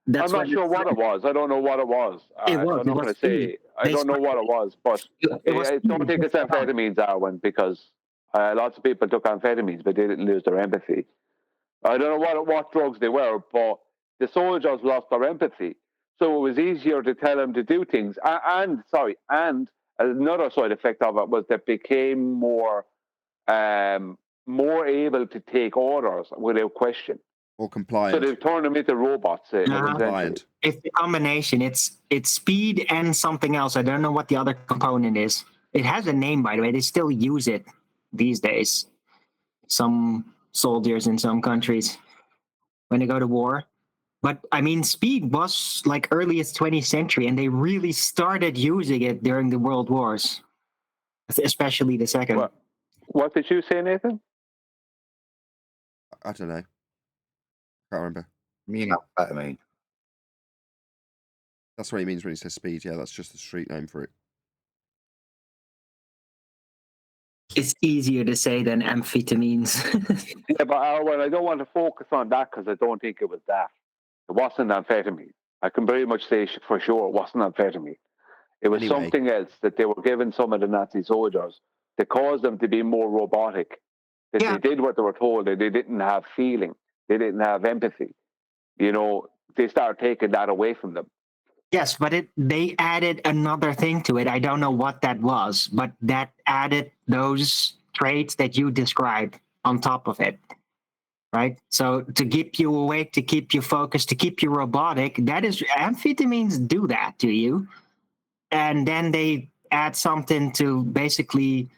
I'm not sure what it was. I don't know what it was. I'm not going to say. I don't know what it was, but I don't think it's amphetamines, Arwen, because lots of people took amphetamines, but they didn't lose their empathy. I don't know what drugs they were, but the soldiers lost their empathy. So it was easier to tell them to do things. And another side effect of it was that became more able to take orders without question. Or So compliant. they've turned them into robots. Essentially. Compliant. It's a combination. It's speed and something else. I don't know what the other component is. It has a name, by the way. They still use it these days. Some soldiers in some countries when they go to war. But I mean, speed was like early as 20th century, and they really started using it during the World Wars, especially the second. What did you say, Nathan? I don't know. Can't remember. Amphetamine. That's what he means when he says speed. Yeah, that's just the street name for it. It's easier to say than amphetamines. Yeah, but I don't want to focus on that because I don't think it was that. It wasn't amphetamine. I can very much say for sure it wasn't amphetamine. It was something else that they were giving some of the Nazi soldiers to cause them to be more robotic. That they did what they were told. That they didn't have feeling. They didn't have empathy. They started taking that away from them. Yes, but they added another thing to it. I don't know what that was, but that added those traits that you described on top of it. Right? So to keep you awake, to keep you focused, to keep you robotic, that is, amphetamines do that to you. And then they add something to basically,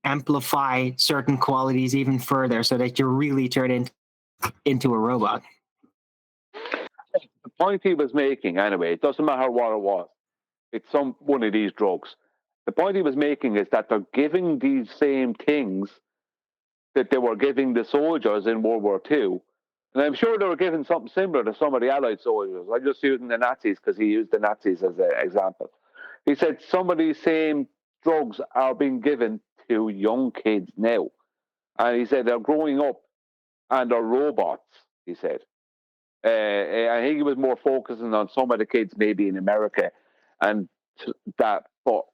amplify certain qualities even further so that you really turn into a robot. The point he was making, anyway, it doesn't matter what it was. It's one of these drugs. The point he was making is that they're giving these same things that they were giving the soldiers in World War II. And I'm sure they were giving something similar to some of the Allied soldiers. I'm just using the Nazis because he used the Nazis as an example. He said some of these same drugs are being given to young kids now. And he said they're growing up and they're robots, he said. I think he was more focusing on some of the kids maybe in America and that, but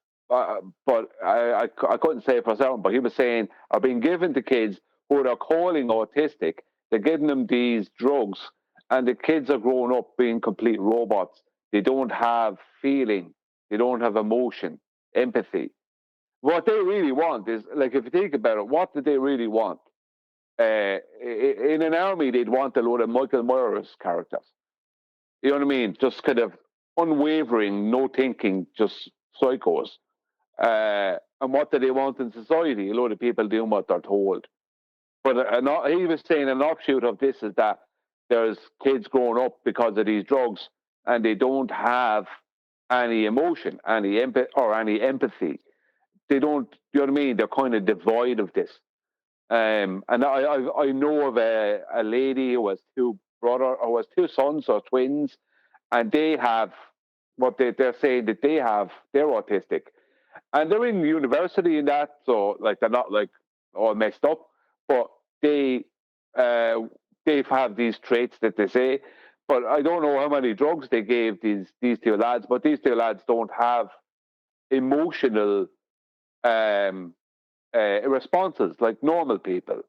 I couldn't say for certain, but he was saying are being given to kids who they're calling autistic. They're giving them these drugs, and the kids are growing up being complete robots. They don't have feeling. They don't have emotion, empathy. What they really want is, like, if you think about it, what do they really want? In an army, they'd want a load of Michael Myers characters. You know what I mean? Just kind of unwavering, no thinking, just psychos. And what do they want in society? A lot of people doing what they're told. But he was saying an offshoot of this is that there's kids growing up because of these drugs and they don't have any emotion, any empathy. They don't, you know what I mean? They're kind of devoid of this. And I know of a lady who has two sons or twins, and they have what they're saying that they're autistic. And they're in university in that, so like they're not like all messed up, but they have these traits that they say. But I don't know how many drugs they gave these two lads, but these two lads don't have emotional responses like normal people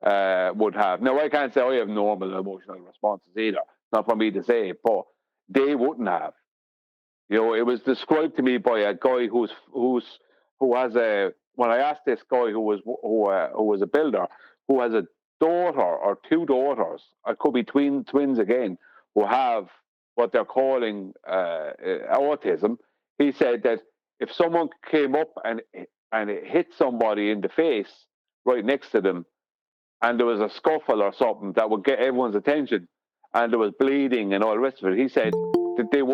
would have. Now I can't say I have normal emotional responses either. Not for me to say, but they wouldn't have. It was described to me by a guy who has a. When I asked this guy who was a builder, who has a daughter or two daughters, it could be twins again, who have what they're calling autism. He said that if someone came up and it hit somebody in the face right next to them, and there was a scuffle or something that would get everyone's attention, and there was bleeding and all the rest of it, he said that it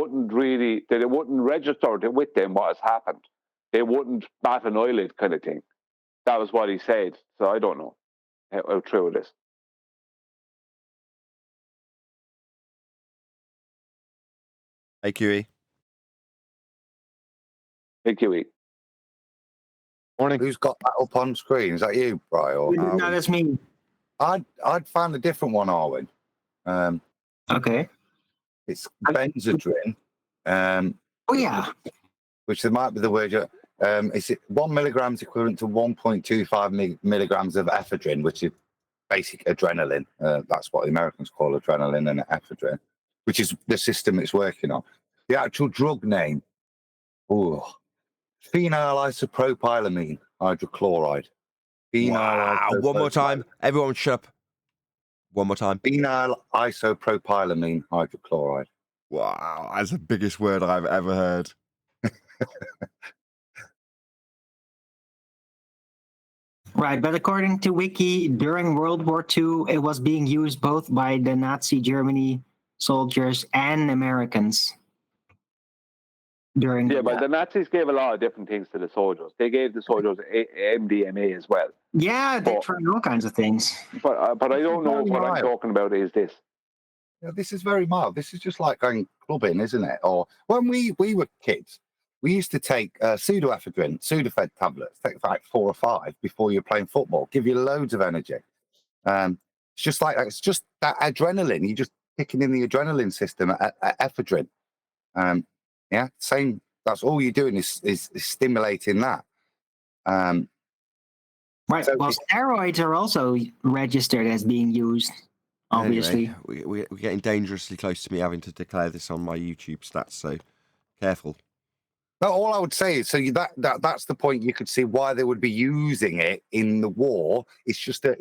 wouldn't register with them what has happened. They wouldn't bat an eyelid, kind of thing. That was what he said. So I don't know how true it is. Hey, QE. Hey, QE. Morning. Who's got that up on screen? Is that you, Brian? No, that's me. I'd found a different one, Arwen. Okay. It's benzodrine. Oh yeah. Which there might be the word. It's 1 milligram is equivalent to 1.25 milligrams of ephedrine, which is basic adrenaline. That's what the Americans call adrenaline and ephedrine. which is the system it's working on. The actual drug name, phenyl isopropylamine hydrochloride. Wow. One more time. Everyone shut up. One more time. Phenyl isopropylamine hydrochloride. Wow. That's the biggest word I've ever heard. Right, but according to Wiki, during World War II, it was being used both by the Nazi Germany soldiers and Americans. Yeah, but the Nazis gave a lot of different things to the soldiers. They gave the soldiers MDMA as well. Yeah, they tried all kinds of things. But I don't know if what I'm talking about is this. Yeah, this is very mild. This is just like going clubbing, isn't it? Or when we were kids, we used to take pseudoephedrine, Sudafed tablets, take like 4 or 5 before you're playing football, give you loads of energy. It's just like it's just that adrenaline. You're just kicking in the adrenaline system at ephedrine. Yeah, same. That's all you're doing is stimulating that. Right. So well, steroids are also registered as being used. Obviously, anyway, we're getting dangerously close to me having to declare this on my YouTube stats. So careful. No, all I would say is, so that's the point. You could see why they would be using it in the war. It's just a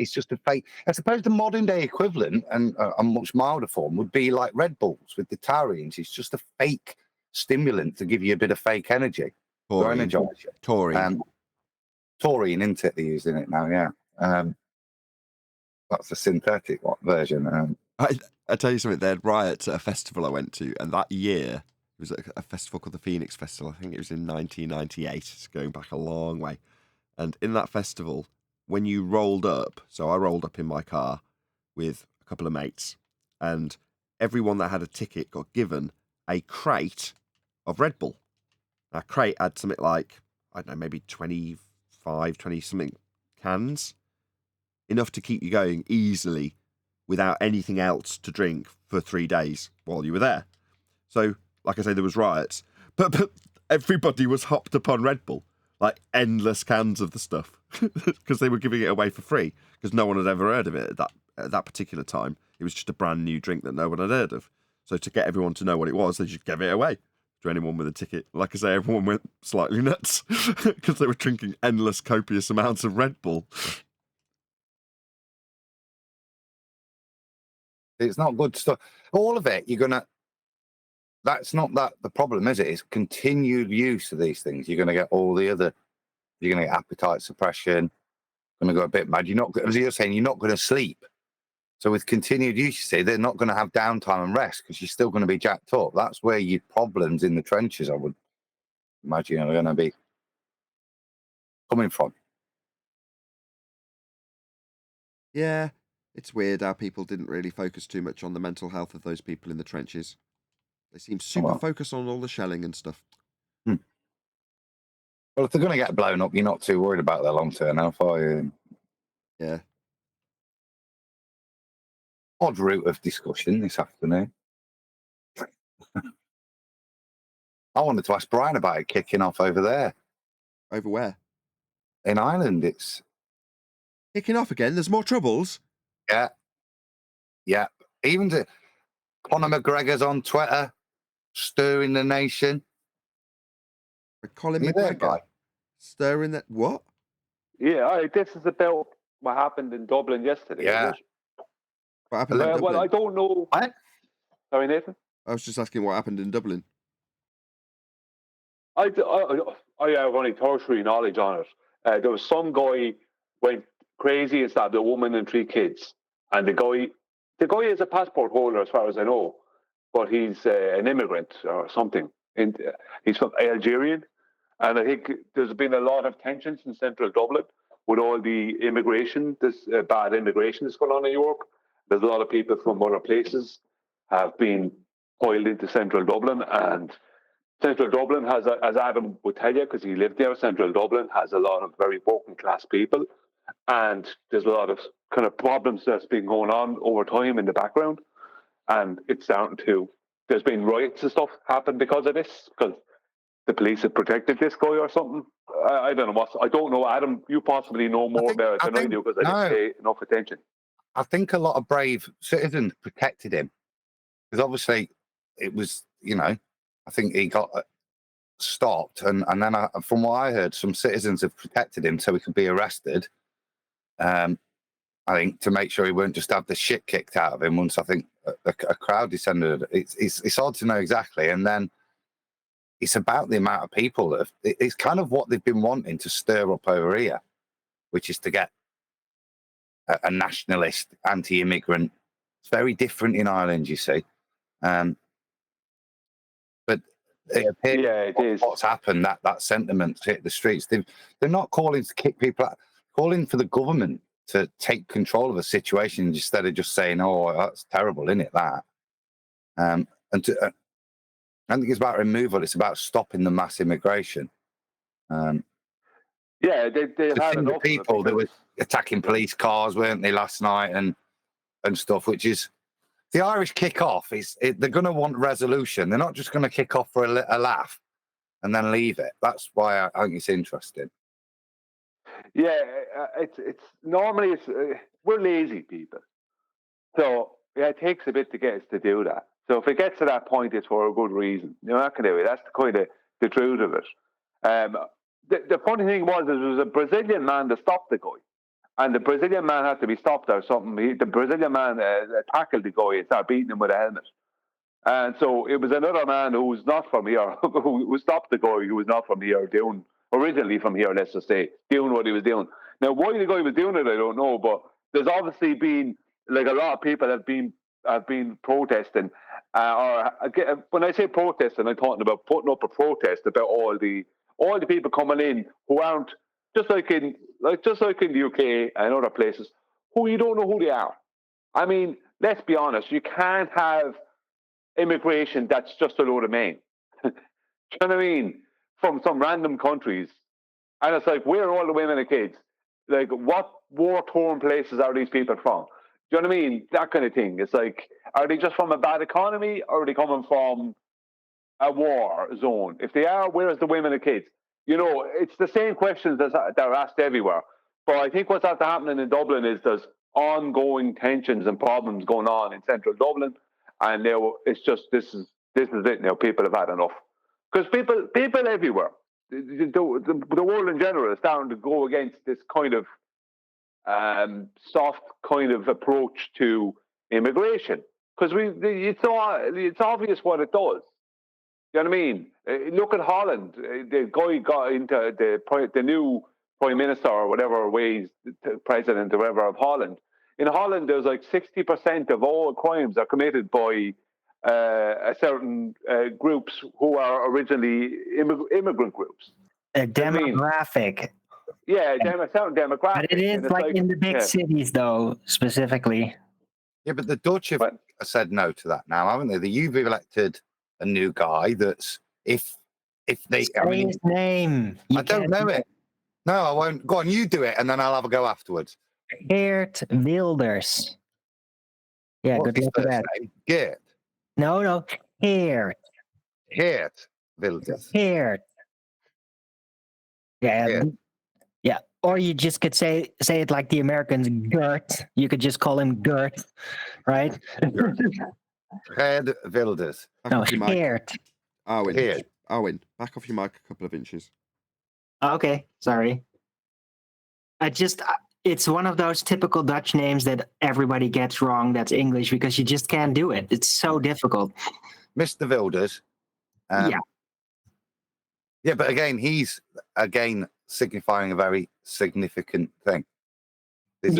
fake. I suppose the modern day equivalent and a much milder form would be like Red Bulls with the taurines. It's just a fake stimulant to give you a bit of fake energy. Taurine. Taurine, isn't it? They're using it now. Yeah. That's a synthetic version. I tell you something. They had riots at a festival I went to, and that year. It was a festival called the Phoenix Festival. I think it was in 1998. It's going back a long way. And in that festival, when you rolled up, so I rolled up in my car with a couple of mates, and everyone that had a ticket got given a crate of Red Bull. That crate had something like, I don't know, maybe 20 something cans. Enough to keep you going easily without anything else to drink for 3 days while you were there. So, like I say, there was riots, but everybody was hopped upon Red Bull, like endless cans of the stuff, because they were giving it away for free, because no one had ever heard of it at that particular time. It was just a brand new drink that no one had heard of. So to get everyone to know what it was, they just gave it away to anyone with a ticket. Like I say, everyone went slightly nuts because they were drinking endless, copious amounts of Red Bull. It's not good stuff. All of it, that's not the problem, is it? It's continued use of these things. You're going to get you're going to get appetite suppression, going to go a bit mad. As you're saying, you're not going to sleep. So with continued use, you see, they're not going to have downtime and rest because you're still going to be jacked up. That's where your problems in the trenches, I would imagine, are going to be coming from. Yeah, it's weird how people didn't really focus too much on the mental health of those people in the trenches. They seem super focused on all the shelling and stuff. Well, if they're going to get blown up, you're not too worried about their long-term health, are you? Yeah. Odd route of discussion this afternoon. I wanted to ask Brian about it kicking off over there. Over where? In Ireland, it's... Kicking off again? There's more troubles? Yeah. Yeah. Even Conor McGregor's on Twitter, stirring the nation. Colin McGregor? Stirring that... What? Yeah, this is about what happened in Dublin yesterday. Yeah. What happened in Dublin? Well, I don't know. What? Sorry, Nathan? I was just asking what happened in Dublin. I have only tertiary knowledge on it. There was some guy went crazy and stabbed a woman and 3 kids. And the guy is a passport holder as far as I know, but he's an immigrant or something. He's from Algerian. And I think there's been a lot of tensions in central Dublin with all the immigration, this bad immigration that's going on in Europe. There's a lot of people from other places have been piled into central Dublin, and central Dublin has, as Adam would tell you, because he lived there, central Dublin has a lot of very working class people, and there's a lot of kind of problems that's been going on over time in the background, and it's down to, there's been riots and stuff happen because of this, because the police have protected this guy or something. I don't know. I don't know. Adam, you possibly know more about it than I do because I didn't pay enough attention. I think a lot of brave citizens protected him because obviously it was, I think he got stopped, and then from what I heard, some citizens have protected him so he could be arrested. I think to make sure he won't just have the shit kicked out of him once I think a crowd descended. It's hard to know exactly, and then it's about the amount of people that it's kind of what they've been wanting to stir up over here, which is to get a nationalist, anti-immigrant. It's very different in Ireland, you see. But it appears what's happened, that sentiment's hit the streets. They're not calling to kick people out, calling for the government to take control of the situation instead of just saying, "Oh, that's terrible, isn't it?" That, I think it's about removal. It's about stopping the mass immigration. Yeah, they've had enough people that were attacking police cars, weren't they, last night and stuff? Which is the Irish kick off. They're going to want resolution. They're not just going to kick off for a laugh and then leave it. That's why I think it's interesting. Yeah, it's normally we're lazy people, so yeah, it takes a bit to get us to do that. So if it gets to that point, it's for a good reason. You're not going to do it. That's kind of the truth of it. The funny thing was, there was a Brazilian man that stopped the guy, and the Brazilian man had to be stopped or something. The Brazilian man tackled the guy and started beating him with a helmet. And so it was another man who was not from here who stopped the guy who was not from here, originally from here, let's just say, doing what he was doing. Now, why the guy was doing it, I don't know, but there's obviously been, like, a lot of people have been protesting. When I say protesting, I'm talking about putting up a protest about all the people coming in who aren't, just like in the UK and other places, who you don't know who they are. I mean, let's be honest, you can't have immigration that's just a load of men. Do you know what I mean? From some random countries. And it's like, where are all the women and kids? Like, what war-torn places are these people from? Do you know what I mean? That kind of thing. It's like, are they just from a bad economy, or are they coming from a war zone? If they are, where is the women and kids? It's the same questions that are asked everywhere. But I think what's after happening in Dublin is there's ongoing tensions and problems going on in central Dublin. And now it's just, this is it now. People have had enough. Because people everywhere, the world in general is starting to go against this kind of soft kind of approach to immigration. Because it's obvious what it does. You know what I mean? Look at Holland. The guy got into the new prime minister or whatever ways, president or whatever of Holland. In Holland, there's like 60% of all crimes are committed by a certain groups who are originally immigrant groups. A demographic. Yeah, a certain demographic. But it is like in the big cities, though, specifically. Yeah, but the Dutch have said no to that now, haven't they? You've elected a new guy that's if they. Say his name. I don't know it. No, I won't. Go on, you do it, and then I'll have a go afterwards. Geert Wilders. Yeah, What's good luck with that. Geert. No, Geert. Geert Wilders. Geert. Yeah. Geert. Yeah. Or you just could say it like the Americans, Gert. You could just call him Gert, right? Geert Wilders. No, Geert. Owen, back off your mic a couple of inches. Okay, sorry. It's one of those typical Dutch names that everybody gets wrong that's English because you just can't do it. It's so difficult. Mr. Wilders. Yeah. Yeah, but again, he's signifying a very significant thing. His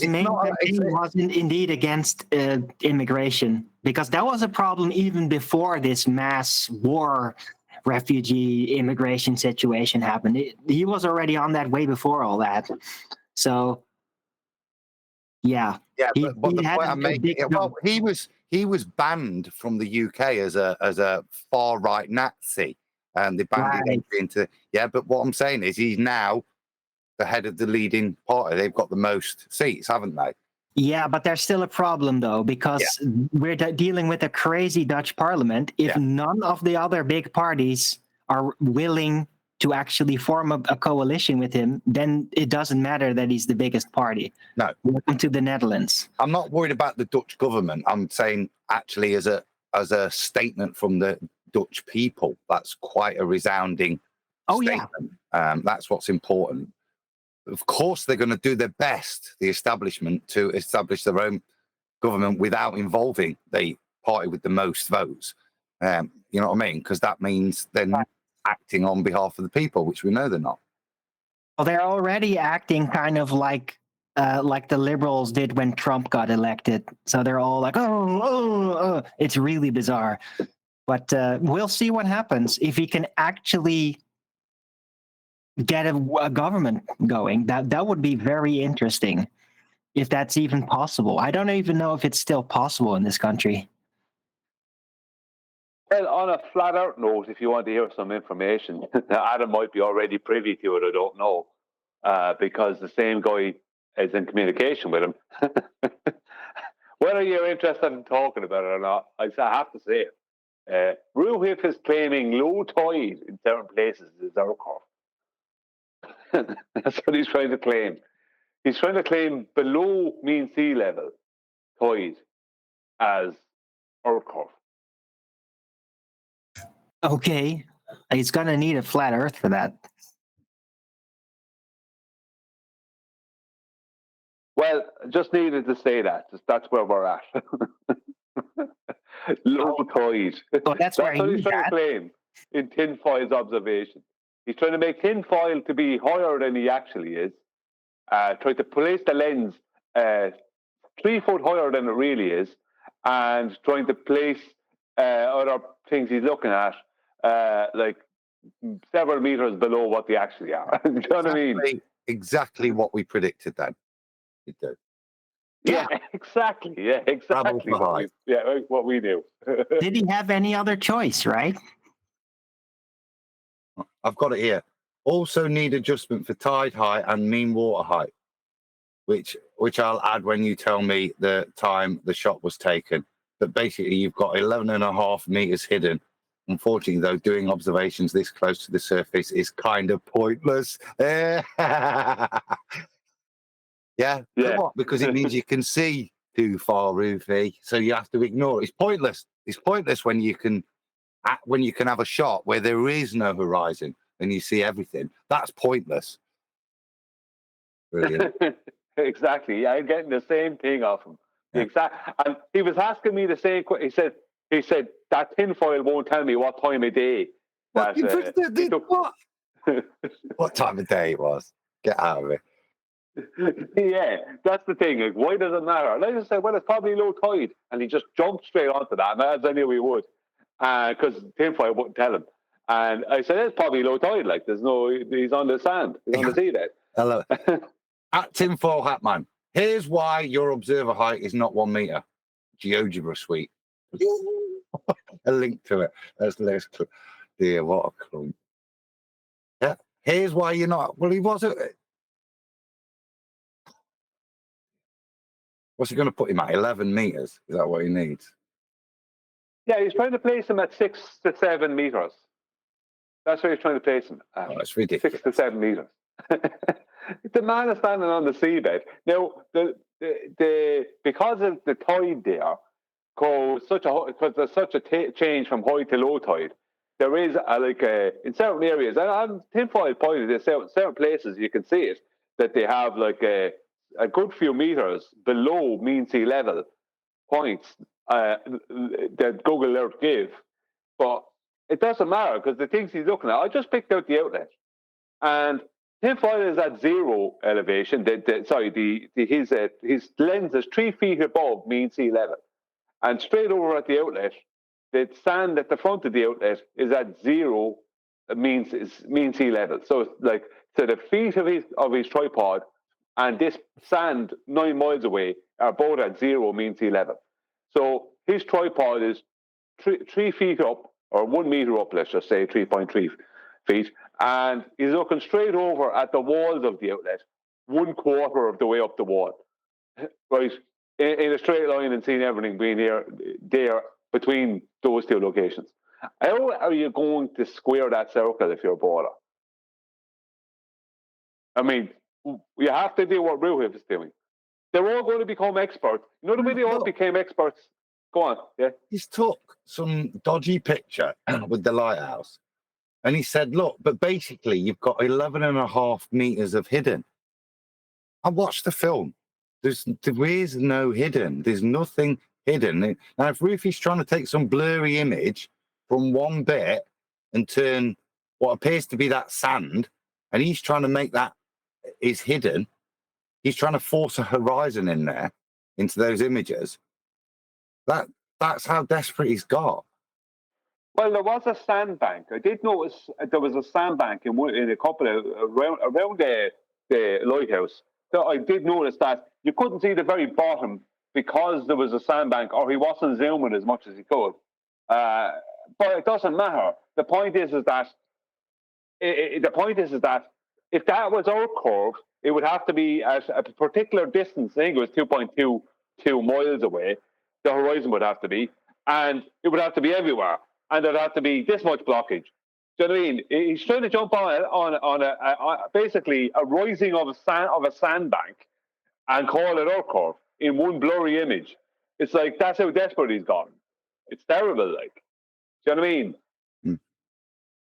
main campaign wasn't indeed against immigration, because that was a problem even before this mass war, refugee immigration situation happened. He was already on that way before all that. So, yeah. Yeah, but the point I'm making, he was banned from the UK as a far right Nazi, and they banned him into. Yeah, but what I'm saying is he's now the head of the leading party. They've got the most seats, haven't they? Yeah, but there's still a problem, though, because we're dealing with a crazy Dutch parliament. If none of the other big parties are willing to actually form a coalition with him, then it doesn't matter that he's the biggest party. No. Welcome to the Netherlands. I'm not worried about the Dutch government. I'm saying actually as a as a statement from the Dutch people. That's quite a resounding statement. That's what's important. Of course, they're going to do their best, the establishment, to establish their own government without involving the party with the most votes. You know what I mean? Because that means they're not acting on behalf of the people, which we know they're not. Well, they're already acting kind of like the liberals did when Trump got elected. So they're all like, oh. It's really bizarre. But we'll see what happens if he can actually get a government going. That would be very interesting, if that's even possible. I don't even know if it's still possible in this country. Well, on a flat out note, if you want to hear some information, Adam might be already privy to it, I don't know, because the same guy is in communication with him. Whether you're interested in talking about it or not, I have to say it. Ruhif is claiming low tide in certain places is our curve. That's what he's trying to claim. He's trying to claim below mean sea level tide as our curve. Okay, he's gonna need a flat Earth for that. Well, just needed to say that. That's where we're at. Low tide. Oh, that's what he's trying to claim in tinfoil's observation. He's trying to make tinfoil to be higher than he actually is. Trying to place the lens 3 foot higher than it really is, and trying to place other things he's looking at like several meters below what they actually are. Do you know what I mean? Exactly what we predicted then. You do. Yeah, exactly. Yeah, exactly. What we knew. Did he have any other choice, right? I've got it here. Also need adjustment for tide height and mean water height, which I'll add when you tell me the time the shot was taken. But basically, you've got 11.5 meters hidden. Unfortunately, though, doing observations this close to the surface is kind of pointless. Yeah. Come on, because it means you can see too far, Rufy. So you have to ignore it. It's pointless. It's pointless when you can have a shot where there is no horizon and you see everything. That's pointless. Brilliant. Exactly. Yeah, I'm getting the same thing off him. Yeah. And he was asking me the same question. He said that tinfoil won't tell me what time of day. What time of day it was? Get out of it. Yeah, that's the thing. Like, why does it matter? And I just said, well, it's probably low tide. And he just jumped straight onto that. And as I knew he would, because tinfoil wouldn't tell him. And I said, it's probably low tide. Like, he's on the sand. He's on the seabed. Hello. At Tinfoil Hat Man, here's why your observer height is not 1 meter. GeoGebra suite. A link to it. Let's dear, what a clump. Yeah. Here's why you're not. Well, he wasn't. What's he going to put him at? 11 meters? Is that what he needs? Yeah, he's trying to place him at 6 to 7 meters. That's where he's trying to place him at. Oh, that's ridiculous. 6 to 7 meters. The man is standing on the seabed. Now, because of the tide there, because there's such a change from high to low tide, there is in certain areas, and tinfoil pointed at certain places, you can see it, that they have like a good few meters below mean sea level points that Google Earth give. But it doesn't matter because the things he's looking at, I just picked out the outlet. And tinfoil is at zero elevation. His lens is 3 feet above mean sea level. And straight over at the outlet, the sand at the front of the outlet is at zero mean sea level. So the feet of his tripod and this sand 9 miles away are both at zero mean sea level. So his tripod is 3 feet up, or 1 meter up, let's just say 3.3 feet, and he's looking straight over at the walls of the outlet, 1/4 of the way up the wall, right, in a straight line, and seeing everything being there between those two locations. How are you going to square that circle if you're a baller? I mean, you have to do what Ruhif is doing. They're all going to become experts. You know the way they all became experts Go on. Yeah. He's took some dodgy picture with the lighthouse, and he said, "Look, but basically, you've got 11.5 meters of hidden." I watched the film. There is no hidden. There's nothing hidden. Now, if Rufy's trying to take some blurry image from one bit and turn what appears to be that sand, and he's trying to make that is hidden, he's trying to force a horizon in there into those images. That's how desperate he's got. Well, there was a sandbank. I did notice there was a sandbank in a couple of around the lighthouse. So I did notice that you couldn't see the very bottom because there was a sandbank, or he wasn't zooming as much as he could. But it doesn't matter. The point is that if that was our curve, it would have to be at a particular distance. I think it was 2.22 miles away. The horizon would have to be, and it would have to be everywhere, and there'd have to be this much blockage. Do you know what I mean? He's trying to jump on basically a rising of a sandbank and call it our curve in one blurry image. It's like that's how desperate he's gotten. It's terrible, like. Do you know what I mean?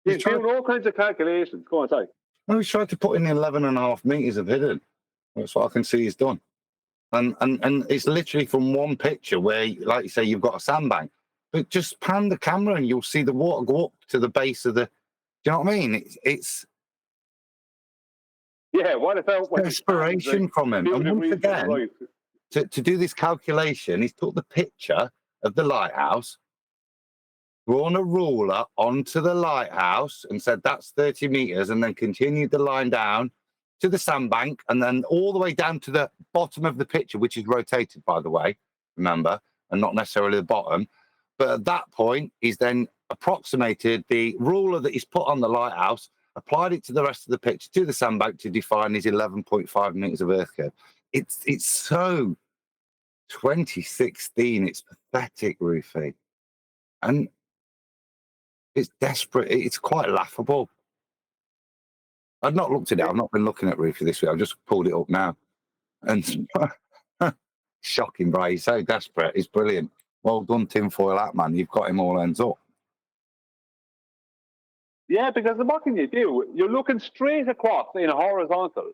He's doing all kinds of calculations. Go on, sorry. No, he's tried to put in 11.5 meters of hidden. That's what I can see he's done. And it's literally from one picture where, like you say, you've got a sandbank. But just pan the camera and you'll see the water go up to the base of the. Do you know what I mean? It's yeah. What about desperation from him? And once again, to do this calculation, he's took the picture of the lighthouse, drawn a ruler onto the lighthouse, and said that's 30 meters, and then continued the line down to the sandbank, and then all the way down to the bottom of the picture, which is rotated, by the way, remember, and not necessarily the bottom. But at that point, he's then approximated the ruler that he's put on the lighthouse, applied it to the rest of the picture, to the sandbank, to define his 11.5 meters of earth curve. It's so 2016. It's pathetic, Rufy. And it's desperate. It's quite laughable. I've not looked at it. I've not been looking at Rufy this week. I've just pulled it up now. And shocking, bro. He's so desperate. It's brilliant. Well done, tinfoil hat, man. You've got him all ends up. Yeah, because what can you do? You're looking straight across in a horizontal,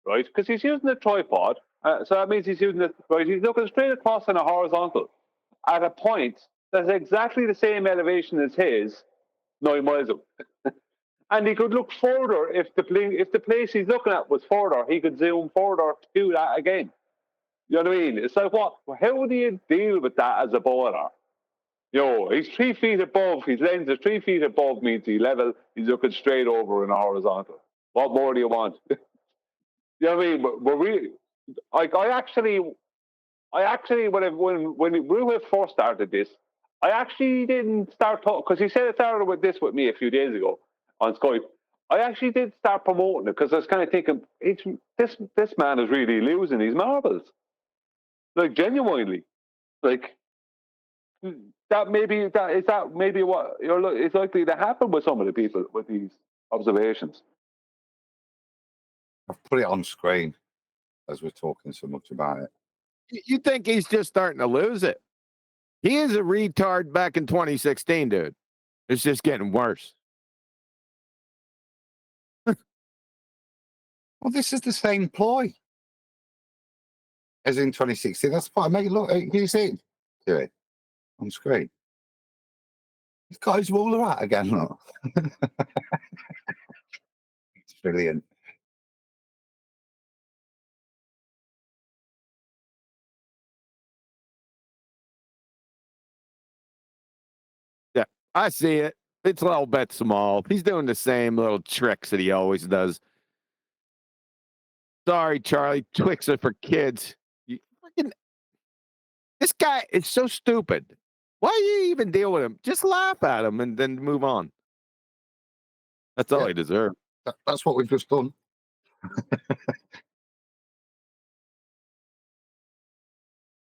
right? Because he's using a tripod. So that means he's using it, right? He's looking straight across in a horizontal at a point that's exactly the same elevation as his 9 miles away. And he could look further if the place he's looking at was further. He could zoom further to that again. You know what I mean? It's like, what? How do you deal with that as a bowler? You know, he's 3 feet above. His lens is 3 feet above me sea level. He's looking straight over in a horizontal. What more do you want? You know what I mean? But we, like, I actually, when we first started this, I actually didn't start talking because he said it started with this with me a few days ago on Skype. I actually did start promoting it because I was kind of thinking, this man is really losing his marbles, like genuinely, like that maybe what it's likely to happen with some of the people with these observations. I've put it on screen as we're talking so much about it. You think he's just starting to lose it? He is a retard back in 2016, dude. It's just getting worse. Well, this is the same ploy as in 2016. That's why I make it look. Can you see it? Do it on screen. He's got his ruler out again. Look. It's brilliant. Yeah, I see it. It's a little bit small. He's doing the same little tricks that he always does. Sorry, Charlie. Twix are for kids. This guy is so stupid. Why do you even deal with him? Just laugh at him and then move on. That's all he deserves. That's what we've just done.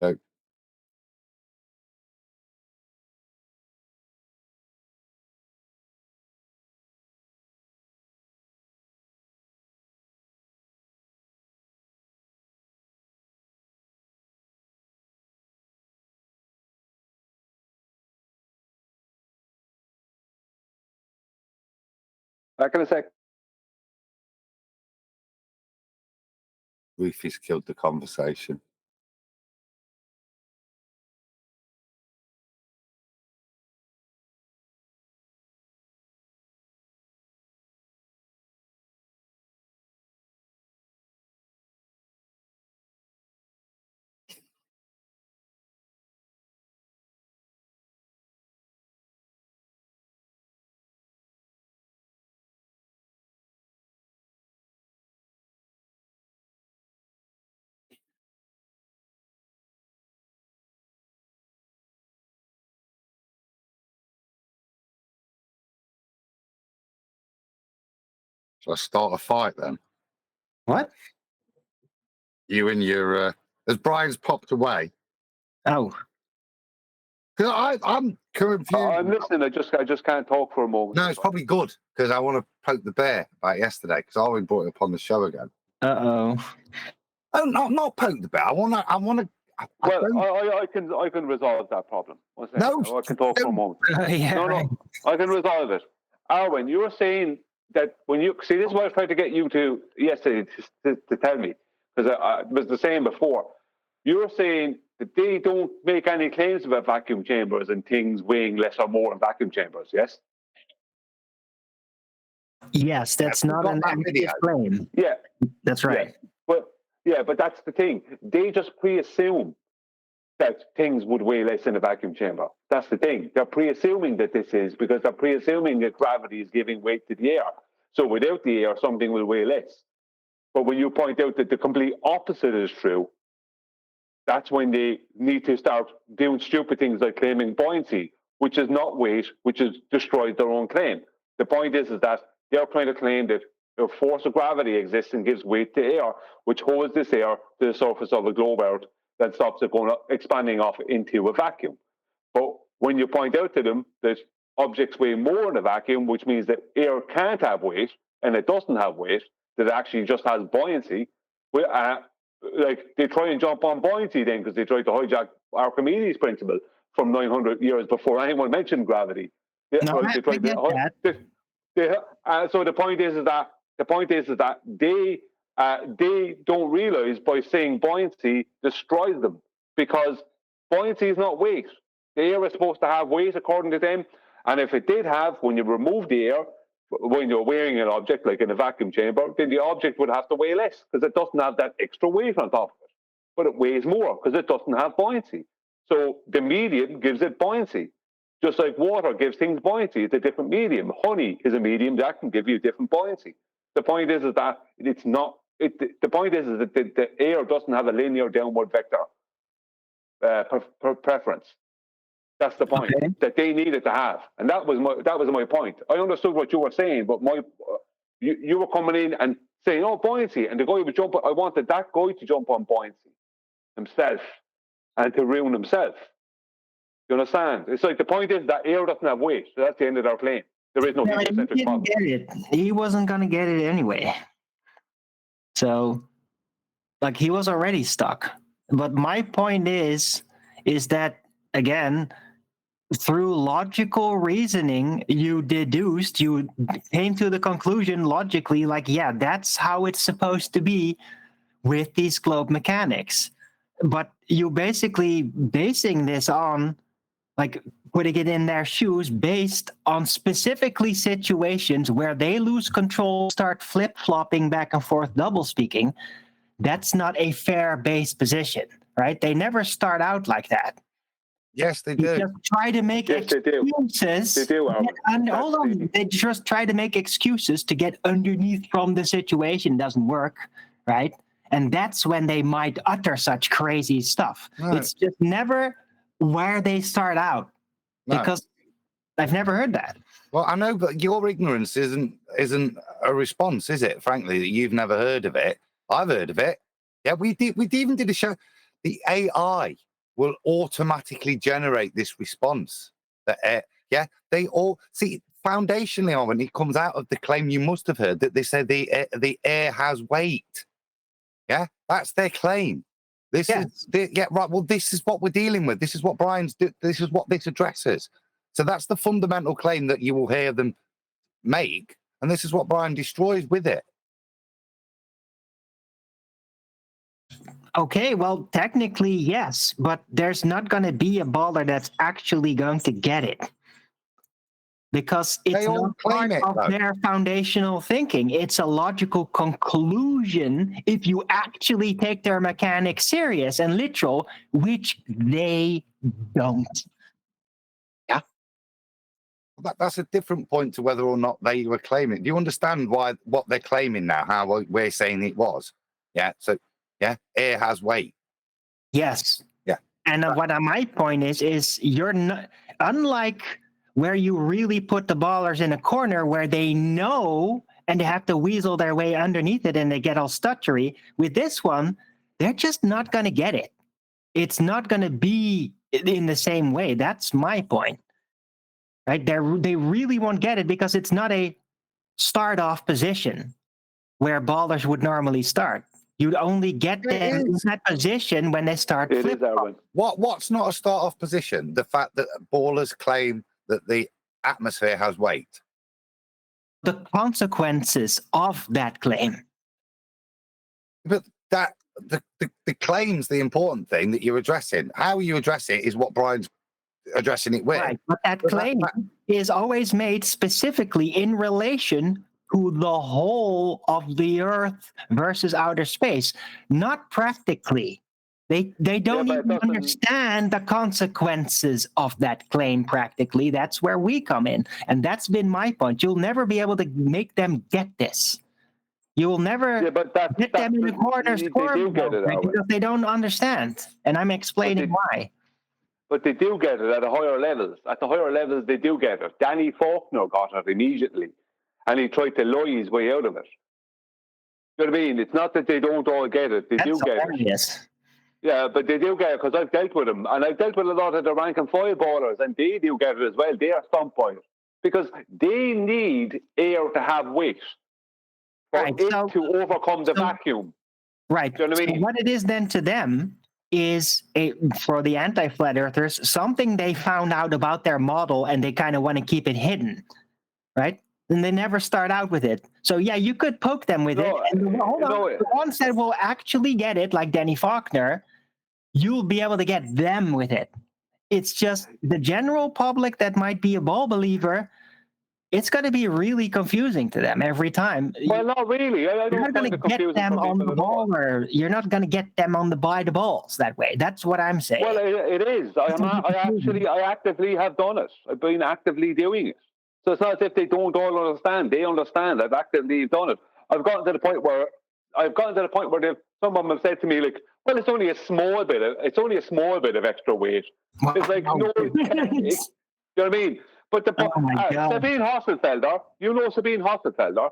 So Back in a sec. Rufus killed the conversation. Shall I start a fight then? What? You and your as Brian's popped away. Oh. I'm confused. I'm listening. I just can't talk for a moment. No, it's probably good because I want to poke the bear about yesterday because I already brought it up on the show again. Uh-oh. Oh, not poke the bear. I want to. I can resolve that problem. No, I can talk for a moment. Yeah, no, right. I can resolve it. Arwen, you were saying that when you see this is what I tried to get you to yesterday to tell me because I was the same before. You were saying that they don't make any claims about vacuum chambers and things weighing less or more in vacuum chambers. Yes. Yes, that's not an active claim. Yeah, that's right. But that's the thing. They just pre-assume that things would weigh less in a vacuum chamber. That's the thing. They're pre-assuming that this is because they're pre-assuming that gravity is giving weight to the air. So without the air, something will weigh less. But when you point out that the complete opposite is true, that's when they need to start doing stupid things like claiming buoyancy, which is not weight, which is destroys their own claim. The point is that they're trying to claim that a force of gravity exists and gives weight to air, which holds this air to the surface of the globe Earth that stops it going expanding off into a vacuum. But when you point out to them that objects weigh more in a vacuum, which means that air can't have weight and it doesn't have weight, that it actually just has buoyancy, like they try and jump on buoyancy then because they try to hijack Archimedes' principle from 900 years before anyone mentioned gravity. No, right? They tried so the point is that they don't realize by saying buoyancy destroys them because buoyancy is not weight. The air is supposed to have weight according to them, and if it did have, when you remove the air, when you're weighing an object like in a vacuum chamber, then the object would have to weigh less because it doesn't have that extra weight on top of it. But it weighs more because it doesn't have buoyancy. So the medium gives it buoyancy. Just like water gives things buoyancy, it's a different medium. Honey is a medium that can give you different buoyancy. The point is that it's not. The point is that the air doesn't have a linear downward vector preference. That's the point that they needed to have, and that was my point. I understood what you were saying, but you were coming in and saying, "Oh, buoyancy," and the guy would jump. I wanted that guy to jump on buoyancy himself and to ruin himself. You understand? It's like the point is that air doesn't have weight, so that's the end of their claim. There is no heliocentric problem. He didn't get it. He wasn't going to get it anyway. So, like, he was already stuck. But my point is that, again, through logical reasoning, you came to the conclusion logically, like, yeah, that's how it's supposed to be with these globe mechanics. But you basically basing this on, like, putting it in their shoes based on specifically situations where they lose control, start flip-flopping back and forth, double speaking. That's not a fair base position, right? They never start out like that. Yes, they do. They just try to make excuses. They do. And hold on, they just try to make excuses to get underneath from the situation. It doesn't work, right? And that's when they might utter such crazy stuff. No. It's just never where they start out, because I've never heard that. Well, I know, but your ignorance isn't a response, is it? Frankly, that you've never heard of it. I've heard of it. Yeah, we even did a show. The AI will automatically generate this response. They all see foundationally when it comes out of the claim you must have heard that they said the air has weight. Yeah, that's their claim. This is right. Well, this is what we're dealing with. This is what this is what this addresses. So that's the fundamental claim that you will hear them make. And this is what Brian destroys with it. Okay, well, technically, yes, but there's not going to be a baller that's actually going to get it. Because it's They all not claim part it, of though. their foundational thinking. It's a logical conclusion if you actually take their mechanics serious and literal, which they don't. Yeah. That's a different point to whether or not they were claiming. Do you understand what they're claiming now? How we're saying it was? Yeah. So, yeah, air has weight. Yes. Yeah. And what my point is you're not, unlike where you really put the ballers in a corner where they know and they have to weasel their way underneath it and they get all stuttery. With this one, they're just not going to get it. It's not going to be in the same way. That's my point. Right? They really won't get it because it's not a start-off position where ballers would normally start. You'd only get them in that position when they start It is, What's not a start-off position? The fact that ballers claim that the atmosphere has weight. The consequences of that claim. But that the claim's the important thing that you're addressing. How you address it is what Brian's addressing it with. Right, but that claim is always made specifically in relation to the whole of the Earth versus outer space, not practically. They don't even understand the consequences of that claim practically. That's where we come in. And that's been my point. You'll never be able to make them get this. You will never get them in the corner because they don't understand. And I'm explaining why. But they do get it at the higher levels. At the higher levels, they do get it. Danny Faulkner got it immediately, and he tried to lie his way out of it. You know what I mean? It's not that they don't all get it. They do get it. Yeah, but they do get it because I've dealt with them. And I've dealt with a lot of the rank and file ballers, and they do get it as well. They are stumped by it. Because they need air to have weight for it to overcome the vacuum. Right. Do you know what I mean? So what it is then to them is, for the anti-flat earthers, something they found out about their model and they kind of want to keep it hidden, right? And they never start out with it. So yeah, you could poke them with it. And the ones that will actually get it, like Danny Faulkner, you'll be able to get them with it. It's just the general public that might be a ball believer, it's going to be really confusing to them every time. Well, not really. You're not going to get them on the ball, or you're not going to get them on by the balls that way. That's what I'm saying. Well, it is. I actively have done it. I've been actively doing it. So it's not as if they don't all understand. They understand. I've actively done it. I've gotten to the point where some of them have said to me, like, well, it's only a small bit of extra weight. Wow. It's like, no, it can't be. You know what I mean? But Sabine Hasselfelder, you know Sabine Hasselfelder,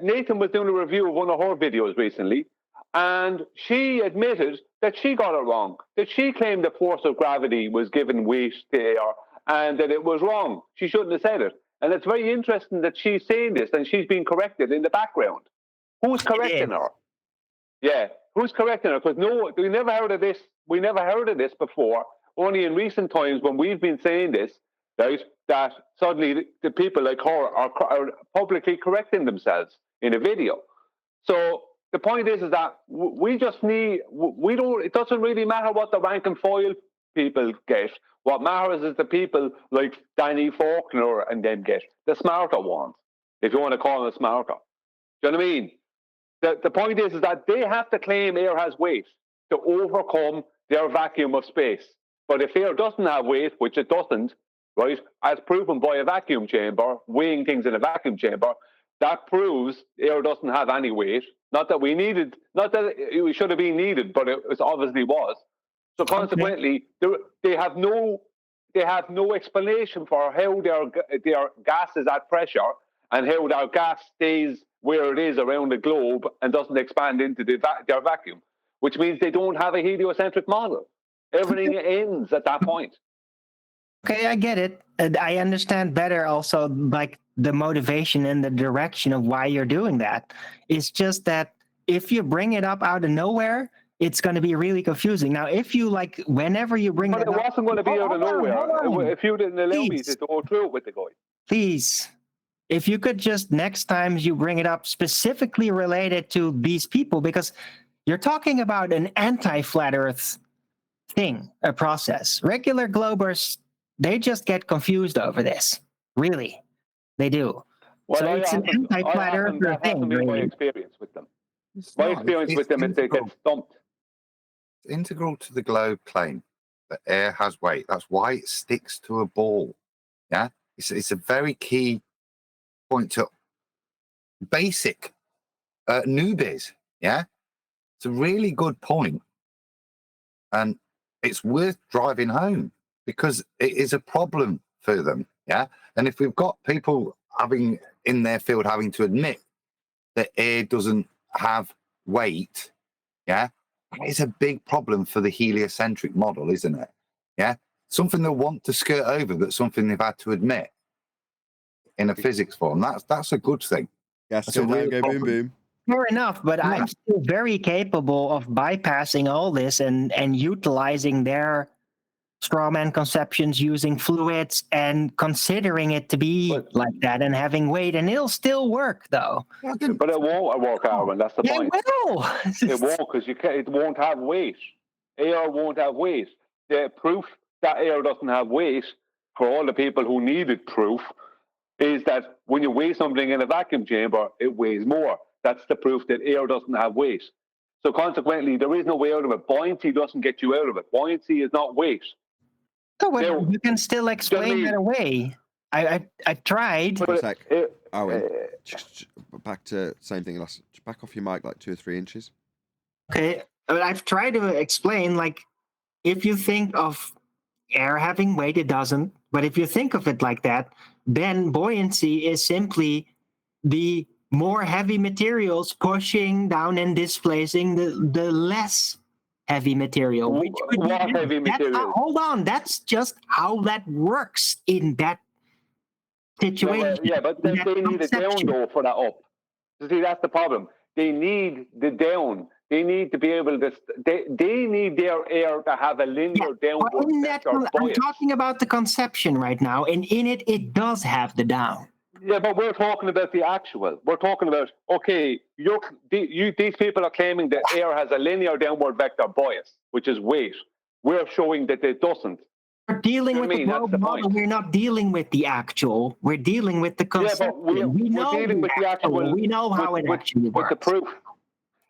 Nathan was doing a review of one of her videos recently, and she admitted that she got it wrong, that she claimed the force of gravity was given weight to air, and that it was wrong. She shouldn't have said it. And it's very interesting that she's saying this, and she's being corrected in the background. Who's correcting her? Yeah, who's correcting her? Because we never heard of this. We never heard of this before. Only in recent times, when we've been saying this, right, that suddenly the people like her are publicly correcting themselves in a video. So the point is that we just need, it doesn't really matter what the rank and file people get. What matters is the people like Danny Faulkner and them get, the smarter ones, if you want to call them smarter. Do you know what I mean? The point is that they have to claim air has weight to overcome their vacuum of space. But if air doesn't have weight, which it doesn't, right, as proven by a vacuum chamber, weighing things in a vacuum chamber, that proves air doesn't have any weight. Not that we should have been needed, but it obviously was. So consequently, they have no explanation for how their gas is at pressure and how their gas stays where it is around the globe and doesn't expand into their vacuum, which means they don't have a heliocentric model. Everything ends at that point. Okay, I get it. I understand better also, like, the motivation and the direction of why you're doing that. It's just that if you bring it up out of nowhere, it's going to be really confusing. Now, if you, like, whenever you bring it up... But it wasn't going to be out of nowhere if you didn't allow me to go through it with the guy. Please. if you could just next time you bring it up specifically related to these people, because you're talking about an anti-flat Earth thing, a process. Regular Globers, they just get confused over this. Really, they do. Well, So it's an anti-flat Earther that thing, hasn't been my really. experience with them. It's My not. experience with them is they get stumped. It's integral to the globe claim that air has weight. That's why it sticks to a ball. Yeah, it's a very key point to basic newbies. Yeah, it's a really good point, and it's worth driving home because it is a problem for them. Yeah, and if we've got people having in their field having to admit that air doesn't have weight, yeah, it's a big problem for the heliocentric model, isn't it? Yeah, something they'll want to skirt over, but something they've had to admit in a physics form. That's a good thing. Gas That's a go down, real go boom problem. boom. Fair enough, but Yeah. I'm still very capable of bypassing all this and utilizing their strawman conceptions using fluids and considering it to be like that and having weight, and it'll still work though. But it won't work, Arwen. That's the Yeah, point. it will. It won't because it won't have weight. Air won't have weight. The proof that air doesn't have weight for all the people who needed proof is that when you weigh something in a vacuum chamber, it weighs more. That's the proof that air doesn't have weight. So consequently, there is no way out of it. Buoyancy doesn't get you out of it. Buoyancy is not weight. No, but you can still explain that away. I tried. One sec. Owen, back to same thing. Back off your mic like 2 or 3 inches. Okay, but I've tried to explain, like, if you think of air having weight, it doesn't. But if you think of it like that, then buoyancy is simply the more heavy materials pushing down and displacing the less heavy material. Which would What be, heavy material? Hold on, that's just how that works in that situation. Yeah, but they need a down though for that up. See, that's the problem. They need the down. They need to be able to. They need their air to have a linear downward vector I'm buoyance. talking about the conception right now, and in it does have the down. Yeah, but we're talking about the actual. We're talking about, okay, these people are claiming that air has a linear downward vector bias, which is weight. We're showing that it doesn't. We're dealing with the globe model. We're not dealing with the actual. We're dealing with the conception. Yeah, but we're dealing with the actual. We know how it actually works. With the proof.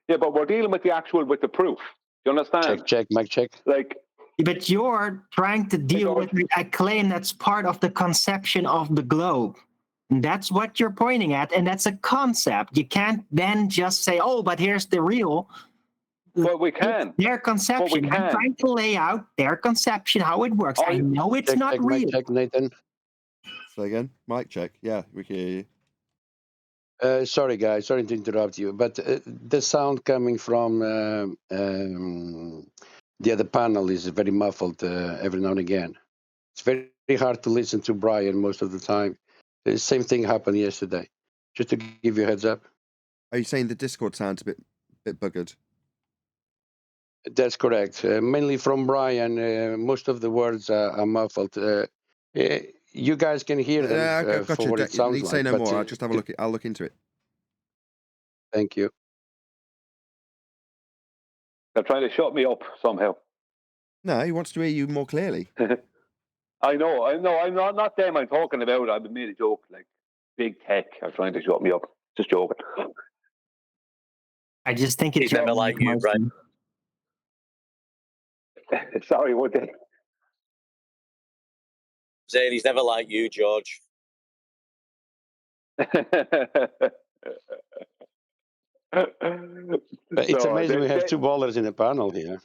Yeah, but we're dealing with the actual with the proof. You understand? Check, Mike, check. Like, but you're trying to deal with a claim that's part of the conception of the globe. And that's what you're pointing at, and that's a concept. You can't then just say, "Oh, but here's the real." Well, we can. It's their conception. I'm trying to lay out their conception, how it works. I know it's not real. Mike, check, Nathan. Say again, mic check. Yeah, we can hear you. Sorry, guys. Sorry to interrupt you, but the sound coming from the other panel is very muffled every now and again. It's very hard to listen to Brian most of the time. The same thing happened yesterday. Just to give you a heads up. Are you saying the Discord sounds a bit buggered? That's correct. Mainly from Brian. Most of the words are muffled. You guys can hear them Yeah, for gotcha. what it sounds You need to say like. no but, more. I'll just have a look. I'll look into it. Thank you. They're trying to shut me up somehow. No, he wants to hear you more clearly. I know. I'm not them I'm talking about. I've made a joke, like big tech are trying to shut me up. Just joking. I just think it's He's never like you, right? Sorry, what day? Saying he's never like you, George. It's amazing we have 2 ballers in the panel here.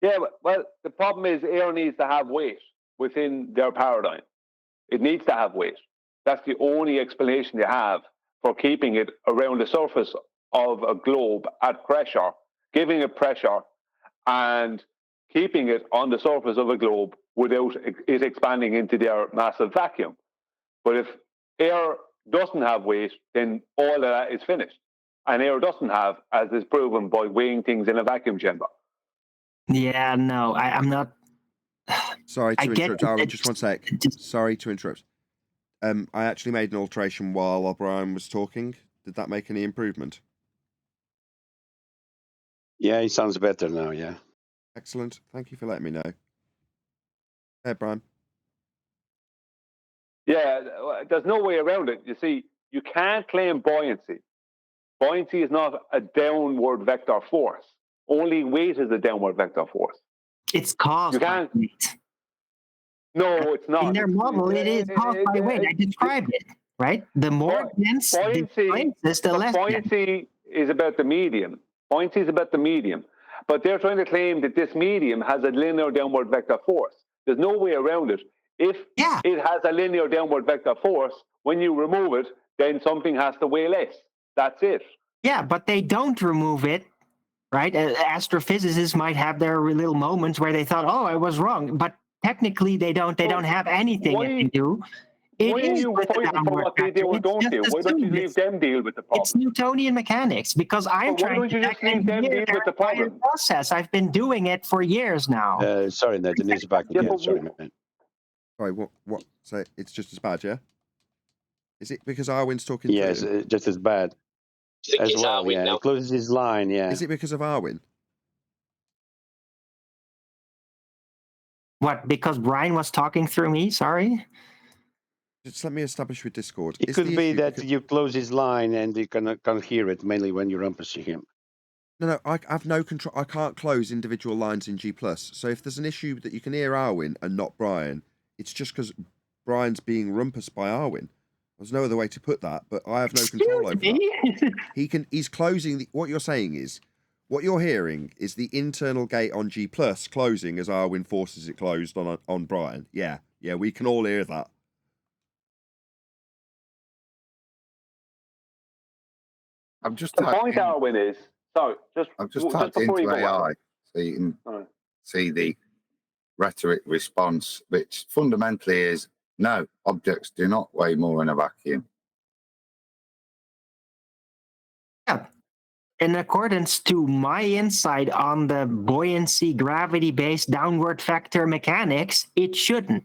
Yeah, well, the problem is air needs to have weight within their paradigm. It needs to have weight. That's the only explanation they have for keeping it around the surface of a globe at pressure, giving it pressure, and keeping it on the surface of a globe without it expanding into their massive vacuum. But if air doesn't have weight, then all of that is finished. And air doesn't have, as is proven by weighing things in a vacuum chamber. Yeah, no, I'm not. Sorry to interrupt, Aaron. Just one sec. Sorry to interrupt. I actually made an alteration while O'Brien was talking. Did that make any improvement? Yeah, it sounds better now. Yeah. Excellent. Thank you for letting me know. Hey, Brian. Yeah, there's no way around it. You see, you can't claim buoyancy. Buoyancy is not a downward vector force. Only weight is a downward vector force. It's caused by weight. No, it's not. In their model, it is caused by weight. I described it, right? The more dense the place, the less buoyancy is about the medium. Buoyancy is about the medium. But they're trying to claim that this medium has a linear downward vector force. There's no way around it. If it has a linear downward vector force, when you remove it, then something has to weigh less. That's it. Yeah, but they don't remove it, right? Astrophysicists might have their little moments where they thought, "Oh, I was wrong," but technically they don't. They don't have anything that they do. Why are you fighting for what they do or don't do? Why don't you leave them deal with the problem? It's Newtonian mechanics because I'm trying to leave them deal with the problem? Process. I've been doing it for years now. Sorry, Nathan, it's back again. Sorry, man. Sorry, what? So it's just as bad, yeah? Is it because Arwin's talking? Yes, just as bad. As well, Arwin now. He closes his line, yeah. Is it because of Arwin? What? Because Brian was talking through me? Sorry. Just let me establish with Discord. It could be that you close his line and you can't hear it, mainly when you're rumpusing him. No, I have no control. I can't close individual lines in G+. So if there's an issue that you can hear Arwin and not Brian, it's just because Brian's being rumpus by Arwin. There's no other way to put that, but I have no control over that. He's closing. What you're saying is, what you're hearing is the internal gate on G+ closing as Arwin forces it closed on Brian. Yeah, we can all hear that. I'm just the point, Arwin, is I've just typed into AI so you can see the rhetoric response, which fundamentally is no, objects do not weigh more in a vacuum. Yeah. In accordance to my insight on the buoyancy gravity-based downward vector mechanics, it shouldn't.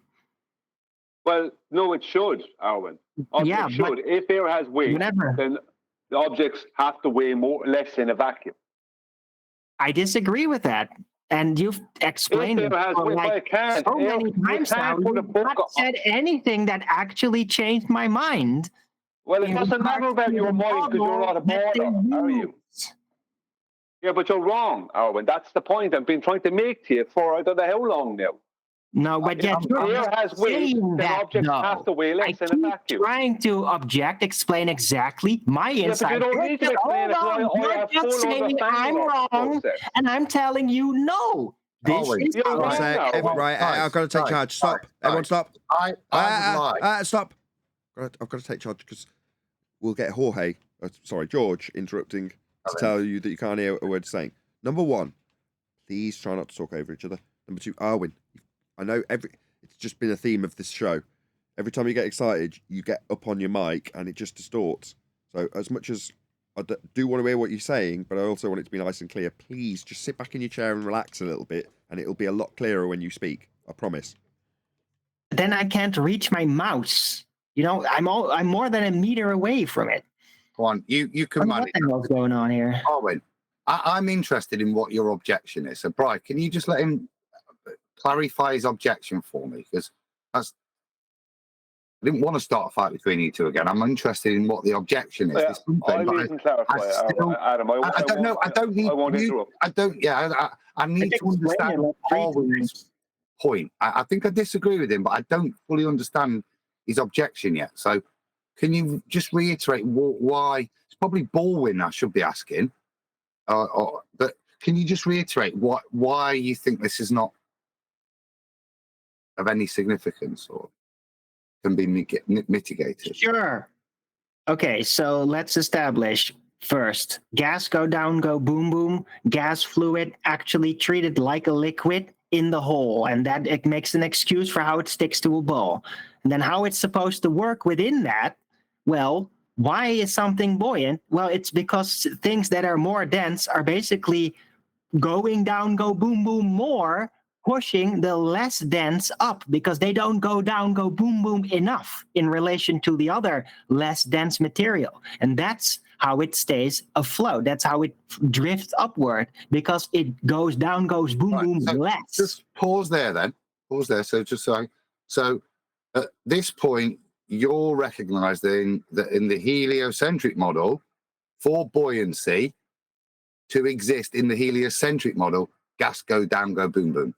Well, no, it should, Arwin. Objects should. If air has weight, then the objects have to weigh less in a vacuum. I disagree with that. And you've explained it for so many times now. You've not said anything that actually changed my mind. Well, it doesn't matter about your mind because you're not a border, are you? Yeah, but you're wrong, Arwin. That's the point I've been trying to make to you for I don't know how long now. No, but yet air has weight, then objects have to weigh less in a vacuum. Trying to explain exactly my insight. Yeah, but you don't need to explain it. You're just saying I'm wrong, and I'm telling you no. This is right. I've got to take charge. Stop. Everyone stop. Stop. I've got to take charge because we'll get George interrupting to tell you that you can't hear a word saying. Number one, please try not to talk over each other. Number two, Arwin, I know it's just been a theme of this show. Every time you get excited, you get up on your mic and it just distorts. So as much as I do want to hear what you're saying, but I also want it to be nice and clear, please just sit back in your chair and relax a little bit, and it'll be a lot clearer when you speak. I promise. Then I can't reach my mouse. You know, I'm more than a meter away from it. Go on, you can manage. What the hell's going on here? Arwin, I'm interested in what your objection is. So, Brian, can you just let him clarify his objection for me? Because I didn't want to start a fight between you two again. I'm interested in what the objection is. I don't know. I don't need. I need to understand Arwin's point. I think I disagree with him, but I don't fully understand his objection yet. So, can you just reiterate why? It's probably Baldwin I should be asking. But can you just reiterate why you think this is not of any significance or can be mitigated? Sure. Okay, so let's establish first. Gas go down, go boom, boom. Gas fluid actually treated like a liquid in the hole, and that it makes an excuse for how it sticks to a ball. And then how it's supposed to work within that, well, why is something buoyant? Well, it's because things that are more dense are basically going down, go boom, boom more pushing the less dense up because they don't go down, go boom, boom enough in relation to the other less dense material. And that's how it stays afloat. That's how it drifts upward because it goes down, goes boom, boom So less. just pause there then. Pause there. So at this point, you're recognizing that in the heliocentric model, for buoyancy to exist in the heliocentric model, gas go down, go boom, boom.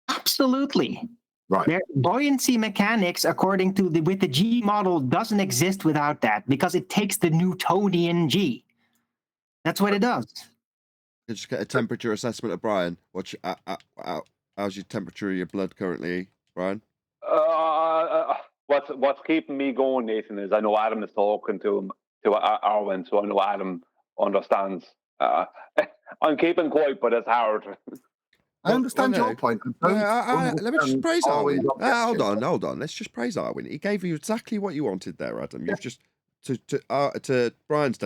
Absolutely. Right. Their buoyancy mechanics, according to with the G model, doesn't exist without that because it takes the Newtonian G. That's what it does. You just get a temperature assessment of Brian. How's your temperature of your blood currently, Brian? What's keeping me going, Nathan, is I know Adam is talking to Arwen, so I know Adam understands. I'm keeping quiet, but it's hard. I understand your point. Let me just praise Arwen. Arwen's Hold on. Let's just praise Arwen. He gave you exactly what you wanted there, Adam. You've just to Brian's